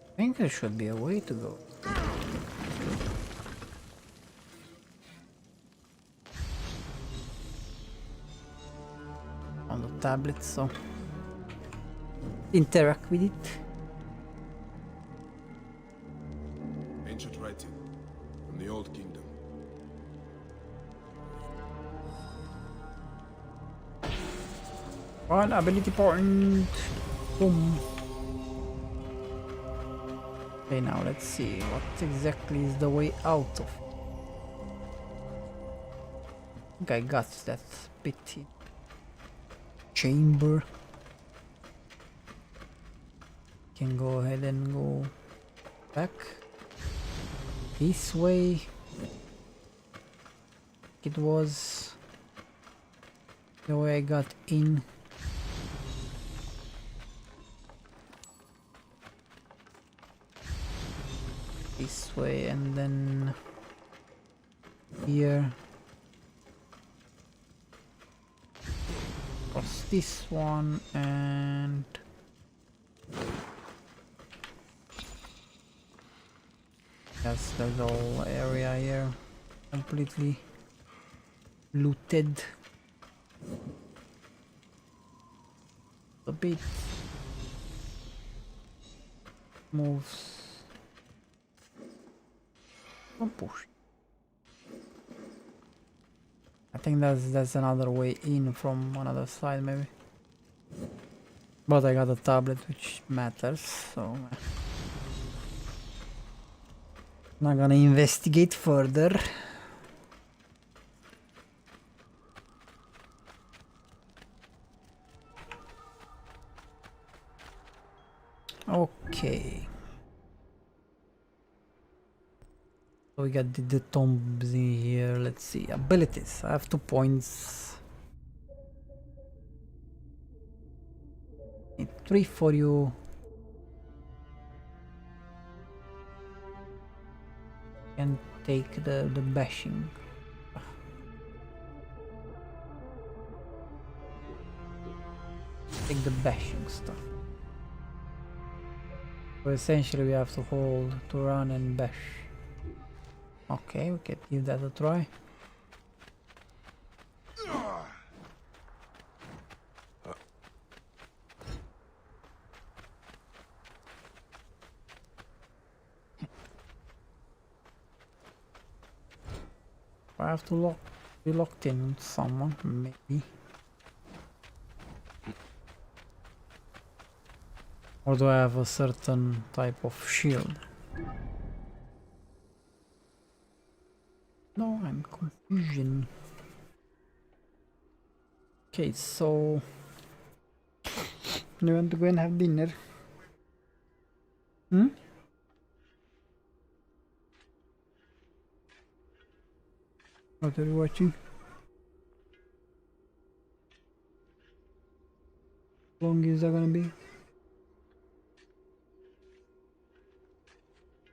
I think there should be a way to go. On the tablet, so interact with it. Ancient writing from the Old Kingdom. One ability point. Boom. Okay, now let's see what exactly is the way out of. I think I got that pity chamber. Can go ahead and go back this way. It was the way I got in. This way and then here. Across this one and yes, there's the whole area here completely looted. A bit moves. Don't push. I think that's another way in from another side maybe. But I got a tablet which matters, so not gonna investigate further. Okay. So we got the tombs in here. Let's see. Abilities. I have 2 points. Need 3 for you. And take the bashing. Take the bashing stuff. So essentially we have to hold to run and bash. Okay, we can give that a try. I have to be locked in with someone, maybe. Or do I have a certain type of shield? No, I'm confusion. Okay, so you want to go and have dinner? Hmm? What are you watching? How long is that gonna be?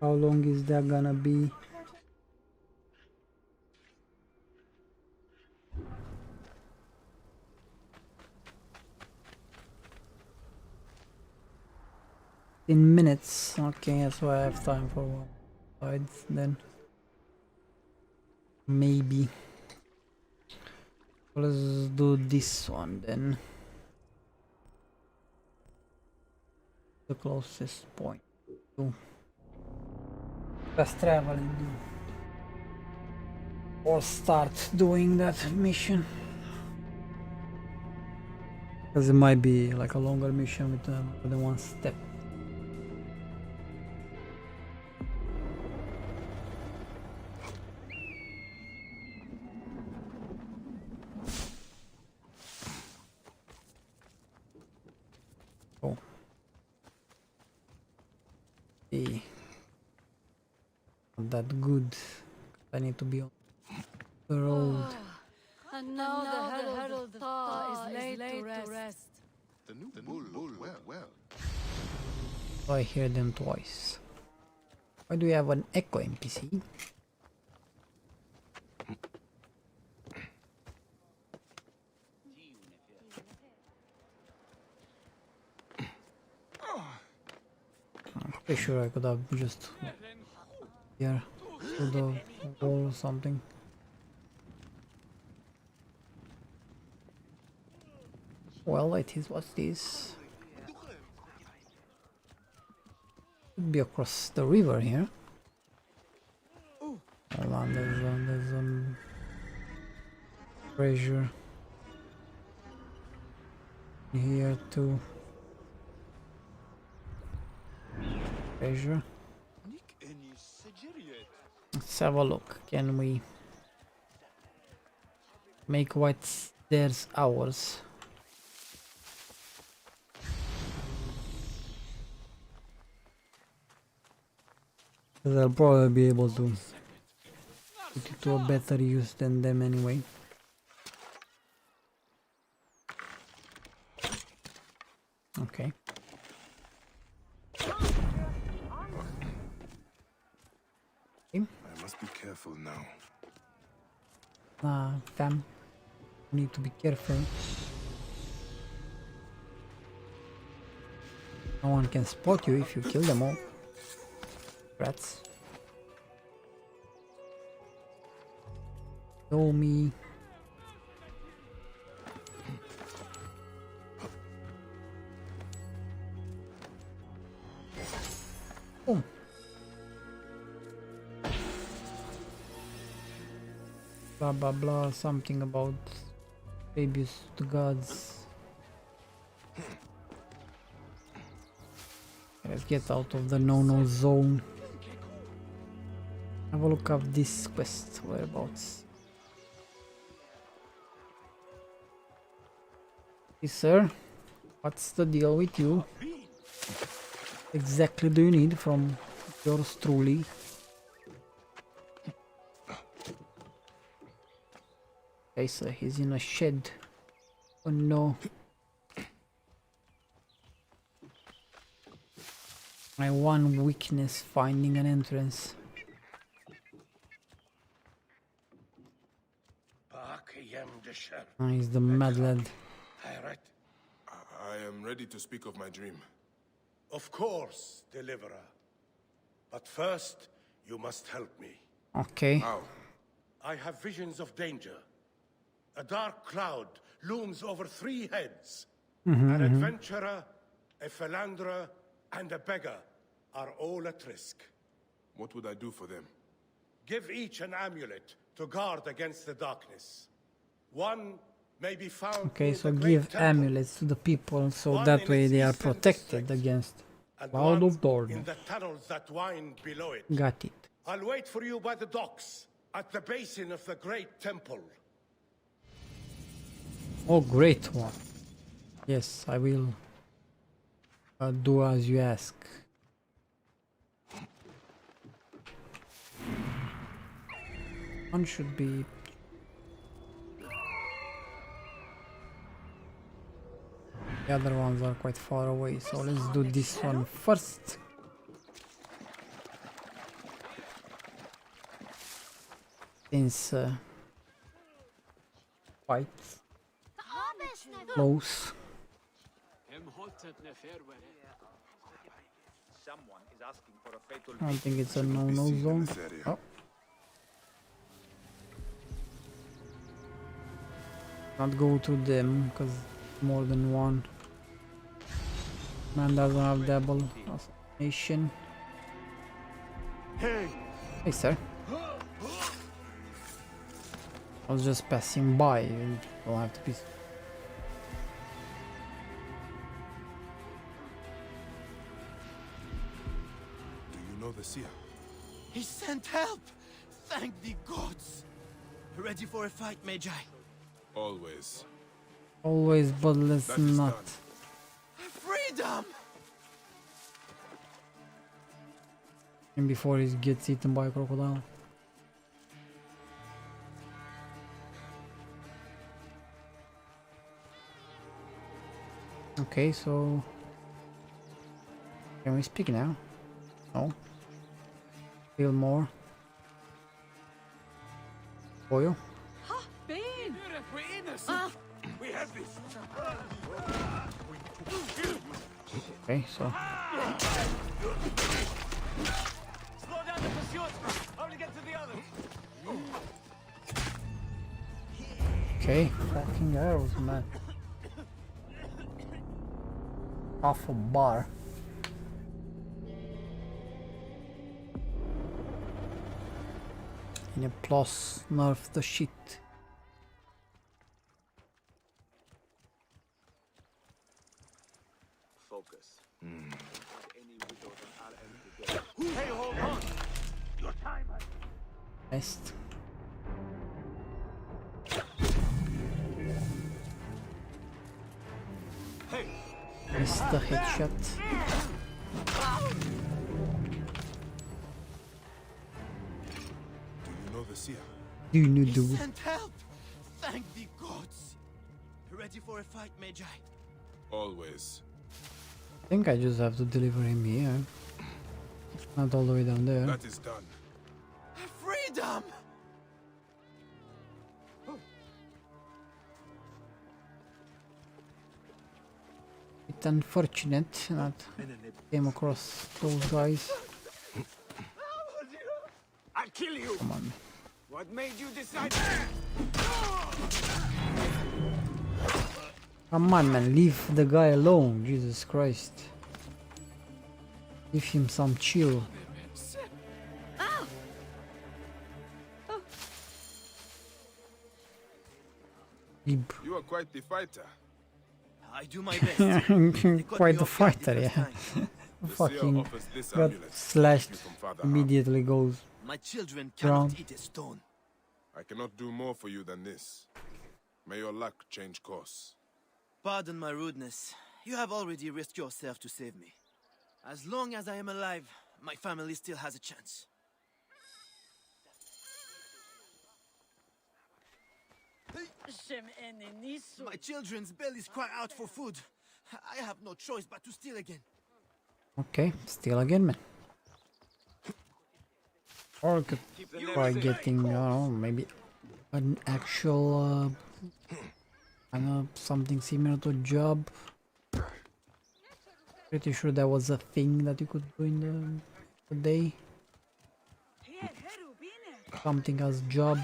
How long is that gonna be? In minutes. Okay, so I have time for one side then. Maybe. Let's do this one then. The closest point to fast traveling or start doing that mission, because it might be like a longer mission with the one step. Oh. Hey. Not that good. I need to be on the road. And now the herald of Tha is laid to rest. The new bull, well. So I hear them twice. Why do we have an echo NPC? I'm pretty sure I could have just here to the wall or something. Well, it is what it is. Could be across the river here. Hold on, there's treasure here too. Treasure. Let's have a look. Can we make what's theirs ours? They'll probably be able to put it to a better use than them anyway. Okay. I must be careful now. Fam. You need to be careful. No one can spot you if you kill them all. Rats. Show me. Boom. Blah blah blah, something about abuse to gods. Let's get out of the no-no zone. Have a look up this quest, whereabouts. Yes, sir. What's the deal with you? Exactly do you need from yours truly? Okay, sir, he's in a shed. Oh no. My one weakness, finding an entrance. He's the mad lad. I am ready to speak of my dream. Of course, Deliverer. But first, you must help me. Okay. How? I have visions of danger. A dark cloud looms over 3 heads. An adventurer, a philanderer, and a beggar are all at risk. What would I do for them? Give each an amulet to guard against the darkness. One may be found. Okay, so give amulets to the people so that way they are protected against cloud of darkness. In the tunnels that wind below it. Got it. I'll wait for you by the docks at the basin of the great temple. Oh, great one. Yes, I will do as you ask. One should be... The other ones are quite far away, so let's do this one first. Since quite close. I don't think it's a no-no zone. Oh. Not go to them, because more than one. Man doesn't have double assassination. Hey, sir. I was just passing by. You don't have to be. Do you know the seer? He sent help! Thank the gods! Ready for a fight, Magi? Always. Always, but let's not. Freedom! And before he gets eaten by a crocodile. Okay, so can we speak now? No. Feel more. Oil. Okay, so Slow down the pursuit. Only get to the others. okay, fucking arrows, man. Half a bar. And a plus nerf the shit. Focus. Hey, hold on. Your time. Best. Missed the headshot. Do you know the seer? Do you He do? sent help! Thank the gods! Ready for a fight, Magi? Always. I think I just have to deliver him here. Not all the way down there. That is done. Freedom! It's unfortunate that came across those guys. I'll kill you. Come on. What made you decide? Come on, man, leave the guy alone. Jesus Christ. Give him some chill. You are quite the fighter. I do my best. Quite the fighter, yeah. Fucking got slashed, immediately goes My children down. cannot eat a stone. I cannot do more for you than this. May your luck change course. Pardon my rudeness. You have already risked yourself to save me. As long as I am alive, my family still has a chance. My children's bellies cry out for food. I have no choice but to steal again. Okay, steal again, man. Or could try getting, I don't know, maybe an actual, kind of something similar to a job. Pretty sure that was a thing that you could do in the day. Something as job.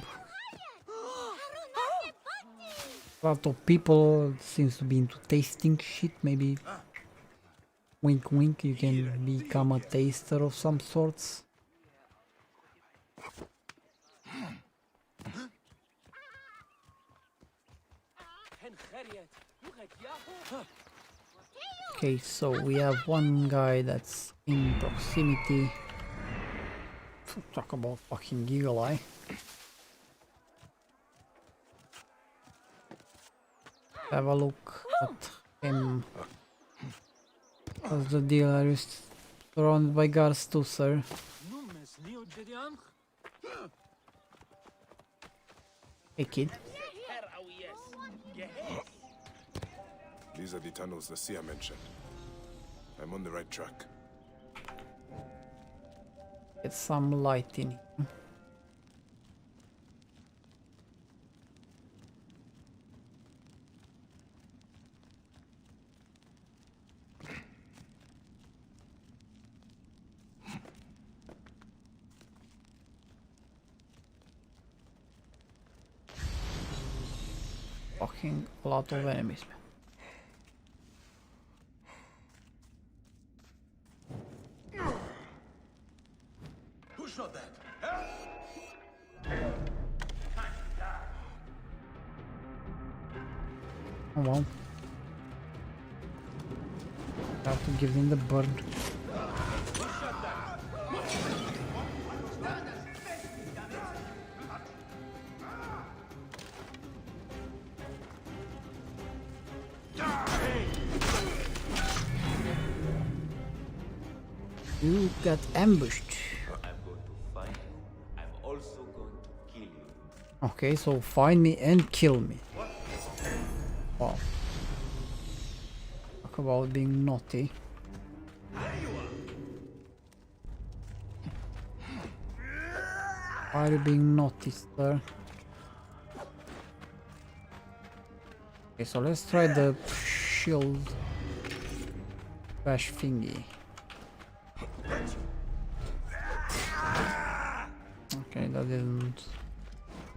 A lot of people seems to be into tasting shit. Maybe wink wink, you can become a taster of some sorts. Okay, so we have one guy that's in proximity. Talk about fucking Eagle Eye. Have a look at him. What's the deal? Are you surrounded by guards too, sir? Hey, kid. These are the tunnels the seer mentioned. I'm on the right track. Get some light in here. Fucking a lot of enemies, man. Who shot that? Oh well. Have to give them the bird. You got ambushed. I'm going to find you. I'm also going to kill you. Okay, so find me and kill me. Wow. Talk about being naughty. Why are you being naughty, sir? Okay, so let's try the shield bash thingy. Okay, that didn't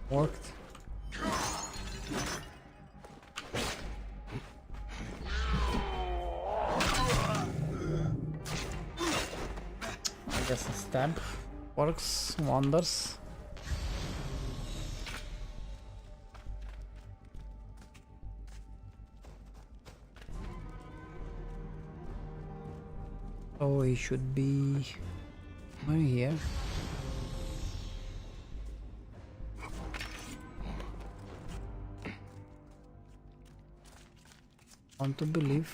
work. I guess a stab works wonders. So he should be right here. Want to believe.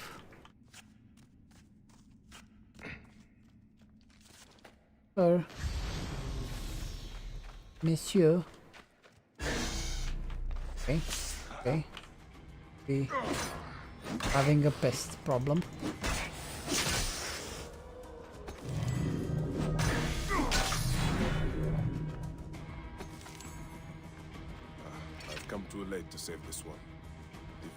Sir. Monsieur. Okay. Okay. We having a pest problem. I've come too late to save this one.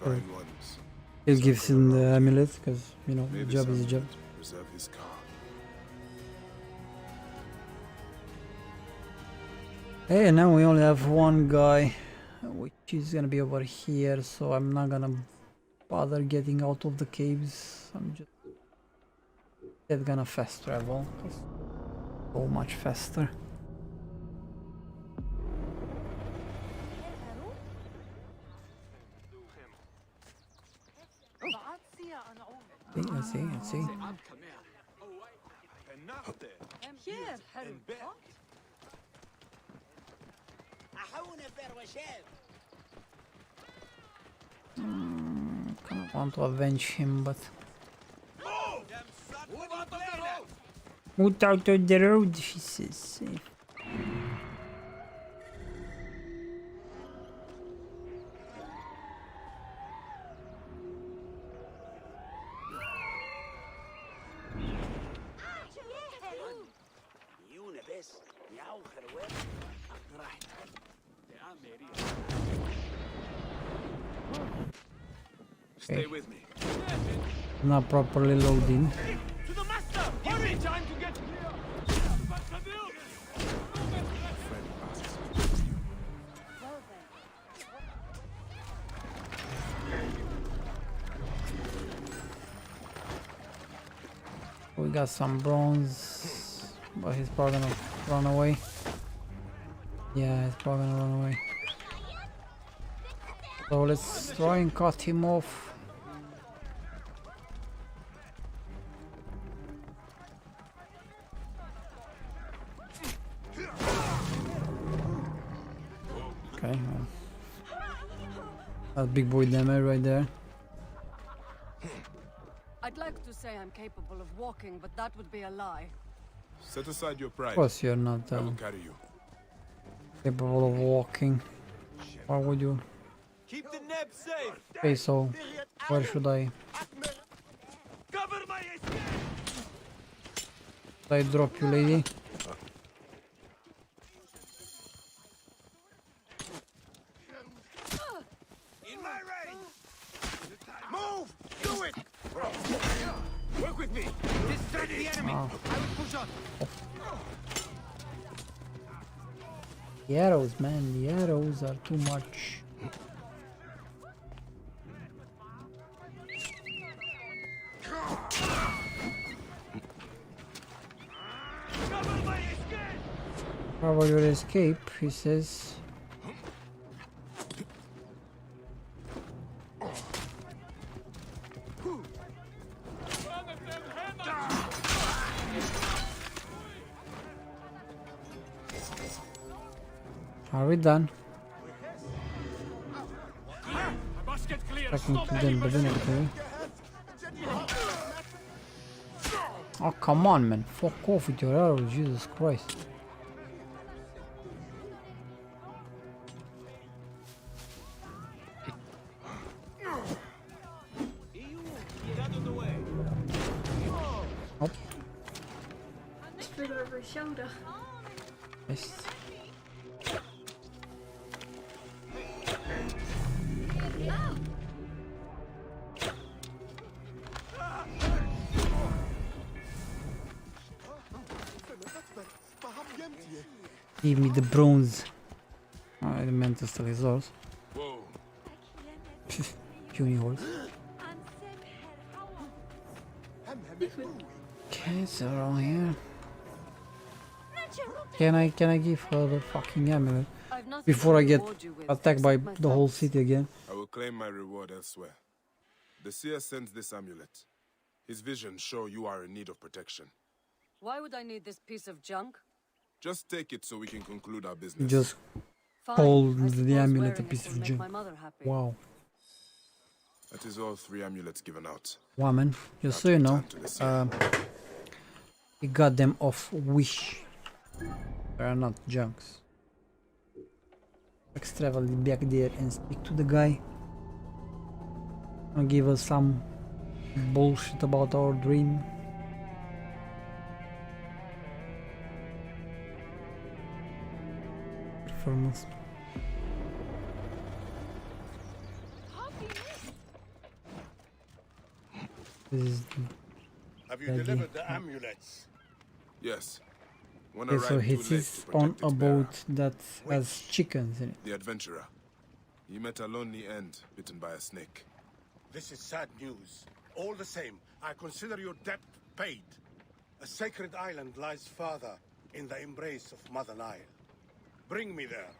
Divine ones. It gives him the amulet because, you know, May the this job is a job. amulet preserve his car. Hey, now we only have one guy, which is gonna be over here, so I'm not gonna bother getting out of the caves. I'm just gonna fast travel, 'cause so much faster. Let's see. Kind of want to avenge him, but move out of the road, she says. Stay with me. Not properly loading. To the master! Hurry! Time to get We got some bronze, but he's probably gonna run away. Yeah, he's probably gonna run away. So let's try and cut him off. Okay, well, that's big boy damage right there. I'd like to say I'm capable of walking, but that would be a lie. Set aside your pride. Of course you're not I will carry you. capable of walking. Why would you? keep the neb safe. Okay, so where should I? Cover my escape. Should I drop you, lady? In my range. Move! Do it! Work with me. Distract the enemy. Oh. I will push on. The arrows, man, the arrows are too much. Cover your escape, he says. Are we done? I can kill them, but then okay. Oh, come on, man. Fuck off with your arrows, Jesus Christ. Oh. Threw it over his shoulder. Yes. Give me the bronze. Oh, I meant to steal his horse. Puny horse. Okay, it's around here. Can I give her the fucking amulet before I get attacked by the whole city again? I will claim my reward elsewhere. The seer sends this amulet. His visions show you are in need of protection. Why would I need this piece of junk? Just take it so we can conclude our business. Just Fine, hold I the suppose amulet a wearing piece it of will make junk. my mother happy. Wow. That is all 3 amulets given out. Woman, just so you know, we got them off Wish. They are not junks. Let's travel back there and speak to the guy. And give us some bullshit about our dream. Performance. Have you delivered the amulets? Yes. One Okay, so arrived he too late is to on protect a its bearer. boat that has chickens in it. The adventurer. He met a lonely end, bitten by a snake. This is sad news. All the same, I consider your debt paid. A sacred island lies farther in the embrace of Mother Nile. Bring me there,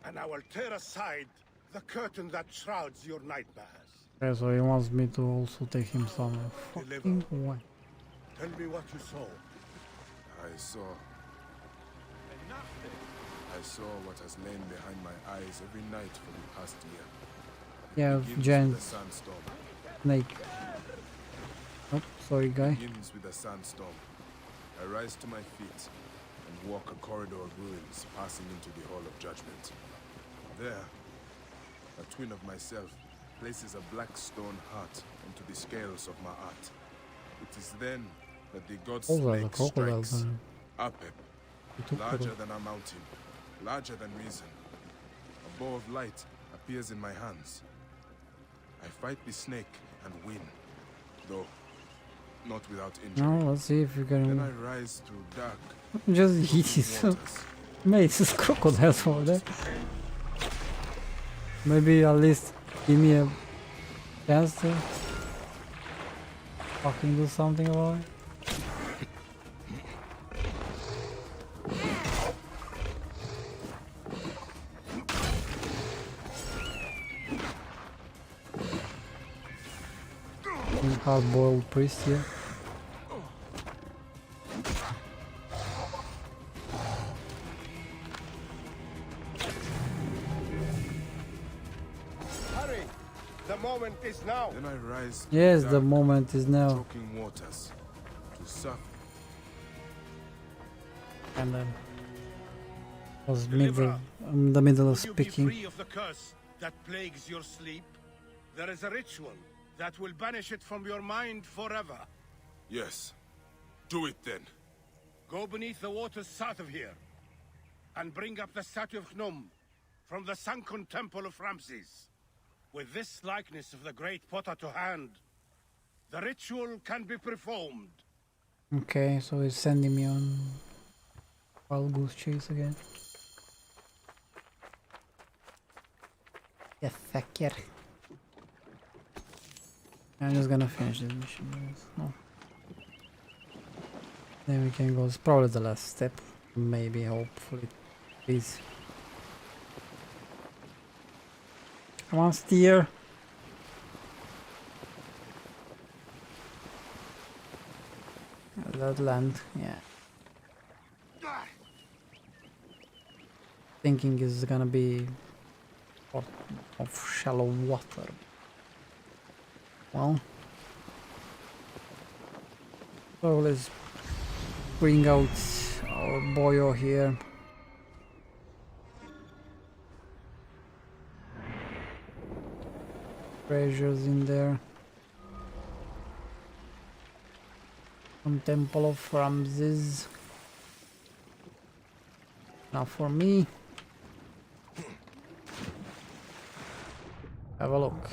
and I will tear aside the curtain that shrouds your nightmares. Okay, so he wants me to also take him somewhere. Fucking what? Tell me what you saw. I saw what has lain behind my eyes every night for the past year. Yeah, giant sandstorm. snake. Oh, sorry, guy. It begins with a sandstorm. I rise to my feet and walk a corridor of ruins, passing into the Hall of Judgment. There, a twin of myself places a black stone heart onto the scales of my art. It is then that the god snake strikes. Apep, larger than a mountain, larger than reason. A bow of light appears in my hands. I fight the snake and win, though not without injury. No, let's see if you can. Then I rise through dark. Just eat it. Mate, it's crocodiles over there. Maybe at least give me a chance to fucking do something about it. Hard-boiled priest here. Hurry! The moment is now. Then I rise. Yes, the moment is now. Choking waters to suffer. And then was in the middle of speaking. Free of the curse that plagues your sleep. There is a ritual that will banish it from your mind forever. Yes. Do it then. Go beneath the waters south of here, and bring up the statue of Gnum from the sunken temple of Ramses. With this likeness of the great potter to hand, the ritual can be performed. Okay, so he's sending me on wild goose chase again. Yeah, fucker. I'm just gonna finish this mission. No. Then we can go. It's probably the last step. Maybe, hopefully. Please. Come on, steer. That land, yeah. Thinking is gonna be of shallow water. Well, so let's bring out our boyo here. Treasures in there. Some temple of Ramses. Now for me. Have a look.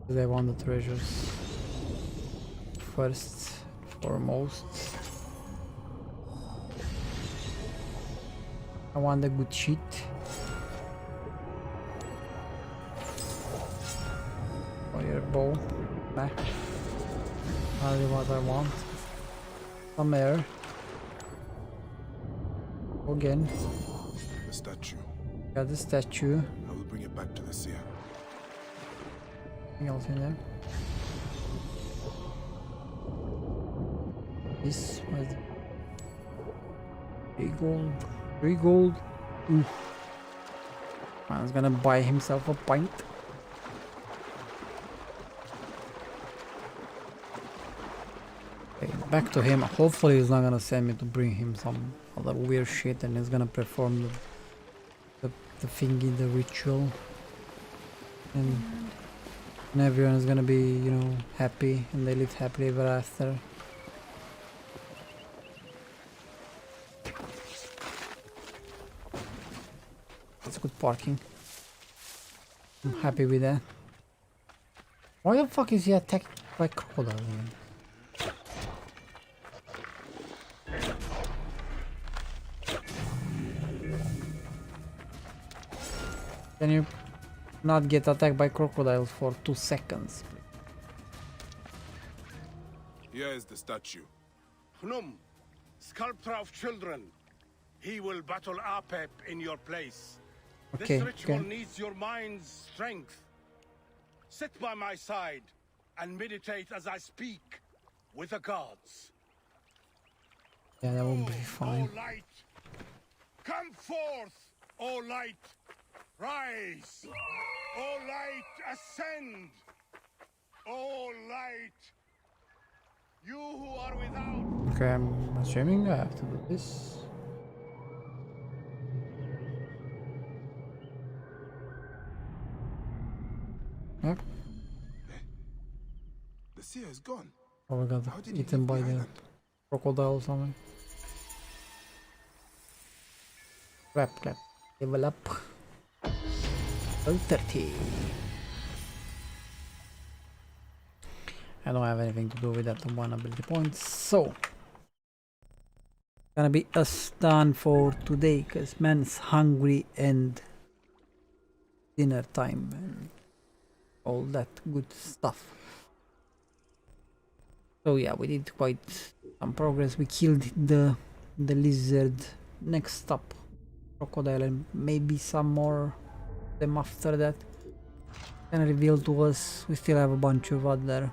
They want the treasures first, foremost. I want the good shit. Fireball. Nah. Hardly what I want. Some air. Again. The statue. Got the statue. I will bring it back to the seer. Anything else in there? This was 3 gold. 3 gold. Ooh. Man's gonna buy himself a pint. Okay, back to him. Hopefully he's not gonna send me to bring him some other weird shit and he's gonna perform the thingy, the ritual. And everyone is gonna be, you know, happy and they live happily ever after. That's good parking. I'm happy with that. Why the fuck is he attacked by crocodile again? Can you not get attacked by crocodiles for 2 seconds? Here is the statue. Hnum, sculptor of children. He will battle Apep in your place. Okay, This ritual okay. needs your mind's strength. Sit by my side and meditate as I speak with the gods. Yeah, that will be fine. O light, come forth, O light. Rise, O light, ascend. O light, you who are without. Okay, I'm assuming I have to do this. Yep. The seer is gone. Probably got How did he eaten leave by the the island? crocodile or something. Clap, clap. Level up. Level 30. I don't have anything to do with that one ability point, so gonna be us done for today because man's hungry and dinner time and all that good stuff. So yeah, we did quite some progress. We killed the lizard. Next up, crocodile, and maybe some more of them after that. Can reveal to us. We still have a bunch of other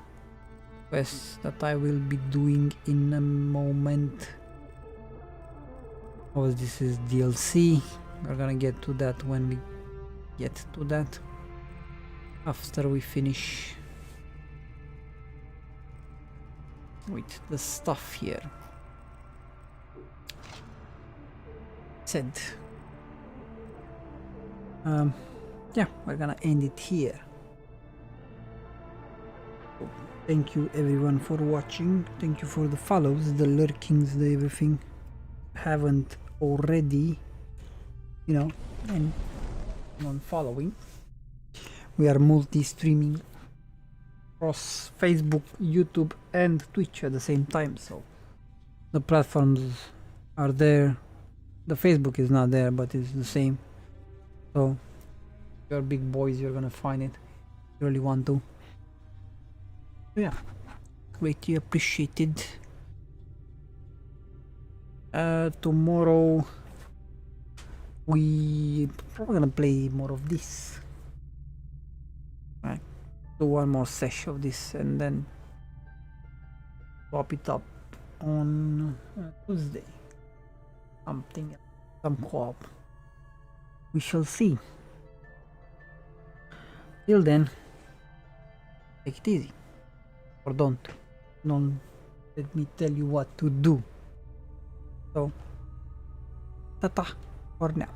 quests that I will be doing in a moment. Oh, this is DLC. We're gonna get to that when we get to that. After we finish with the stuff here. Said. Yeah, we're gonna end it here. So, thank you everyone for watching. Thank you for the follows, the lurkings, the everything. Haven't already, you know, and on following. We are multi-streaming across Facebook, YouTube and Twitch at the same time, so the platforms are there. The Facebook is not there, but it's the same. So you're big boys, you're gonna find it. You really want to. So yeah, greatly appreciated. Tomorrow we probably gonna play more of this. Right, do one more session of this and then swap it up on Tuesday. Something, some co-op. We shall see. Till then, take it easy. Or don't let me tell you what to do. So, ta-ta for now.